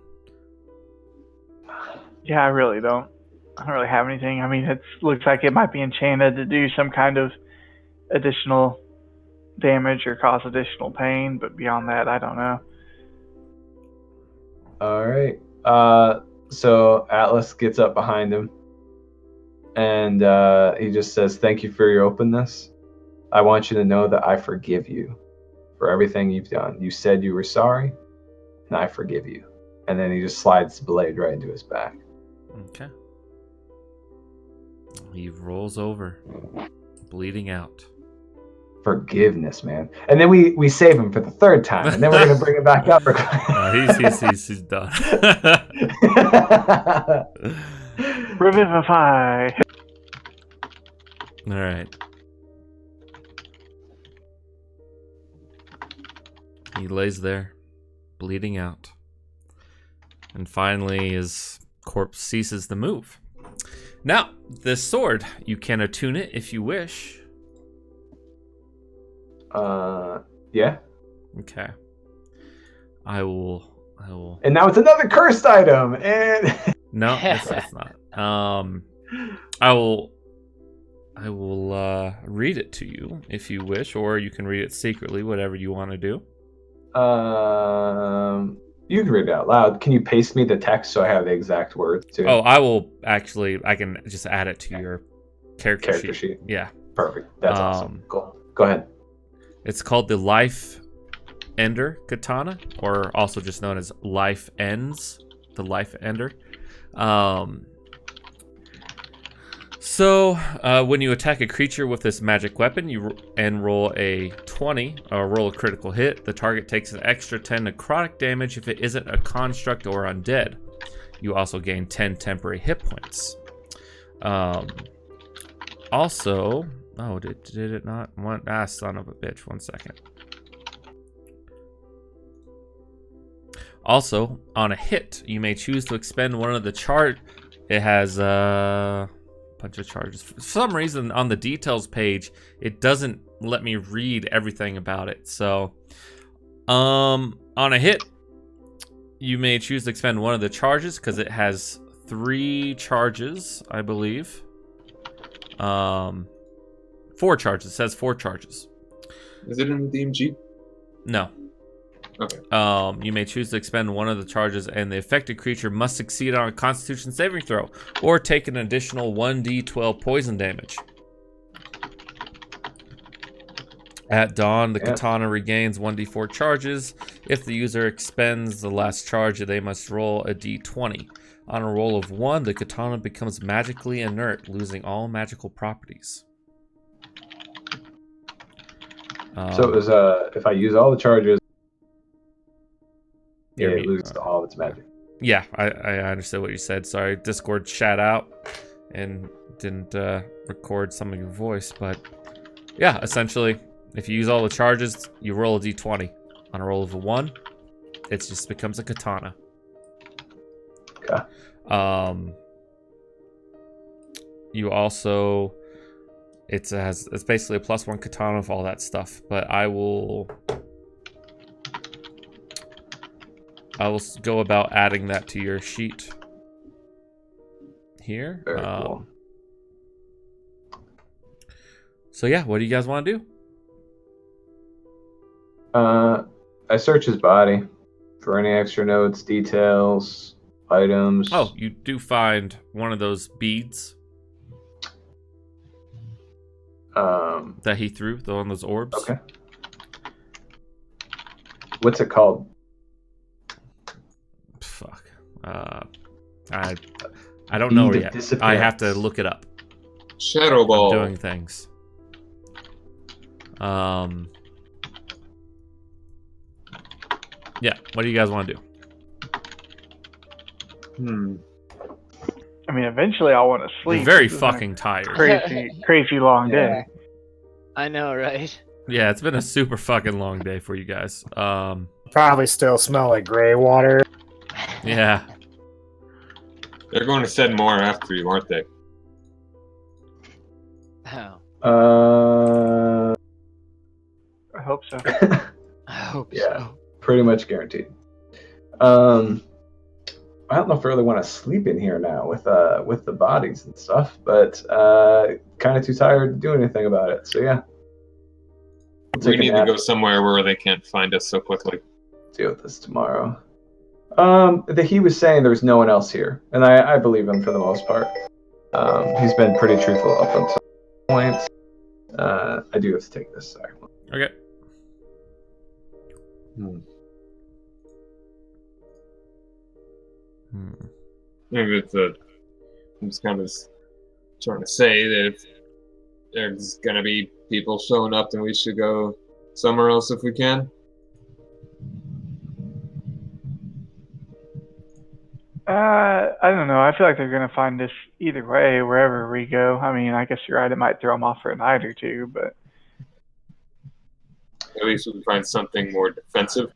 Yeah, I really don't. I don't really have anything. I mean, it looks like it might be enchanted to do some kind of additional damage or cause additional pain, but beyond that, I don't know. All right. So Atlas gets up behind him, and he just says, "Thank you for your openness. I want you to know that I forgive you for everything you've done. You said you were sorry, and I forgive you." And then he just slides the blade right into his back. Okay. He rolls over, bleeding out. Forgiveness, man. And then we save him for the third time, and then we're gonna bring him back up. He's done. Revivify. All right. He lays there, bleeding out. And finally, his corpse ceases to move. Now, this sword, you can attune it if you wish. Yeah. Okay. I will. And now it's another cursed item, and No, it's not. I will read it to you if you wish, or you can read it secretly, whatever you want to do. you can read it out loud. Can you paste me the text so I have the exact words too? Oh, I can just add it to your character sheet. Yeah. Perfect. That's awesome. Cool. Go ahead. It's called the Life Ender Katana, or also just known as Life Ends. The Life Ender. So, when you attack a creature with this magic weapon, roll a 20, or roll a critical hit, the target takes an extra 10 necrotic damage if it isn't a construct or undead. You also gain 10 temporary hit points. Also, oh, did it not? Son of a bitch, 1 second. Also, on a hit, you may choose to expend one of the charge. It has bunch of charges. For some reason on the details page it doesn't let me read everything about it. So on a hit you may choose to expend one of the charges because it has 3 charges, I believe. 4 charges. It says 4 charges. Is it in the DMG? No. Okay. You may choose to expend one of the charges, and the affected creature must succeed on a Constitution saving throw, or take an additional 1d12 poison damage. At dawn, the katana regains 1d4 charges. If the user expends the last charge, they must roll a d20. On a roll of 1, the katana becomes magically inert, losing all magical properties. So it was if I use all the charges, it loses all its magic. Yeah, I understood what you said. Sorry, Discord shat out and didn't record some of your voice, but yeah, essentially, if you use all the charges, you roll a d20. On a roll of a 1, it just becomes a katana. Okay. You also, it's basically a +1 katana of all that stuff, but I will go about adding that to your sheet here. Very cool. So yeah, what do you guys want to do? I search his body for any extra notes, details, items. Oh, you do find one of those beads that he threw, one of those orbs. Okay. What's it called? Fuck. I don't know Bead yet. of I have to disappearance. look it up. Shadow Ball. I'm doing things. Yeah. What do you guys want to do? I mean, eventually I'll want to sleep. You're very This has been a fucking tired. crazy long day. Yeah. I know, right? Yeah, it's been a super fucking long day for you guys. Probably still smell like gray water. Yeah. They're going to send more after you, aren't they? Oh, I hope so. I hope Yeah. so. Pretty much guaranteed. I don't know if I really want to sleep in here now with the bodies and stuff, but kind of too tired to do anything about it. So yeah, We need to go somewhere where they can't find us so quickly. Deal with this tomorrow. He was saying there's no one else here, and I believe him for the most part. He's been pretty truthful up until point. I do have to take this. Sorry. Okay. Maybe I'm just kind of trying to say that if there's gonna be people showing up, then we should go somewhere else if we can. I don't know. I feel like they're gonna find us either way, wherever we go. I mean, I guess you're right. It might throw them off for a night or two, but At least we can find something more defensive.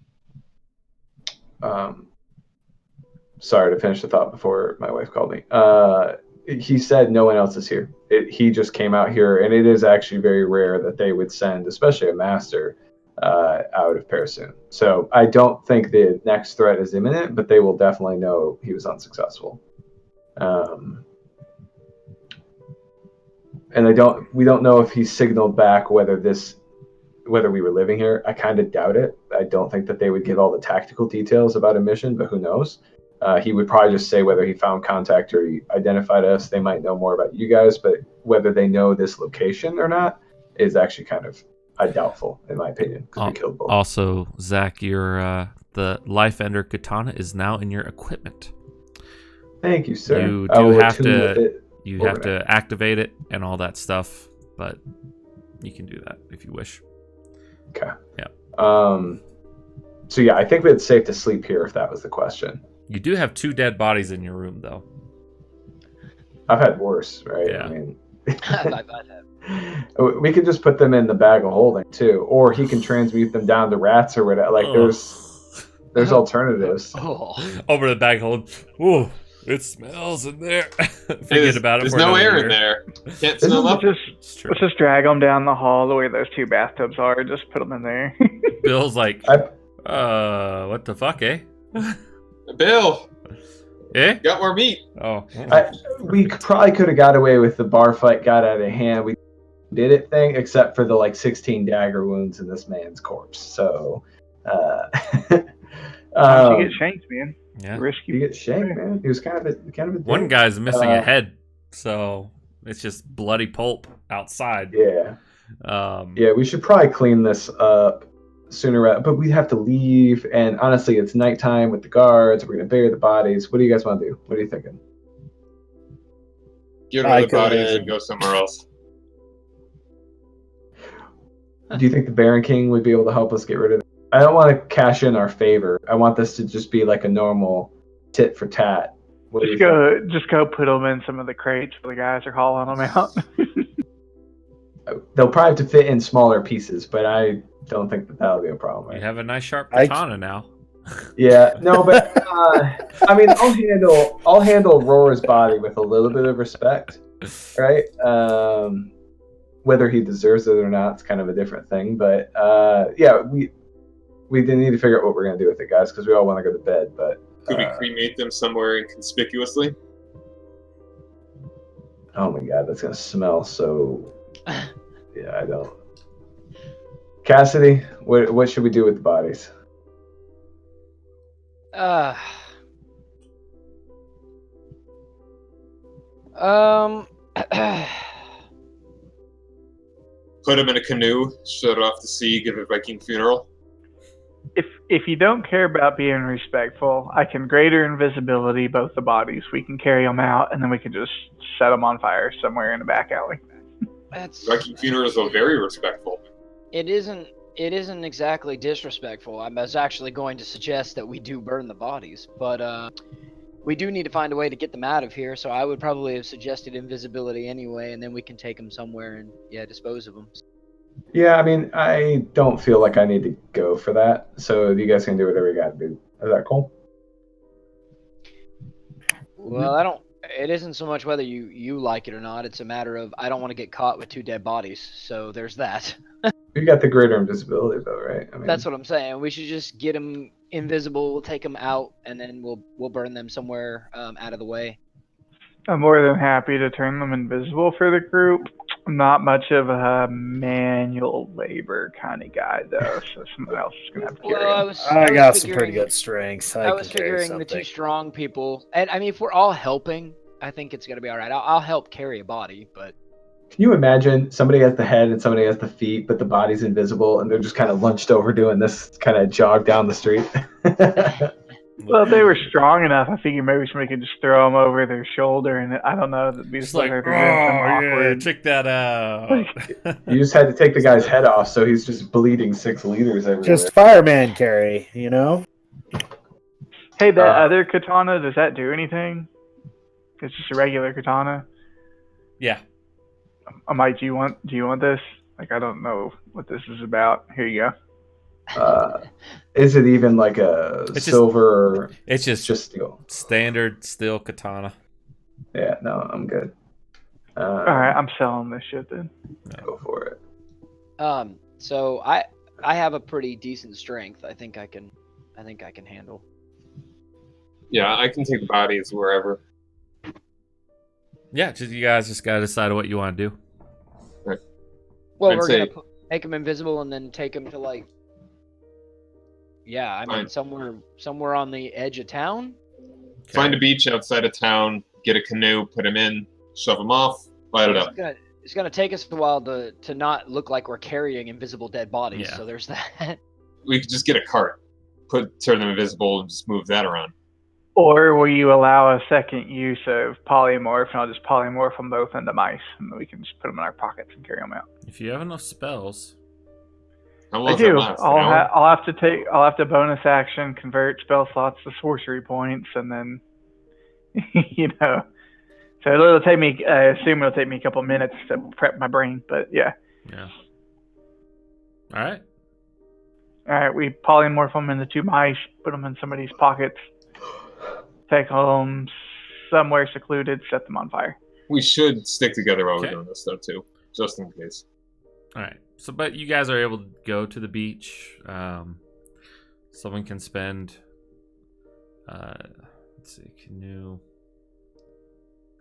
Sorry to finish the thought before my wife called me. He said no one else is here. He just came out here, and it is actually very rare that they would send, especially a master, out of Parasoon. So I don't think the next threat is imminent, but they will definitely know he was unsuccessful. And we don't know if he signaled back whether we were living here. I kind of doubt it. I don't think that they would give all the tactical details about a mission, but who knows? He would probably just say whether he found contact or he identified us. They might know more about you guys, but whether they know this location or not is actually kind of doubtful, in my opinion, because we killed both. Also, Zach, your the Life Ender katana is now in your equipment. Thank you, sir. You I do will have attune with to. it. You have to activate it and all that stuff, but you can do that if you wish. Okay. Yeah. So yeah, I think it's safe to sleep here if that was the question. You do have 2 dead bodies in your room, though. I've had worse, right? Yeah. I mean, I've we could just put them in the bag of holding too, or he can transmute them down to rats or whatever. Like there's alternatives. Over the bag hold. Ooh, it smells in there. Forget There's- about it. There's for no another air year. in there. Can't This smell is up. It's true. Let's just drag them down the hall the way those 2 bathtubs are. Just put them in there. Bill's like, what the fuck, eh? Bill, Eh? got more meat. Oh. We probably could have got away with the bar fight got out of hand. We did it thing, except for the like 16 dagger wounds in this man's corpse. So, You get shanked, man. Yeah. Risky. he gets shanked, man. He was kind of a One dick. guy's missing a head, so it's just bloody pulp outside. Yeah, Um, yeah. We should probably clean this up sooner, but we have to leave. And honestly, it's nighttime with the guards. We're gonna bury the bodies. What do you guys want to do? What are you thinking? Get rid of the bodies and go somewhere else. Do you think the Baron King would be able to help us get rid of it? I don't want to cash in our favor. I want this to just be like a normal tit for tat. What do you think? Just go put them in some of the crates where the guys are hauling them out. They'll probably have to fit in smaller pieces, but I don't think that'll be a problem. you Right? have a nice sharp katana now. Yeah, no, but I mean, I'll handle Roar's body with a little bit of respect, right? Whether he deserves it or not, it's kind of a different thing. But yeah, we didn't need to figure out what we're gonna do with it, guys, because we all want to go to bed. But Could we cremate them somewhere inconspicuously? oh my god, that's gonna smell so. Yeah, I don't. Cassidy, what should we do with the bodies? Put them in a canoe, shut it off to sea, give a Viking funeral. If you don't care about being respectful, I can greater invisibility both the bodies. We can carry them out, and then we can just set them on fire somewhere in the back alley. Viking funerals are very respectful. It isn't exactly disrespectful. I was actually going to suggest that we do burn the bodies, but we do need to find a way to get them out of here. So I would probably have suggested invisibility anyway, and then we can take them somewhere and dispose of them. Yeah, I mean, I don't feel like I need to go for that. So you guys can do whatever you got to do. Is that cool? Well, it isn't so much whether you like it or not. It's a matter of I don't want to get caught with 2 dead bodies. So there's that. You got the greater invisibility, though, right? I mean, That's what I'm saying. We should just get them invisible. We'll take them out, and then we'll burn them somewhere out of the way. I'm more than happy to turn them invisible for the group. I'm not much of a manual labor kind of guy, though, so someone else is going to have to carry them. I got some pretty good strength. I was figuring the 2 strong people, and I mean, if we're all helping, I think it's going to be all right. I'll help carry a body, but... Can you imagine somebody has the head and somebody has the feet, but the body's invisible, and they're just kind of lunched over doing this kind of jog down the street? Well, if they were strong enough, I figured maybe somebody could just throw them over their shoulder, and I don't know, that'd be It's just like, like oh, yeah, check that out. You just had to take the guy's head off, so he's just bleeding 6 liters everywhere. Just fireman carry, you know? Hey, that other katana, does that do anything? It's just a regular katana. Yeah. Mike, do you want this? Like, I don't know what this is about. Here you go. Is it even like a silver? It's just steel. Standard steel katana. Yeah, no, I'm good. All right, I'm selling this shit then. Go for it. So I have a pretty decent strength. I think I can handle. Yeah, I can take the bodies wherever. Yeah, you guys just gotta decide what you want to do. Right. Well, I'd we're say- gonna make them invisible and then take them to like. Yeah, I mean somewhere on the edge of town. Find a beach outside of town, get a canoe, put them in, shove them off, light it up. It's gonna take us a while to not look like we're carrying invisible dead bodies. Yeah. So there's that. We could just get a cart, turn them invisible, and just move that around. Or will you allow a second use of polymorph, and I'll just polymorph them both into mice, and we can just put them in our pockets and carry them out. If you have enough spells. How I long does that do. last? An hour? I'll have to bonus action, convert spell slots to sorcery points, and then, you know. So it'll take me, I assume it'll take me a couple minutes to prep my brain, but yeah. Yeah. All right. All right, we polymorph them into 2 mice, put them in somebody's pockets, take them somewhere secluded, set them on fire. We should stick together while Okay. we're doing this, though, too. Just in case. All right. So, but you guys are able to go to the beach. Someone can spend, let's see, canoe,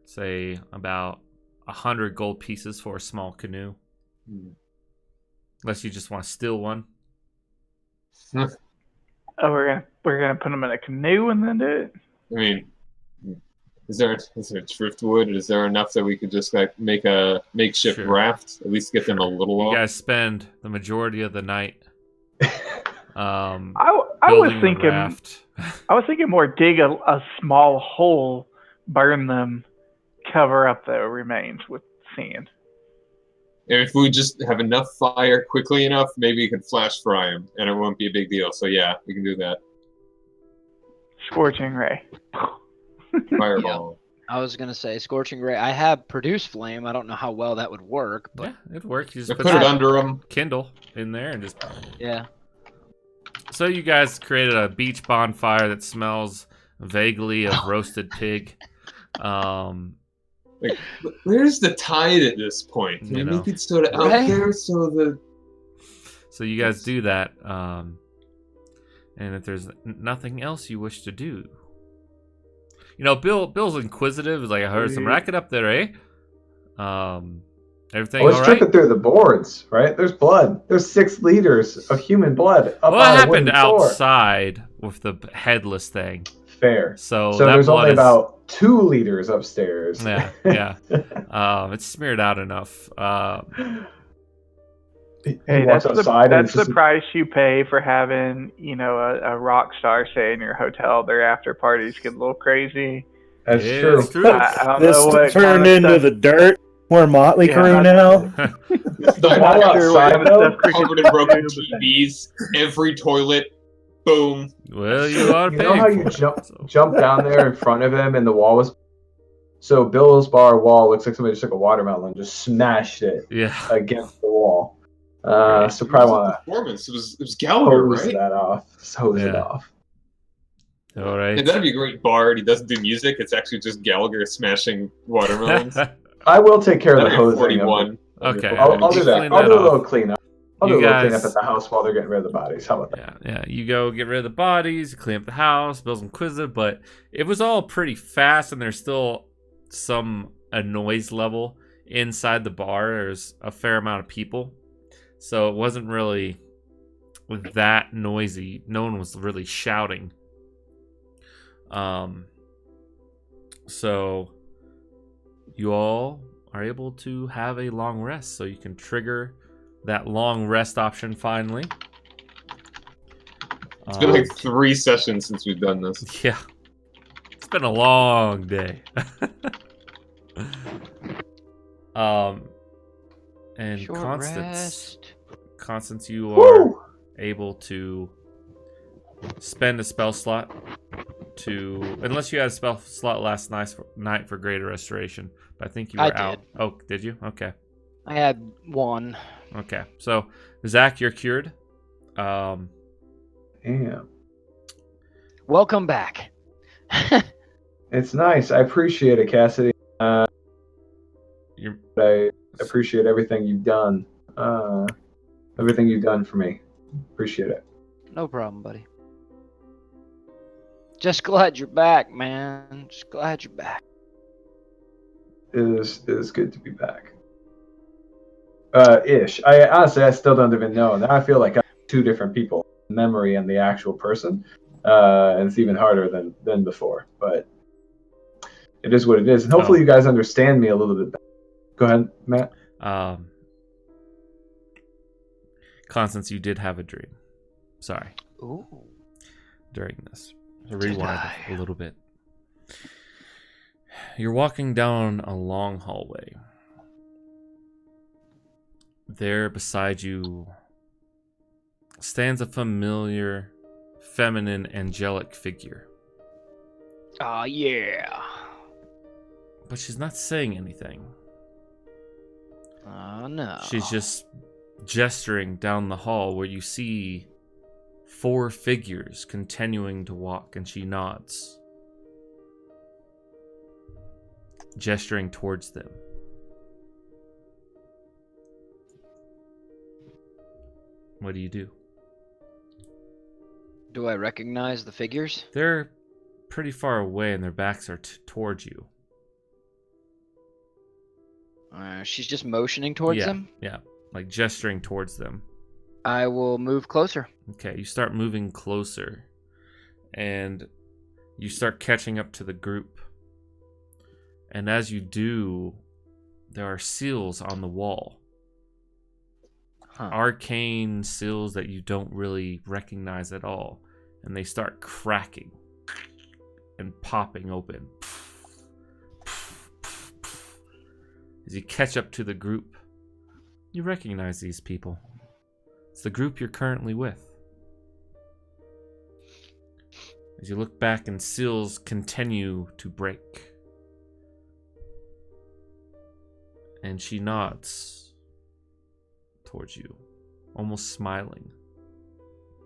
say about 100 gold pieces for a small canoe. Unless you just want to steal one. Oh, we're gonna put them in a canoe and then do it. I mean, is there driftwood? Is there enough that we could just like make a makeshift Sure. raft? At least get them a little You off. guys spend the majority of the night I was building the thinking raft. I was thinking more dig a small hole, burn them, cover up the remains with sand. And if we just have enough fire quickly enough, maybe we could flash fry them, and it won't be a big deal. So yeah, we can do that. Scorching ray. Fireball. I was gonna say scorching ray. I have produce flame. I don't know how well that would work, but Yeah, it'd work. You I just put it under them. Kindle in there and just. yeah. So you guys created a beach bonfire that smells vaguely of roasted pig. Like, where's the tide at this point? Can You we know. make it sort of out Right? there so the So you guys do that. And if there's nothing else you wish to do, you know, Bill's inquisitive. He's like, I heard some racket up there, eh? Everything I was all right? tripping through the boards, right? There's blood. There's 6 liters of human blood up What on a happened wooden floor. outside with the headless thing? Fair. So So that there's blood only is, about 2 liters upstairs. yeah, yeah. It's smeared out enough. He Hey, walks that's outside and the it's just price you pay for having, you know, a rock star stay in your hotel. Their after parties get a little crazy. that's Yeah, true. it's true. I don't This know what turned kind of into stuff, the dirt. We're Motley Yeah, Crue that's- now. The wall not sure what outside, kind of though, stuff crickets covered in broken do, but- TVs, every toilet, boom. Well, you are you paying know how for you it, so. jump down there in front of him and the wall was. So Bill's bar wall looks like somebody just took a watermelon and just smashed it Yeah. against the wall. Great. So It probably was a want performance. It was to Gallagher, hose right? that off. Hose it Yeah. off. All right. And that'd be a great bard. He doesn't do music. It's actually just Gallagher smashing watermelons. I will take care of the That'd be hosing. Of it. 41. Okay. I'll do You that. clean I'll that do a off. little cleanup. I'll do You a little guys- cleanup at the house while they're getting rid of the bodies. How about that? Yeah. You go get rid of the bodies, you clean up the house, Bill's inquisitive, but it was all pretty fast, and there's still a noise level inside the bar. There's a fair amount of people, so it wasn't really that noisy. No one was really shouting. So you all are able to have a long rest, so you can trigger that long rest option finally. It's been like 3 sessions since we've done this. Yeah. It's been a long day. And Short rest. Constance, you are Woo! able to spend a spell slot to, unless you had a spell slot last night for Greater Restoration, but I think you I were out. did. Oh, did you? Okay. I had 1. Okay. So, Zach, you're cured. Damn. Welcome back. It's nice. I appreciate it, Cassidy. You're I appreciate everything you've done. Everything you've done for me. Appreciate it. No problem, buddy. Just glad you're back, man. Just glad you're back. It is good to be back. Ish. I still don't even know. Now I feel like I'm 2 different people, memory and the actual person. And it's even harder than before. But it is what it is. And hopefully you guys understand me a little bit better. Go ahead, Matt. Constance, you did have a dream. Sorry. Ooh. During this. So rewind a little bit. You're walking down a long hallway. There beside you stands a familiar, feminine, angelic figure. Ah, yeah. But she's not saying anything. Oh, no. She's just gesturing down the hall where you see 4 figures continuing to walk, and she nods, gesturing towards them. What do you do? Do I recognize the figures? They're pretty far away and their backs are towards you. She's just motioning towards them? Yeah, like gesturing towards them. I will move closer. Okay, you start moving closer and you start catching up to the group. And as you do, there are seals on the wall. Arcane seals that you don't really recognize at all. And they start cracking and popping open. As you catch up to the group, you recognize these people. It's the group you're currently with. As you look back and seals continue to break. And she nods towards you, almost smiling.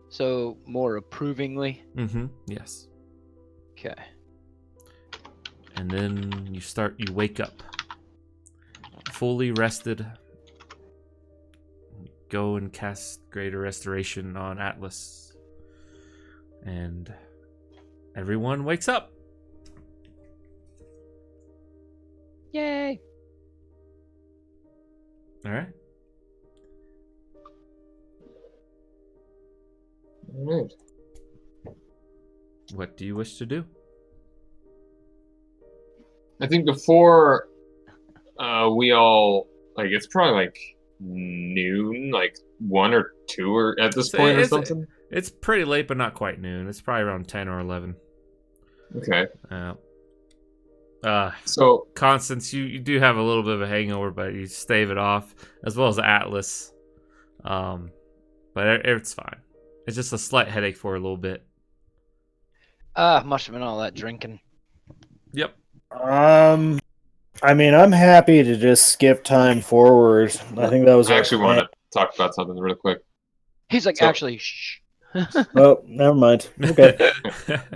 So, more approvingly? Mm-hmm, yes. Okay. And then you wake up. Fully rested. Go and cast Greater Restoration on Atlas. And everyone wakes up. Yay! Alright. All right. What do you wish to do? I think before we all, like, it's probably like noon, like 1 or 2 or at this point or something. It's pretty late, but not quite noon. It's probably around 10 or 11. Okay. So Constance, you do have a little bit of a hangover, but you stave it off, as well as Atlas. But it's fine. It's just a slight headache for a little bit. Must have been all that drinking. Yep. I mean, I'm happy to just skip time forward. I think that was. I actually want to talk about something really quick. He's like, actually, shh. Oh, never mind. Okay,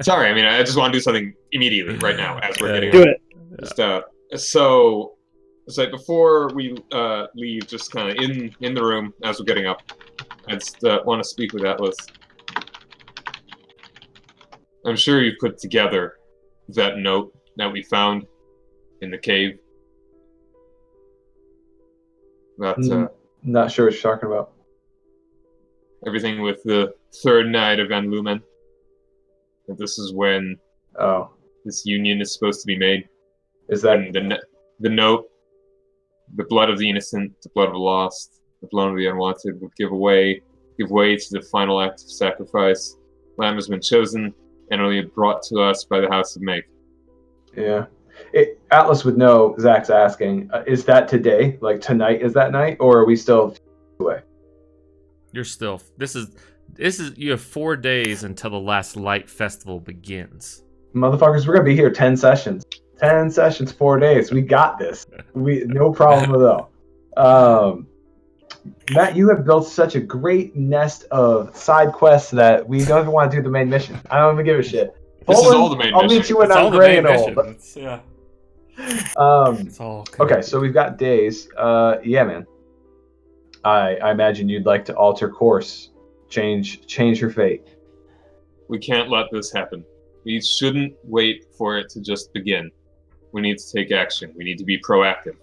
Sorry, I mean, I just want to do something immediately, right now, as we're getting do up. it. Just, so it's like before we leave, just kind of in the room as we're getting up, I just want to speak with Atlas. I'm sure you put together that note that we found in the cave. About Not sure what you're talking about. everything with the third night of Van Lumen. That this is when this union is supposed to be made. Is that And the note, the blood of the innocent, the blood of the lost, the blood of the unwanted would give way to the final act of sacrifice. Lamb has been chosen and only brought to us by the House of Make. Yeah. Atlas would know. Zach's asking, is that today? Like tonight is that night, or are we still away? You're still. This is. You have 4 days until the last light festival begins. Motherfuckers, we're gonna be here 10 sessions. 10 sessions, 4 days. We got this. No problem at all. Matt, you have built such a great nest of side quests that we don't even want to do the main mission. I don't even give a shit. This is Poland, all the main I'll mission. meet you when It's all I'm the gray main and old. mission. Yeah. It's all Okay, connected. so we've got days. Yeah, man. I imagine you'd like to alter course, change your fate. We can't let this happen. We shouldn't wait for it to just begin. We need to take action. We need to be proactive.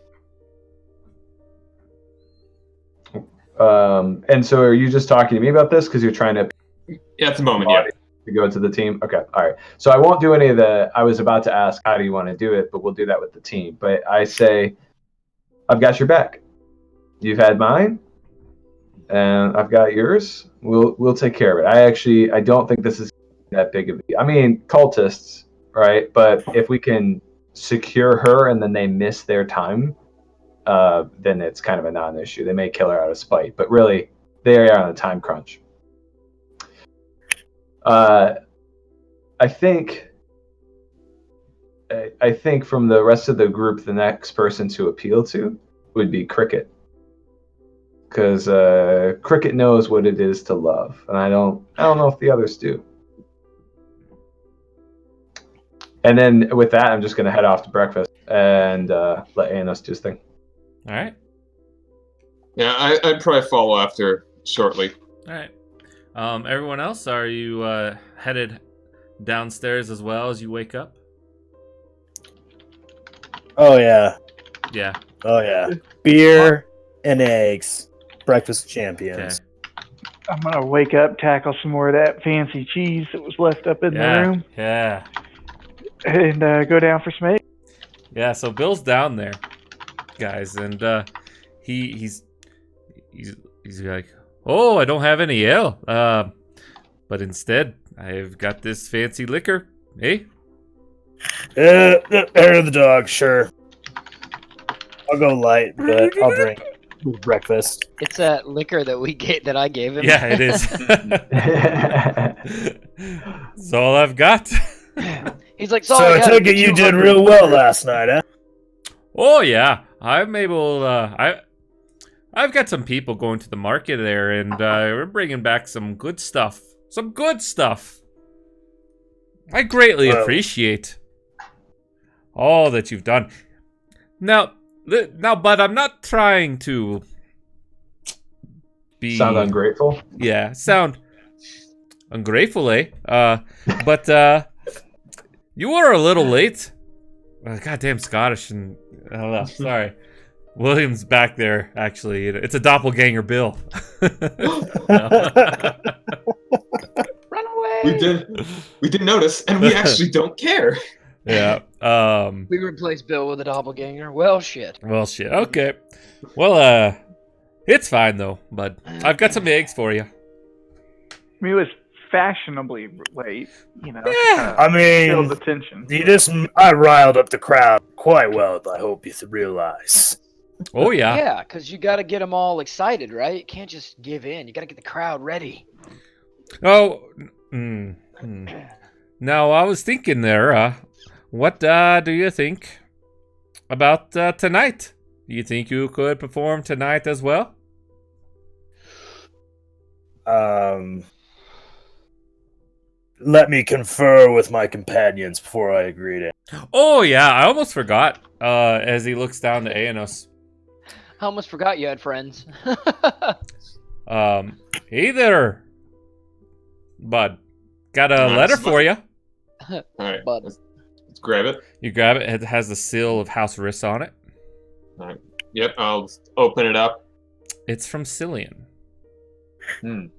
And so are you just talking to me about this because you're trying to At the moment, yeah. to go to the team? Okay, all right. So I won't do any of the. I was about to ask how do you want to do it, but we'll do that with the team. But I say, I've got your back. You've had mine, and I've got yours. We'll take care of it. I don't think this is that big of a deal. I mean, cultists, right? But if we can secure her and then they miss their time, then it's kind of a non-issue. They may kill her out of spite, but really, they are on a time crunch. I think from the rest of the group, the next person to appeal to would be Cricket, because Cricket knows what it is to love, and I don't know if the others do. And then with that, I'm just going to head off to breakfast and let Anos do his thing. All right. Yeah, I'd probably follow after shortly. All right. Everyone else, are you headed downstairs as well as you wake up? Oh yeah. Yeah. Oh yeah. Beer and eggs. Breakfast champions. Okay. I'm gonna wake up, tackle some more of that fancy cheese that was left up in the room, Yeah. and go down for some eggs. Yeah. So Bill's down there, guys, and he's like, oh, I don't have any ale, but instead I've got this fancy liquor. Hey. Hair of the dog, sure. I'll go light, but I'll drink with breakfast. It's that liquor that I gave him. Yeah, it is. That's all I've got. He's like, So I take it you did real well last night, huh? Oh yeah, I'm able. I've got some people going to the market there, and we're bringing back some good stuff. Some good stuff. I greatly appreciate all that you've done. Now, Bud, I'm not trying to be sound ungrateful. Yeah, sound ungrateful, eh? But you were a little late. Goddamn Scottish, and I don't know. Sorry. William's back there, actually. It's a doppelganger Bill. Run away! We did notice, and we actually don't care. Yeah. We replaced Bill with a doppelganger. Well, shit. Well, shit. Okay. Well, it's fine though, bud. I've got some eggs for you. I mean, it was fashionably late, you know. Yeah. I mean, Filled the tension. I riled up the crowd quite well, I hope you realize. Oh yeah. Yeah, because you got to get them all excited, right? You can't just give in. You got to get the crowd ready. Oh. Now I was thinking there. What do you think about tonight? Do you think you could perform tonight as well? Let me confer with my companions before I agree to. Oh yeah, I almost forgot. As he looks down to Aenos. I almost forgot you had friends. Hey there, Bud. Got a letter for you. All right, Bud. let's grab it. You grab it. It has the seal of House Riss on it. All right. Yep, I'll open it up. It's from Cillian. You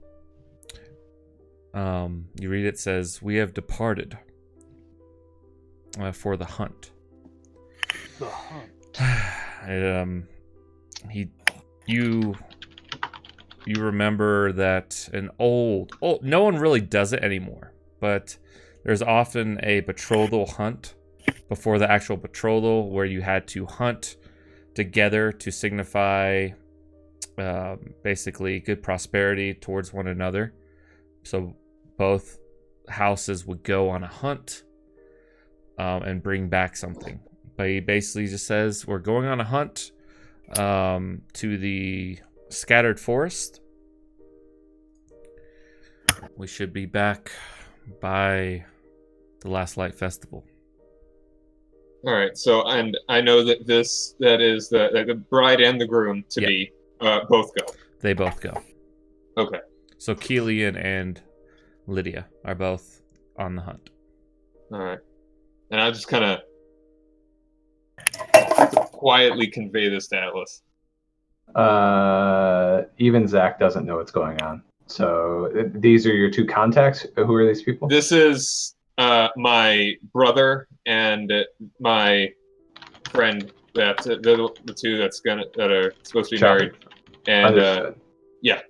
read it says, "We have departed for the hunt." The hunt. You remember that no one really does it anymore, but there's often a betrothal hunt before the actual betrothal where you had to hunt together to signify basically good prosperity towards one another. So both houses would go on a hunt and bring back something. But he basically just says, we're going on a hunt to the scattered forest. We should be back by the Last Light Festival. All right. So, and I know that that is the bride and the groom to be both go. They both go. Okay. So Keelian and Lydia are both on the hunt. All right. And I'll just kind of quietly convey this to Atlas. Even Zach doesn't know what's going on. So these are your two contacts. Who are these people? This is my brother and my friend. That's the two that are supposed to be married. And Understood. yeah.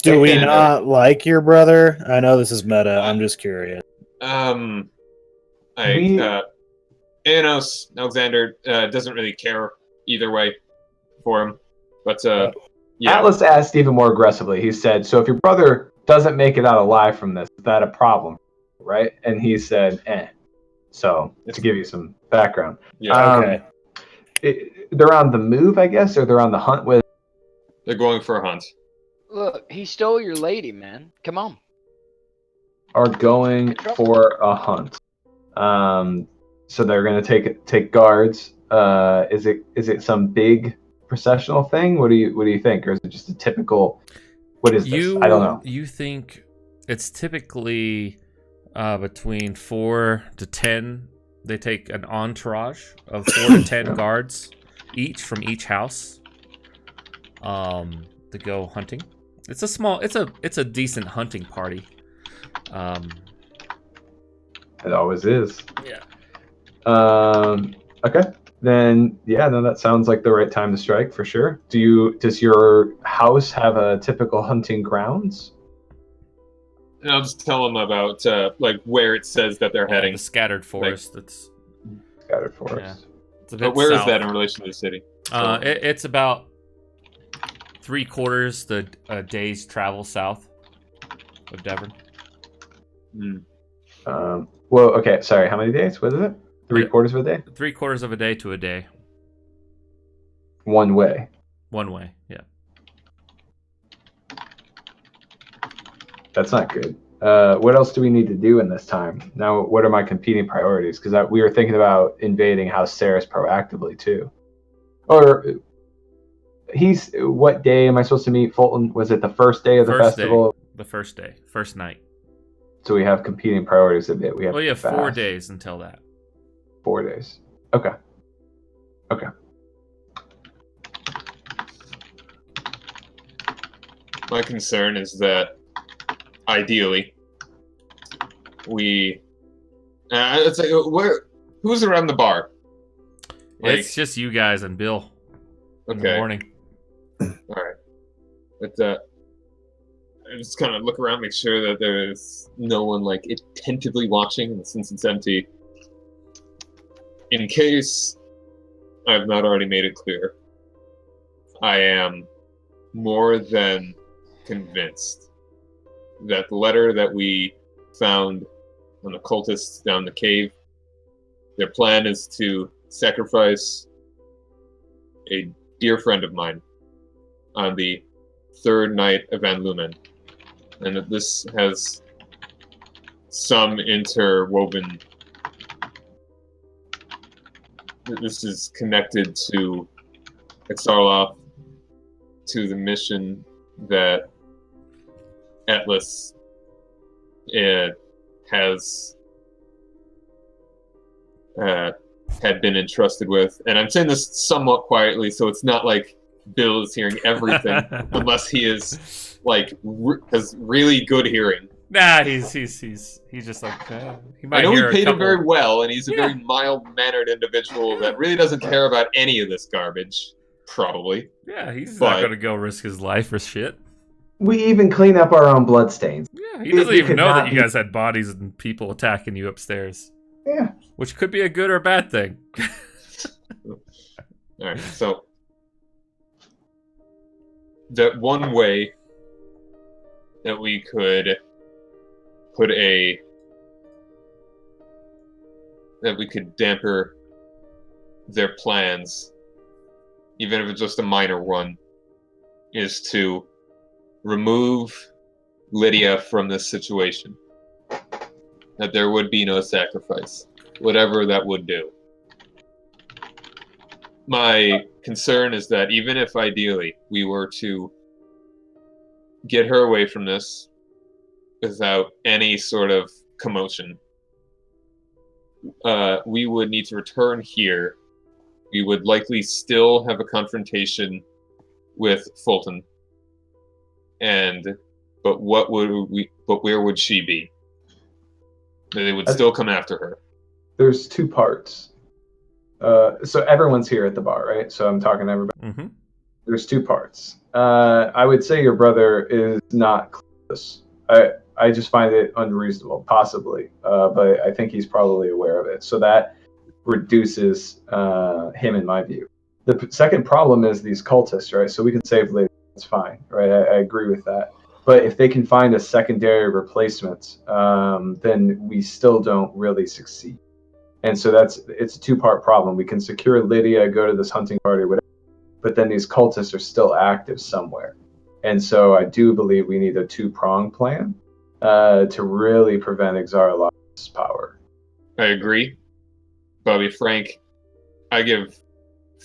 Do we not like your brother? I know this is meta. I'm just curious. Alexander doesn't really care either way for him. But yeah. Atlas asked even more aggressively. He said, "So if your brother doesn't make it out alive from this, is that a problem, right?" And he said, "Eh." So to give you some background, Yeah. Okay. They're on the move, I guess, or they're on the hunt with. They're going for a hunt. Look, he stole your lady, man. Come on. Are going for a hunt. So they're going to take guards. Is it some big processional thing? What do you think, or is it just a typical? What is this? I don't know. You think it's typically between 4 to 10. They take an entourage of 4 to 10 guards each from each house to go hunting. It's a decent hunting party. It always is. Yeah. Okay. Then that sounds like the right time to strike for sure. Does your house have a typical hunting grounds? And I'll just tell them about like where it says that they're heading. The scattered forest. That's Scattered forest. it's a bit But where is south. that in relation to the city? It's about 3/4 the day's travel south of Devon. Well, okay. Sorry. How many days? What is it? 3/4 of a day. 3/4 of a day to a day. One way. One way. Yeah. That's not good. What else do we need to do in this time? Now, what are my competing priorities? Because we were thinking about invading House Ceres proactively too. Or what day am I supposed to meet Fulton? Was it the first day of the festival? The first day, first night. So we have competing priorities a bit. We have 4 days until that. 4 days. Okay. My concern is that ideally we it's like who's around the bar? Like, It's just you guys and Bill in the okay, morning. all right. But I just kind of look around, make sure that there's no one like attentively watching, and since it's empty, in case I've not already made it clear, I am more than convinced that the letter that we found on the cultists down the cave, their plan is to sacrifice a dear friend of mine on the third night of Van Lumen, and that this has some interwoven. This is connected to Exarloth, to the mission that Atlas had been entrusted with. And I'm saying this somewhat quietly, so it's not like Bill is hearing everything, unless he is like has really good hearing. Nah, he's just like he might I know hear he paid a him couple. very well, and he's a very mild-mannered individual that really doesn't care about any of this garbage. Probably. Yeah, he's not gonna go risk his life for shit. We even clean up our own bloodstains. Yeah, he doesn't even know that you guys had bodies and people attacking you upstairs. Yeah. Which could be a good or bad thing. Alright, so that one way that we could damper their plans, even if it's just a minor one, is to remove Lydia from this situation. That there would be no sacrifice, whatever that would do. My concern is that even if ideally we were to get her away from this without any sort of commotion, we would need to return here. We would likely still have a confrontation with Fulton. But where would she be? They would still come after her. There's two parts. So everyone's here at the bar, right? So I'm talking to everybody. Mm-hmm. There's two parts. I would say your brother is not close. I just find it unreasonable, possibly. But I think he's probably aware of it. So that reduces him in my view. The second problem is these cultists, right? So we can save Lydia. That's fine, right? I agree with that. But if they can find a secondary replacement, then we still don't really succeed. And so it's a two-part problem. We can secure Lydia, go to this hunting party, whatever, but then these cultists are still active somewhere. And so I do believe we need a two-pronged plan to really prevent Exaralot's power. I agree. But I'll be frank, I give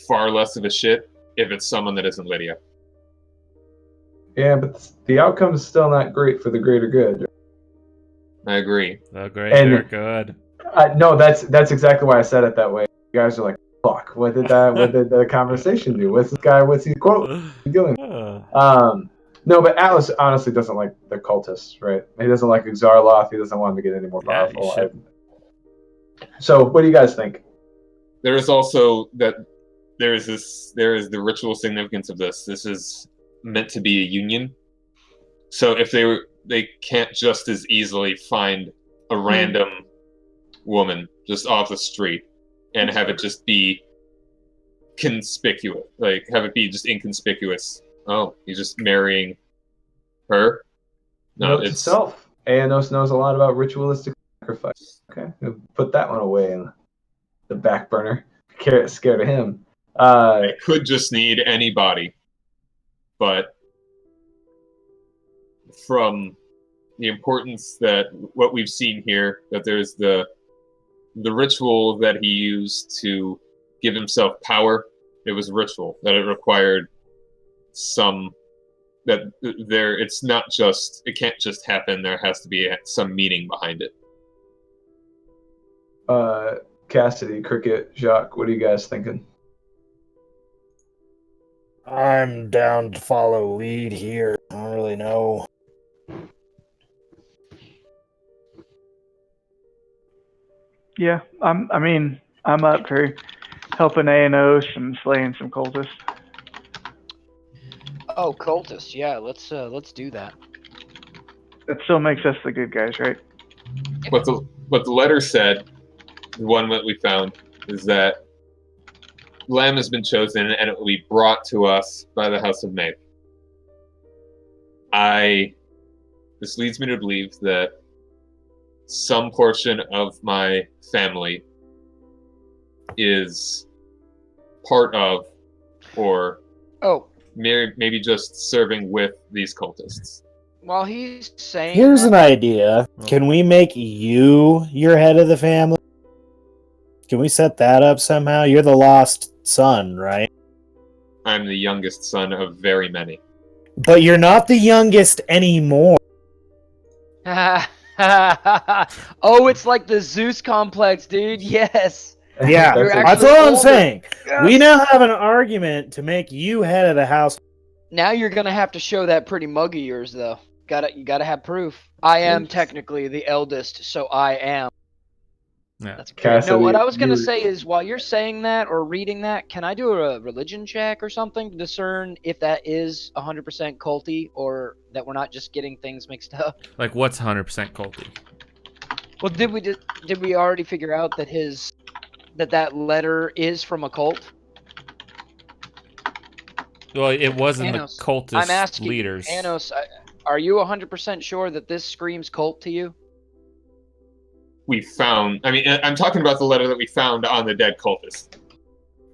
far less of a shit if it's someone that isn't Lydia. Yeah, but the outcome is still not great for the greater good. I agree. The greater good. No, that's exactly why I said it that way. You guys are like, fuck, what did the conversation do? What's he doing? No, but Atlas honestly doesn't like the cultists, right? He doesn't like Exarloth. He doesn't want him to get any more powerful. So, what do you guys think? There is also that there is the ritual significance of this. This is meant to be a union. So if they can't just as easily find a random woman just off the street and have it just be conspicuous, like have it be just inconspicuous. Oh, he's just marrying her. No, Note to self. Aenos knows a lot about ritualistic sacrifice. Okay, we'll put that one away in the back burner. Scared of him. I could just need anybody, but from the importance that what we've seen here, that there's the ritual that he used to give himself power. It was ritual that it required some that there. It's not just. It can't just happen. There has to be some meaning behind it. Cassidy, Cricket, Jacques, what are you guys thinking? I'm down to follow lead here. I don't really know. Yeah, I'm up for helping Aenos and slaying some cultists. Oh, cultists. Yeah, let's do that. That still makes us the good guys, right? What the letter said, the one that we found, is that Lamb has been chosen and it will be brought to us by the House of Maeve. This leads me to believe that some portion of my family is part of, or maybe just serving with these cultists. While he's saying Here's an idea. Can we make you your head of the family? Can we set that up somehow? You're the lost son, right? I'm the youngest son of very many. But you're not the youngest anymore. Oh, it's like the Zeus complex, dude. Yes. Yeah, that's actually all I'm older. saying. Yes. We now have an argument to make you head of the house. Now you're gonna have to show that pretty mug of yours, though. You gotta have proof. I am technically the eldest, so I am. Yeah. That's good. No, Cassidy, what I was gonna say is, while you're saying that or reading that, can I do a religion check or something to discern if that is 100% culty, or that we're not just getting things mixed up? Like, what's 100% culty? Well, did we already figure out that that letter is from a cult? Well, it wasn't the Anos, cultist I'm asking leaders. Anos, are you 100% sure that this screams cult to you? We found. I mean, I'm talking about the letter that we found on the dead cultist.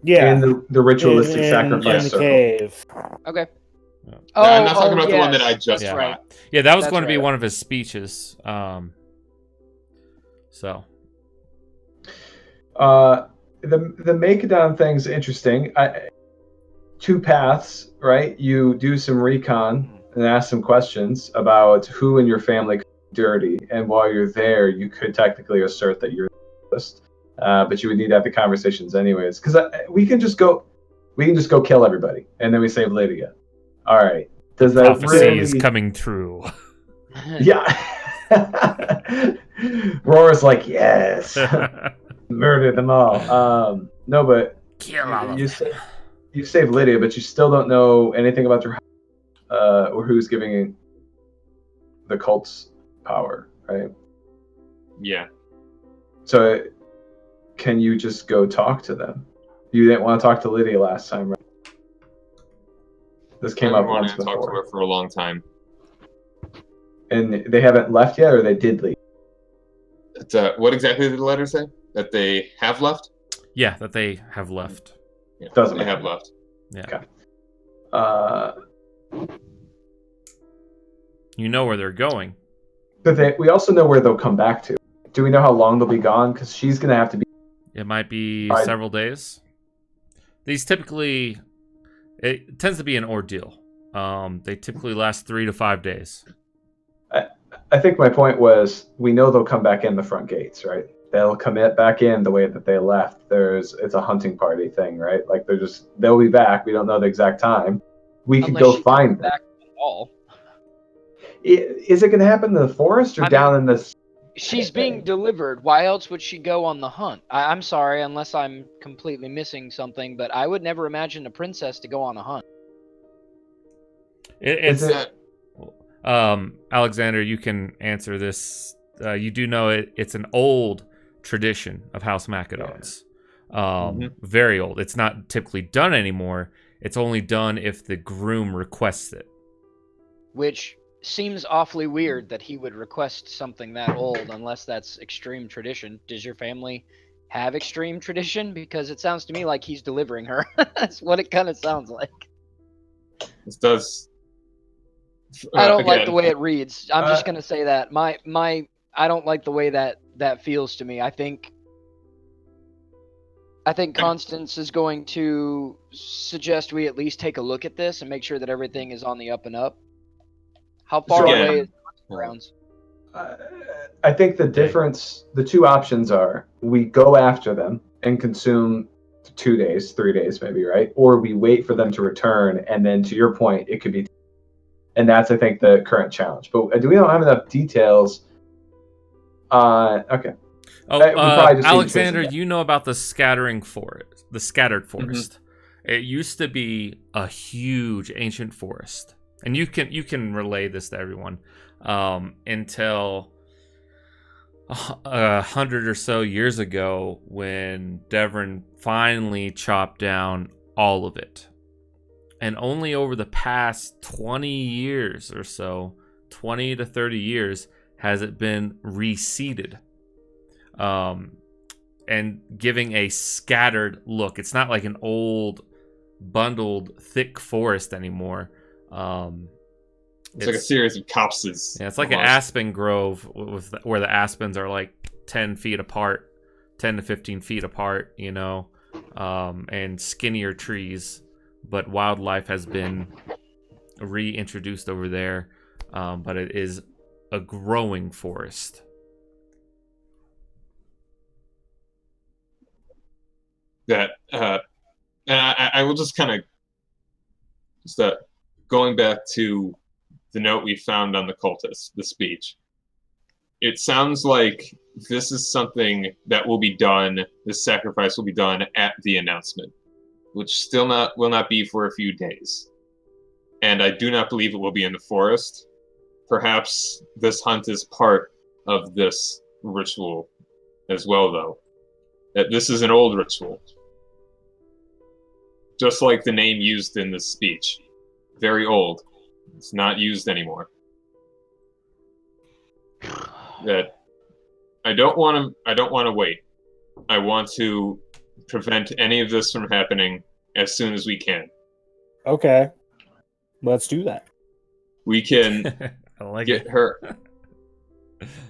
Yeah. And the ritualistic sacrifice in the circle. cave. Okay. Yeah. I'm not talking about the one that I just Yeah. right. Yeah, that was That's going to be right. one of his speeches. So. The make-down thing's interesting. Two paths, right? You do some recon and ask some questions about who in your family could be dirty, and while you're there, you could technically assert that you're the list. But you would need to have the conversations anyways, because we can just go kill everybody, and then we save Lydia. All right. Does that Prophecy really... is coming true. Yeah. Rora's like, yes. Murder them all. No, but Kill all of them. You saved Lydia, but you still don't know anything about her, or who's giving the cults power, right? Yeah. So can you just go talk to them? You didn't want to talk to Lydia last time, right? This came I've up been wanting once to talk to before. her for a long time. And they haven't left yet, or they did leave? What exactly did the letter say? That they have left? Yeah, that they have left. Yeah, Doesn't they matter. have left. Yeah. Okay. Uh, You know where they're going. but we also know where they'll come back to. Do we know how long they'll be gone? Because she's going to have to be... It might be Alright. several days. These typically, it tends to be an ordeal. They typically last 3 to 5 days. I think my point was, we know they'll come back in the front gates, right? They'll commit back in the way that they left. It's a hunting party thing, right? Like they'll be back. We don't know the exact time. We could Unless go she find comes them. back at all. Is it going to happen in the forest or I down mean, in this? She's being delivered. Why else would she go on the hunt? I'm sorry, unless I'm completely missing something, but I would never imagine a princess to go on a hunt. Is it? Alexander, you can answer this. You do know it's an old tradition of House Macedon's. Very old. It's not typically done anymore. It's only done if the groom requests it. Which seems awfully weird that he would request something that old, unless that's extreme tradition. Does your family have extreme tradition? Because it sounds to me like he's delivering her. That's what it kind of sounds like. This does. I don't like again, the way it reads. I'm just gonna say that I don't like the way that feels to me. I think Constance is going to suggest we at least take a look at this and make sure that everything is on the up and up. How far Again, away is the grounds? I think the difference, the two options are, we go after them and consume 2 days, 3 days maybe, right? Or we wait for them to return, and then to your point, it could be... And that's, I think, the current challenge. But do we don't have enough details? Okay. Oh, we probably just need to chase Alexander, them down. you know about the scattered forest. It used to be a huge ancient forest, and you can relay this to everyone. Until 100 or so years ago, when Devon finally chopped down all of it. And only over the past 20 years or so, 20 to 30 years, has it been reseeded. And giving a scattered look. It's not like an old, bundled, thick forest anymore. It's like a series of copses. Yeah, it's like an aspen grove where the aspens are like 10 feet apart, 10 to 15 feet apart, and skinnier trees. But wildlife has been reintroduced over there, but it is a growing forest. And I will just kind of going back to the note we found on the cultist, the speech. It sounds like this is something that will be done. This sacrifice will be done at the announcement, which will not be for a few days. And I do not believe it will be in the forest. Perhaps this hunt is part of this ritual as well, though. That this is an old ritual. Just like the name used in this speech. Very old. It's not used anymore. That I don't want to wait. I want to prevent any of this from happening as soon as we can. Okay. Let's do that. We can I like get it. her.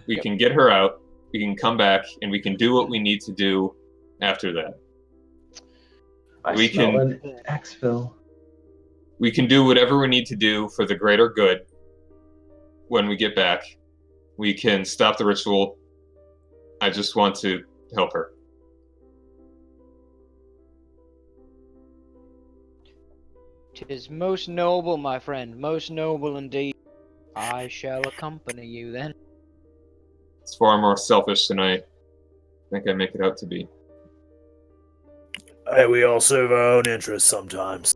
We can get her out. We can come back, and we can do what we need to do after that. I smell an exfil. We can do whatever we need to do for the greater good when we get back. We can stop the ritual. I just want to help her. "'Tis most noble, my friend, most noble indeed. I shall accompany you then." It's far more selfish than I think I make it out to be. Hey, we all serve our own interests sometimes.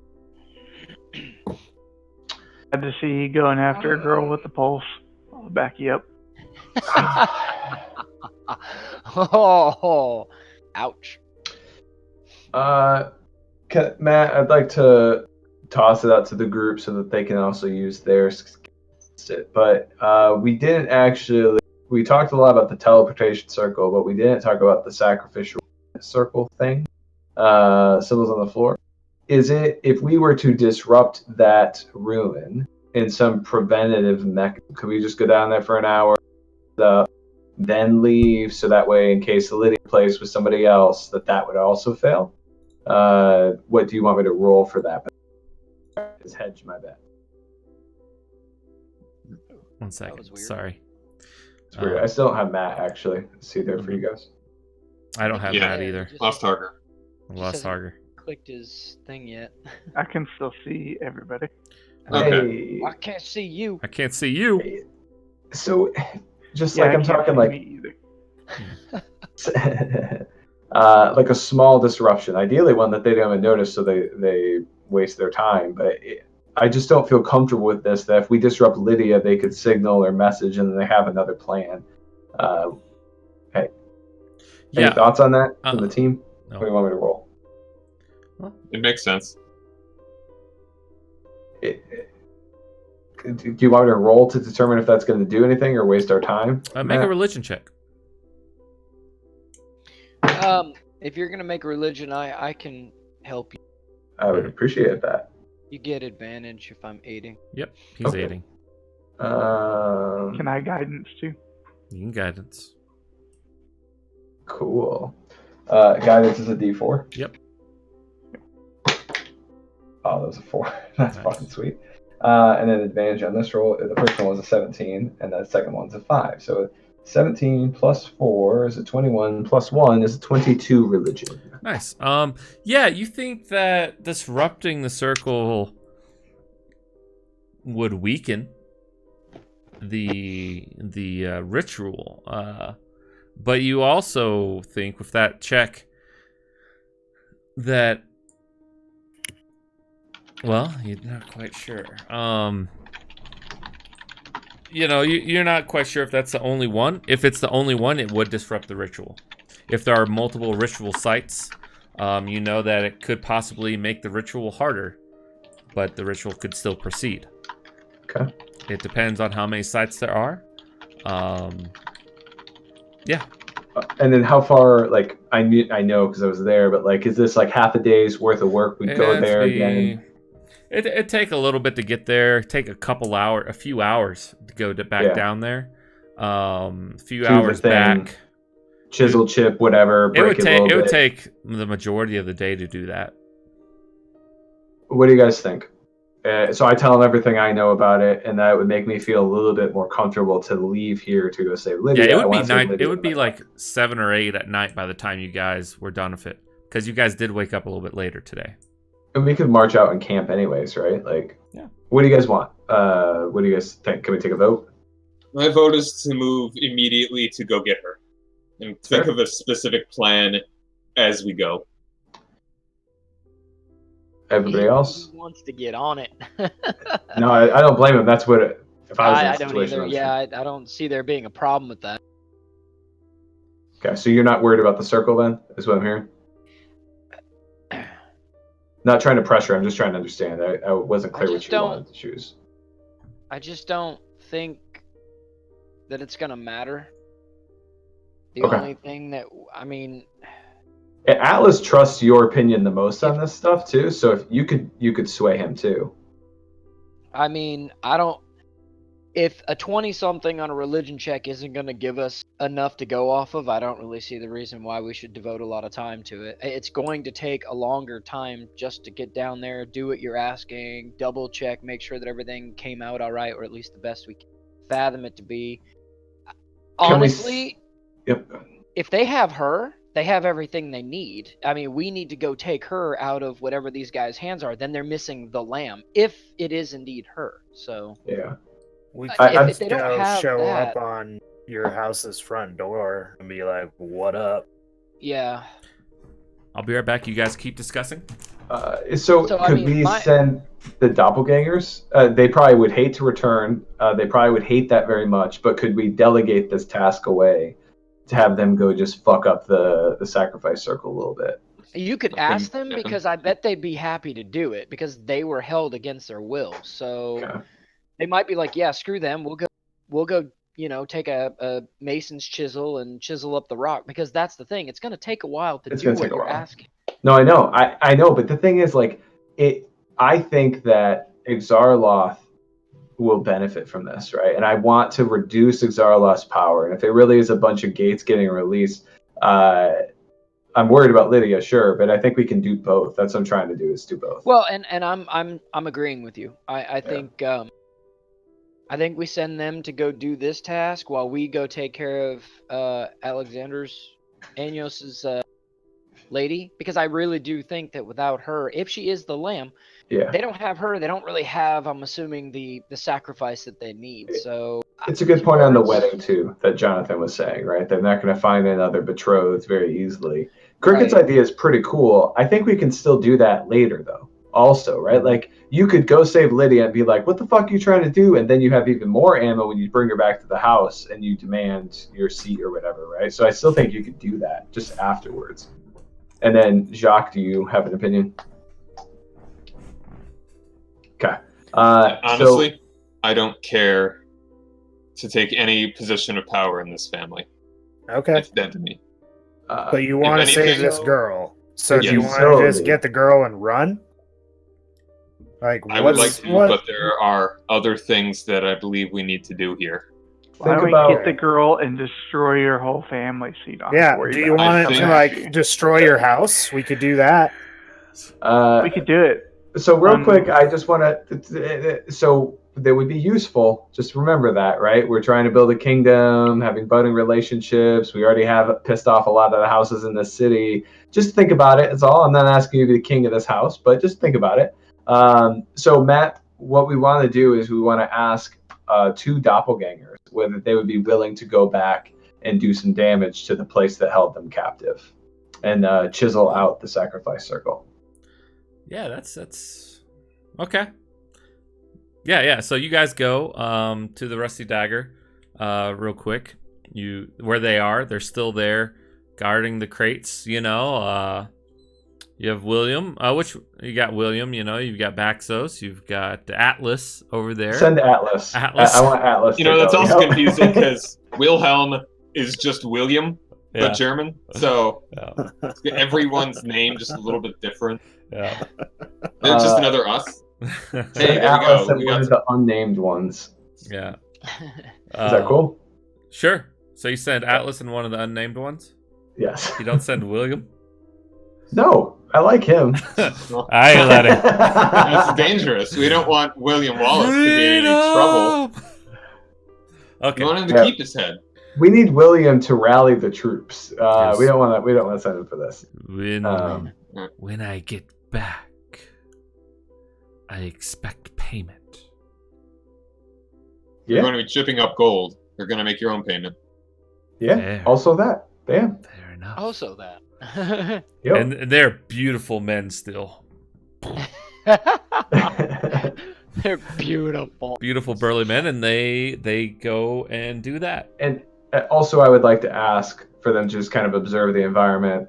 Glad to see you going after a girl with a pulse. I'll back you up. Oh, ouch. Matt, I'd like to toss it out to the group so that they can also use theirs. But we didn't actually. We talked a lot about the teleportation circle, but we didn't talk about the sacrificial circle thing. Symbols on the floor. Is it if we were to disrupt that ruin in some preventative mechanism? Could we just go down there for an hour, then leave, so that way, in case the Lydia plays with somebody else, that would also fail? What do you want me to roll for that? Just hedge my bet. 1 second. was weird. Sorry. It's weird. I still don't have Matt actually. See there for you guys. I don't have Yeah. that either. Lost Harger. Lost Harger. Clicked his thing yet. I can still see everybody. Okay. Hey, I can't see you. I can't see you. so just Yeah, like I I'm can't talking see like me either. like a small disruption. Ideally, one that they don't even notice, so they waste their time. But I just don't feel comfortable with this. That if we disrupt Lydia, they could signal or message, and then they have another plan. Hey, Yeah. any thoughts on that from the team? No. What do you want me to roll? It makes sense. Do you want me to roll to determine if that's going to do anything or waste our time? Make Matt? a religion check. If you're gonna make a religion, I can help you. I would appreciate that. You get advantage if I'm aiding. Yep, he's Okay. aiding. Can I guidance too? You can guidance. Cool. Guidance is a D4. Yep. Oh, that was a 4. That's Nice. fucking sweet. And then advantage on this roll. The first one was a 17, and the second one's a 5. So 17 plus 4 is a 21, plus 1 is a 22 religion. Nice. Yeah, you think that disrupting the circle would weaken the ritual, but you also think with that check that, well, you're not quite sure. You're not quite sure if that's the only one. If it's the only one, it would disrupt the ritual. If there are multiple ritual sites, you know that it could possibly make the ritual harder, but the ritual could still proceed. Okay. It depends on how many sites there are. Yeah. And then how far, like, I know because I was there, but, like, is this, like, half a day's worth of work? We'd go there again. It'd take a little bit to get there. Take a few hours to go back down there. A few Do the hours thing, back. Chisel, chip, whatever. It would Break it would take the majority of the day to do that. What do you guys think? So I tell them everything I know about it, and that would make me feel a little bit more comfortable to leave here to go save Lydia. Yeah, it I would be wanna save night. Lydia It would be no matter like 7 or 8 at night by the time you guys were done with it, because you guys did wake up a little bit later today. what. And we could march out and camp anyways, right? Like, Yeah. What do you guys want? What do you guys think? Can we take a vote? My vote is to move immediately to go get her, and think Sure. of a specific plan as we go. Everybody else? He wants to get on it. No, I don't blame him. That's what. If I was in I that don't situation, either. I'm Yeah, I don't see there being a problem with that. Okay, so you're not worried about the circle then, is what I'm hearing? Not trying to pressure, I'm just trying to understand. I wasn't clear what just you don't- wanted to choose. I just don't think that it's gonna matter. The Okay. only thing that Atlas trusts your opinion the most on this stuff too, so if you could sway him too. I don't. If a 20-something on a religion check isn't going to give us enough to go off of, I don't really see the reason why we should devote a lot of time to it. It's going to take a longer time just to get down there, do what you're asking, double check, make sure that everything came out all right, or at least the best we can fathom it to be. Honestly, Yep. if they have her, they have everything they need. I mean, we need to go take her out of whatever these guys' hands are. Then they're missing the lamb, if it is indeed her. So Yeah. We I- can if they don't have show that- up on your house's front door and be like, "What up?" yeah. I'll be right back. You guys keep discussing. So I could mean, we send the doppelgangers? They probably would hate to return. They probably would hate that very much. But could we delegate this task away to have them go just fuck up the sacrifice circle a little bit? You could ask them because I bet they'd be happy to do it because they were held against their will. So Okay. they might be like, yeah, screw them. We'll go, take a mason's chisel and chisel up the rock because that's the thing. It's going to take a while to It's do gonna what take a you're while. asking. No, I know. I know. But the thing is, like, I think that Exarloth will benefit from this, right? And I want to reduce Exarloth's power. And if it really is a bunch of gates getting released, I'm worried about Lydia, sure, but I think we can do both. That's what I'm trying to do, is do both. Well, and I'm agreeing with you. I think I think we send them to go do this task while we go take care of Alexander's Anyos's lady, because I really do think that without her, if she is the lamb, Yeah. they don't have her. They don't really have, I'm assuming, the sacrifice that they need. So It's a good point on the wedding too that Jonathan was saying, right? They're not going to find another betrothed very easily. Cricket's Right. idea is pretty cool. I think we can still do that later, though. Also, right? Like, you could go save Lydia and be like, "What the fuck are you trying to do?" And then you have even more ammo when you bring her back to the house and you demand your seat or whatever, right? So I still think you could do that just afterwards. And then, Jacques, do you have an opinion? Okay. Honestly, I don't care to take any position of power in this family. Okay. It's dead to me. But you want to if save anything- this girl. So do you Yes. want to just get the girl and run? Like, I would like what's to, what? but there are other things that I believe we need to do here. Why don't Think we about get the girl and destroy your whole family so you don't have Yeah, to worry do you about want it it coming to after you? like destroy your house? We could do that. We could do it. So real quick, I just want to. So they would be useful. Just remember that, right? We're trying to build a kingdom, having budding relationships. We already have pissed off a lot of the houses in this city. Just think about it. It's all. I'm not asking you to be the king of this house, but just think about it. So Matt, what we want to do is we want to ask 2 doppelgangers whether they would be willing to go back and do some damage to the place that held them captive, and chisel out the sacrifice circle. Yeah, that's okay. Yeah. So you guys go to the Rusty Dagger real quick. Where they are, they're still there guarding the crates. You have William. Which you got William. You've got Baxos. You've got Atlas over there. Send Atlas. Atlas. I want Atlas. That's go. also confusing because Wilhelm is just William, Yeah. but German. So Yeah. everyone's name just a little bit different. Yeah. They're just another us. Send Hey, there we Atlas go. and We one got of the unnamed ones. Yeah. Is that cool? Sure. So you send Atlas and one of the unnamed ones? Yes. You don't send William? No, I like him. I ain't let it. That's dangerous. We don't want William Wallace to be in any trouble. Okay. We want him to keep his head. We need William to rally the troops. Yes. We don't want to send him for this. When I get back, I expect payment. You're Yeah. going to be chipping up gold. You're going to make your own payment. Yeah. Fair. Also that. Damn. Fair enough. Also that. Yep. And they're beautiful men still. They're beautiful. Beautiful burly men, and they go and do that. And also, I would like to ask for them to just kind of observe the environment.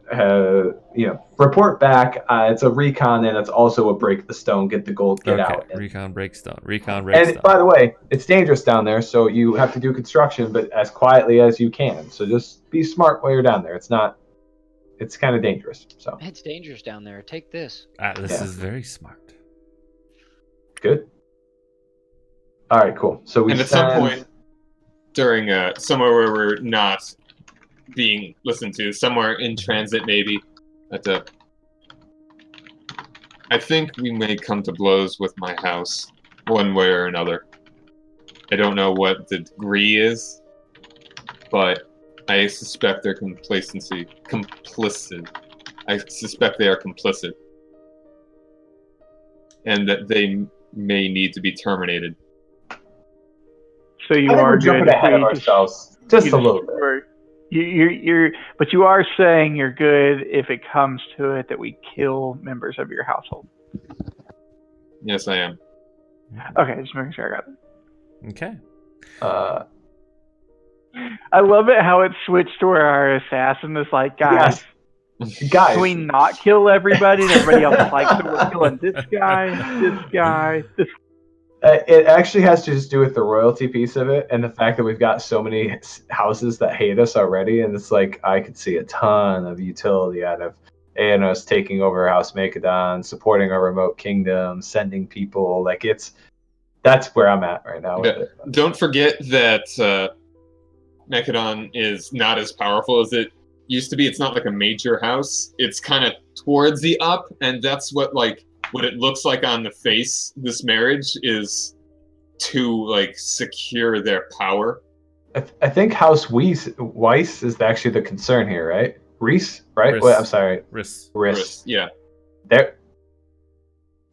Report back. It's a recon, and it's also a break the stone, get the gold, get out. And, Recon breakstone. Recon breakstone. and by the way, it's dangerous down there, so you have to do construction, but as quietly as you can. So just be smart while you're down there. It's kind of dangerous. So It's dangerous down there. Take this. Atlas Yeah. is very smart. good. All right, cool. So we And at some point during somewhere where we're not being listened to, somewhere in transit maybe, I think we may come to blows with my house, one way or another. I don't know what the degree is, but I suspect they're complicit. I suspect they are complicit. And that they may need to be terminated. So you I think are we're good jumping if ahead of we just ourselves just you a little bit. but you are saying you're good if it comes to it that we kill members of your household. Yes, I am. Okay, just making sure I got it. Okay. I love it how it switched to where our assassin is like, guys, Guys, can we not kill everybody? And everybody else is like, so we're killing this guy. it actually has to just do with the royalty piece of it and the fact that we've got so many houses that hate us already. And it's like, I could see a ton of utility out of Aenos taking over House Macedon, supporting our remote kingdom, sending people. Like, that's where I'm at right now with it. Don't forget that Macedon is not as powerful as it used to be. It's not like a major house. It's kind of towards the up, and that's what it looks like on the face. This marriage is to secure their power. I think House Weiss is actually the concern here, right? Reese, right? Riss. Wait, I'm sorry. Riss. Yeah.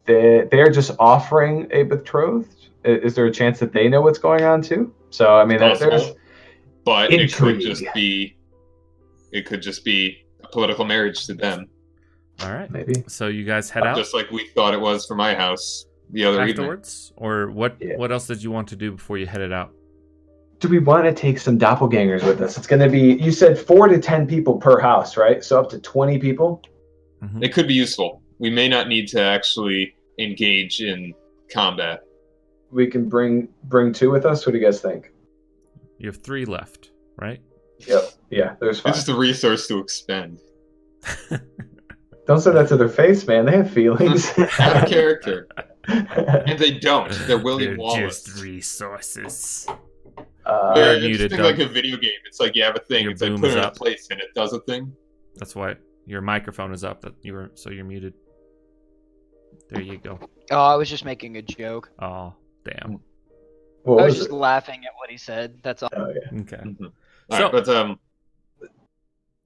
They're just offering a betrothed. Is there a chance that they know what's going on too? So I mean, there's but intrigue. it could just be a political marriage to them. All right. Maybe. So you guys head out Just like we thought it was for my house the other afterwards, or what? Yeah. What else did you want to do before you headed out? Do we want to take some doppelgangers with us? It's going to be, you said 4 to 10 people per house, right? So up to 20 people. Mm-hmm. It could be useful. We may not need to actually engage in combat. We can bring 2 with us. What do you guys think? You have 3 left, right? Yep. Yeah, there's 5. It's just a resource to expend. Don't say that to their face, man. They have feelings. Out of character. And they don't. They're William They're Wallace. just resources. Uh, muted, It's Doug. like a video game. It's like you have a thing. Your It's like boom put is it in a up. place and it does a thing. That's why your microphone is up. You're muted. There you go. Oh, I was just making a joke. Oh, damn. what I was was just it? laughing at what he said. That's all. Oh, yeah. Okay. All So- right, but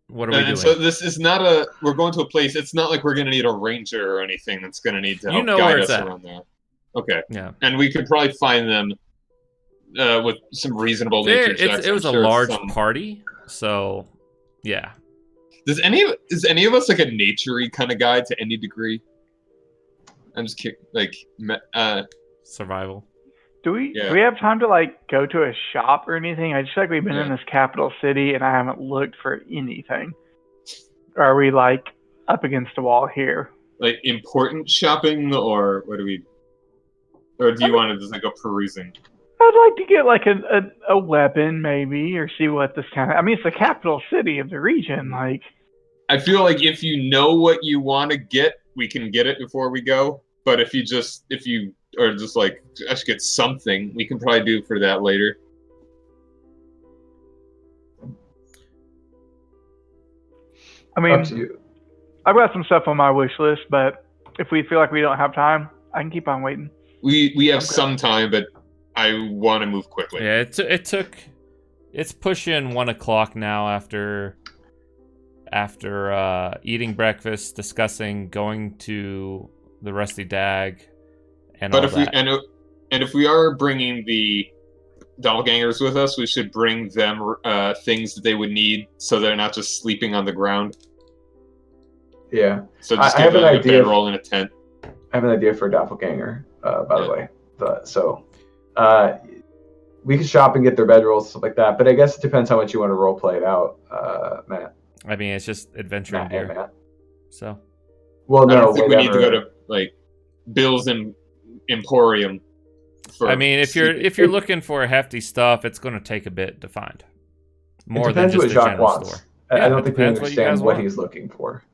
What are we doing? and so this is not a. We're going to a place. It's not like we're going to need a ranger or anything that's going to need to You help know guide where us it's at. around there. Okay, Yeah. and we could probably find them with some reasonable nature checks. It was I'm a sure large some- party, so yeah. Is any of us like a naturey kind of guy to any degree? I'm just kidding. Survival. Do we Yeah. do we have time to go to a shop or anything? I just feel like we've been in Yeah. this capital city and I haven't looked for anything. Or are we up against the wall here? like important shopping, or what do we? Or do you want to just go perusing? I'd like to get a weapon maybe, or see what this kind of. I mean, it's the capital city of the region. I feel like if you know what you want to get, we can get it before we go. But if you are just like, I should get something, we can probably do for that later. I Up mean, to you. I've got some stuff on my wish list, but if we feel like we don't have time, I can keep on waiting. We have Okay. some time, but I want to move quickly. Yeah, it took. It's pushing 1 o'clock now after eating breakfast, discussing going to the Rusty Dag, and But all that. if we are bringing the doppelgangers with us, we should bring them things that they would need, so they're not just sleeping on the ground. Yeah. So just I give have them an a idea. bedroll in a tent. I have an idea for a doppelganger, by the way. We can shop and get their bedrolls, stuff like that. But I guess it depends how much you want to role play it out, Matt. I mean, it's just adventure Matt, hey, gear. Matt. So Well, I no, don't think we need to whatever. go to Bill's Emporium. I mean, if you're looking for hefty stuff, it's going to take a bit to find. More It than depends just what a Jacques general wants. store. I Yeah, don't it think we depends what you guys understand what want. he's looking for.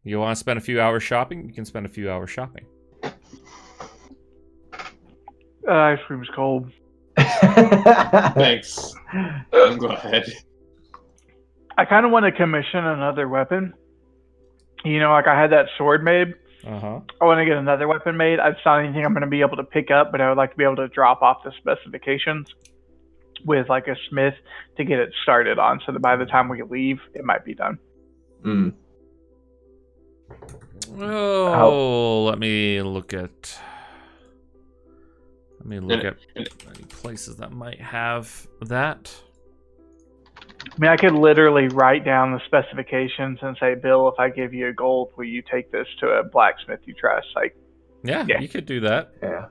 You want to spend a few hours shopping? You can spend a few hours shopping. Ice cream's cold. Thanks. I'm glad. I kind of want to commission another weapon. I had that sword made. Uh-huh. I want to get another weapon made. It's not anything I'm going to be able to pick up, but I would like to be able to drop off the specifications with a smith to get it started on, so that by the time we leave, it might be done. Mm. Oh, let me look at any places that might have that. I mean, I could literally write down the specifications and say, Bill, if I give you a gold, will you take this to a blacksmith you trust? Like, Yeah, Yeah. you could do that. Yeah.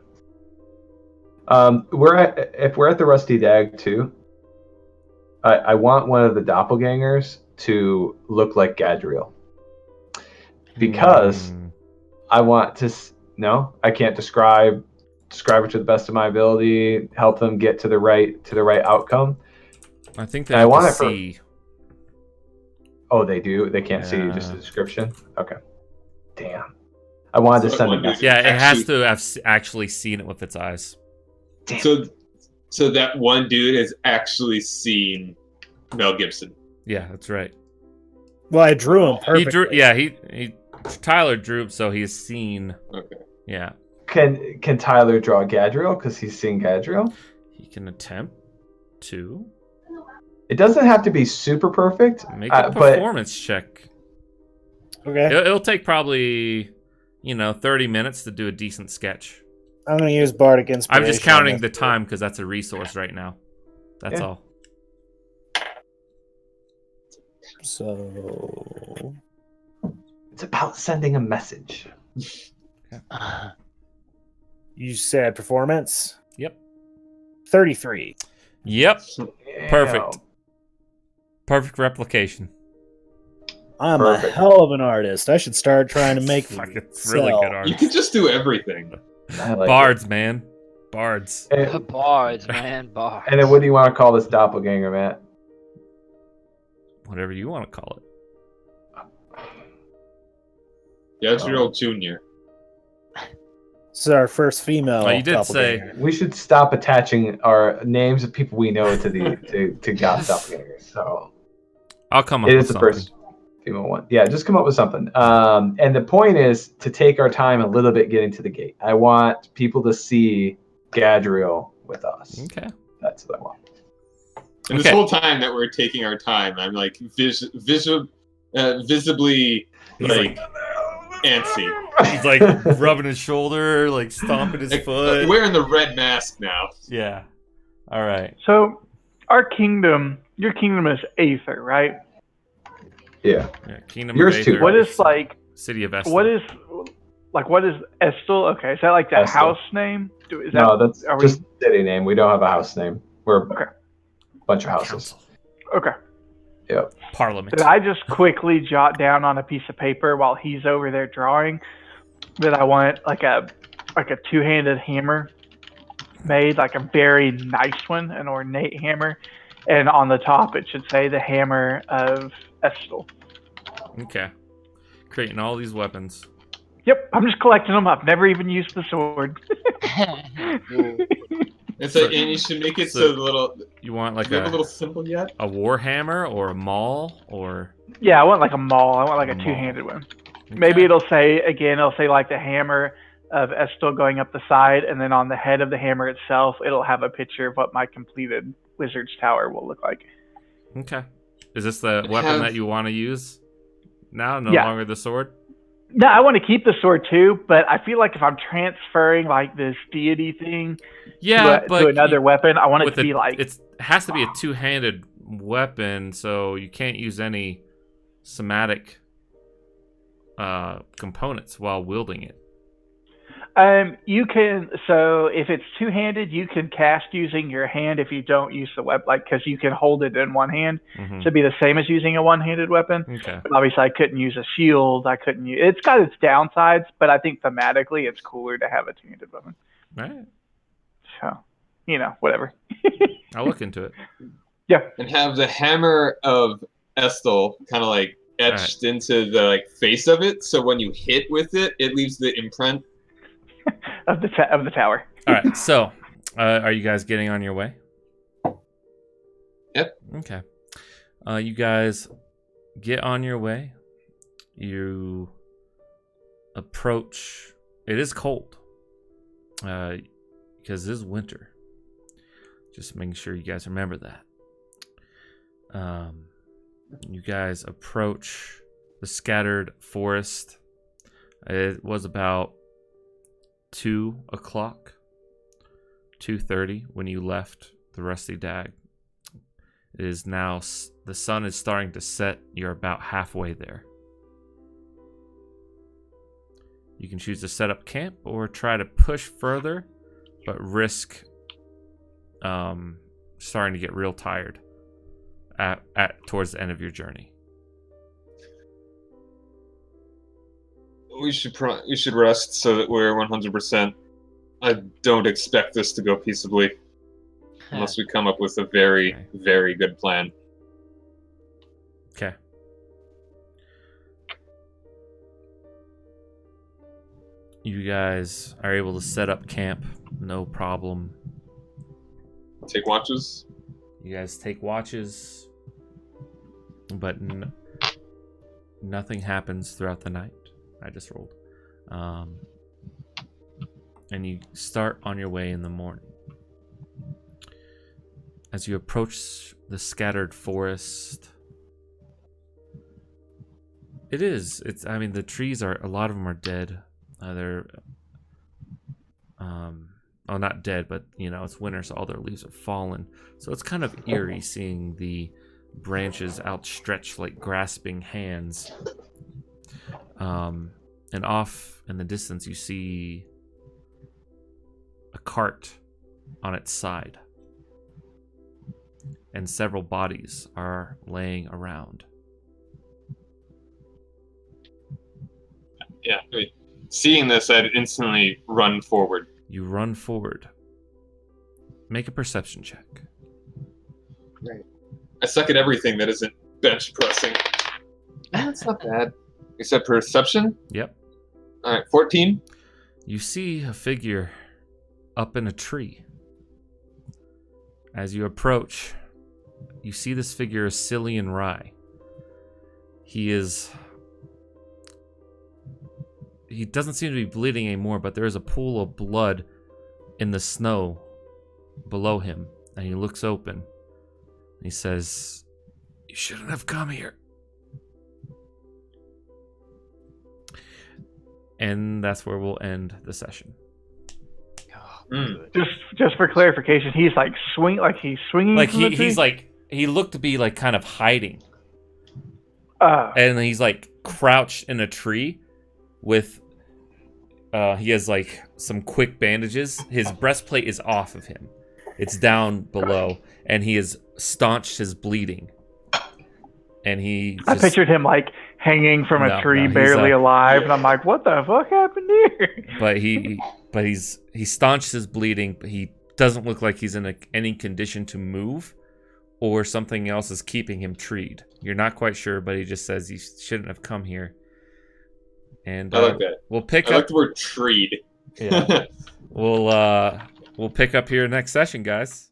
If we're at the Rusty Dag too, I want one of the doppelgangers to look like Gadriel. Because Hmm. I want to no, I can't describe it to the best of my ability, help them get to the right outcome. I think they I have want to it for- see. Oh, they do. They can't see just Yeah. the description. Okay. Damn. I wanted to So send one a dude- message. Yeah, it has Actually- to have actually seen it with its eyes. Damn. So that one dude has actually seen Mel Gibson. Yeah, that's right. Well, I drew him He perfectly. drew. Yeah, he Tyler drew, so he's seen. Okay. Yeah, Can Tyler draw Gadriel because he's seen Gadriel? he can attempt to It doesn't have to be super perfect. make a but performance check. Okay. It'll take probably 30 minutes to do a decent sketch. I'm going to use Bardic Inspiration. I'm just counting the time because that's a resource right now. That's Yeah. all. So. it's about sending a message. You said performance? Yep. 33. Yep. Perfect. Damn. Perfect replication. I'm Perfect. a hell of an artist. I should start trying to make Fucking it really sell. good You art. can just do everything. I like Bards, man. Bards. it. And, Bards, man, bards. and then what do you want to call this doppelganger, Matt? Whatever you want to call it. Gadriel Jr. This is our first female. Oh, you did say- doppelganger. We should stop attaching our names of people we know to the to God's doppelgangers. So I'll come up it with is the something. first female one. Yeah, just come up with something. And the point is to take our time a little bit getting to the gate. I want people to see Gadriel with us. Okay. That's what I want. And Okay. this whole time that we're taking our time, I'm like visibly He's like antsy. He's like rubbing his shoulder, like stomping his Like, foot. wearing the red mask now. Yeah. All right. So, your kingdom is Aether, right? Yeah. Yeah. Kingdom Yours of too. Aether. What is like, City of Estel. what is Estel? Okay, is that like the Estel. house name? Is that, No, that's are we- just city name. We don't have a house name. We're Okay. a bunch of houses. Council. Okay. Yep. Parliament. Did I just quickly jot down on a piece of paper while he's over there drawing that I want like a two-handed hammer made, like a very nice one, an ornate hammer, and on the top it should say the hammer of Estel. Okay. Creating all these weapons. Yep, I'm just collecting them. I've never even used the sword. It's like, and you should make it so, So- the little. You want Do like you have a a little symbol yet? war hammer or a maul or Yeah, I want like a maul. I want like a Maul. two-handed one. Maybe it'll say like the hammer of Estel going up the side, and then on the head of the hammer itself, it'll have a picture of what my completed wizard's tower will look like. Okay. Is this the weapon Have- that you want to use now? No Yeah. longer the sword? No, I want to keep the sword too, but I feel like if I'm transferring like this deity thing Yeah, to, but to another weapon, I want it with to be like it has to be a two-handed weapon, so you can't use any somatic components while wielding it. you can. So if it's two-handed, you can cast using your hand if you don't use the weapon, like because you can hold it in one hand. Mhm. So it'd be the same as using a one-handed weapon. Okay. But obviously, I couldn't use a shield. I couldn't use. It's got its downsides, but I think thematically, it's cooler to have a two-handed weapon. All right. So, whatever. I'll look into it. And have the hammer of Estel kind of like etched into the like face of it, so when you hit with it, it leaves the imprint. of the tower. All right. So, are you guys getting on your way? Yep. Okay. You guys get on your way. You approach. It is cold. Because it is winter. Just making sure you guys remember that. You guys approach the scattered forest. It was about 2:00, 2:30 when you left the Rusty Dag. It is now, the sun is starting to set. You're about halfway there. You can choose to set up camp or try to push further, but risk starting to get real tired towards the end of your journey. We should rest so that we're 100%. I don't expect this to go peaceably unless we come up with a very, very good plan. Okay. You guys are able to set up camp, no problem. Take watches. You guys take watches, but nothing happens throughout the night. I just rolled. And you start on your way in the morning. As you approach the scattered forest, I mean, the trees a lot of them are dead. They're not dead, but it's winter, so all their leaves are fallen. So it's kind of eerie seeing the branches outstretched like grasping hands. And off in the distance, you see a cart on its side, and several bodies are laying around. Yeah. Seeing this, I'd instantly run forward. You run forward. Make a perception check. Right. I suck at everything that isn't bench pressing. That's not bad. You said perception? Yep. All right, 14. You see a figure up in a tree. As you approach, you see this figure is Cillian Rye. He doesn't seem to be bleeding anymore, but there is a pool of blood in the snow below him. And he looks open. And he says, "You shouldn't have come here." And that's where we'll end the session. Just for clarification, he's like swinging. Like from the tree? he's like, he looked to be like kind of hiding. And And he's like crouched in a tree with he has like some quick bandages. His breastplate is off of him. It's down below, and he has staunched his bleeding. And I pictured him like hanging from a tree, barely alive, and I'm like, what the fuck happened here? But he staunched his bleeding, but he doesn't look like he's in any condition to move, or something else is keeping him treed. You're not quite sure, but he just says he shouldn't have come here. And I like that. We'll pick I up. like the word treed. Yeah. We'll pick up here next session, guys.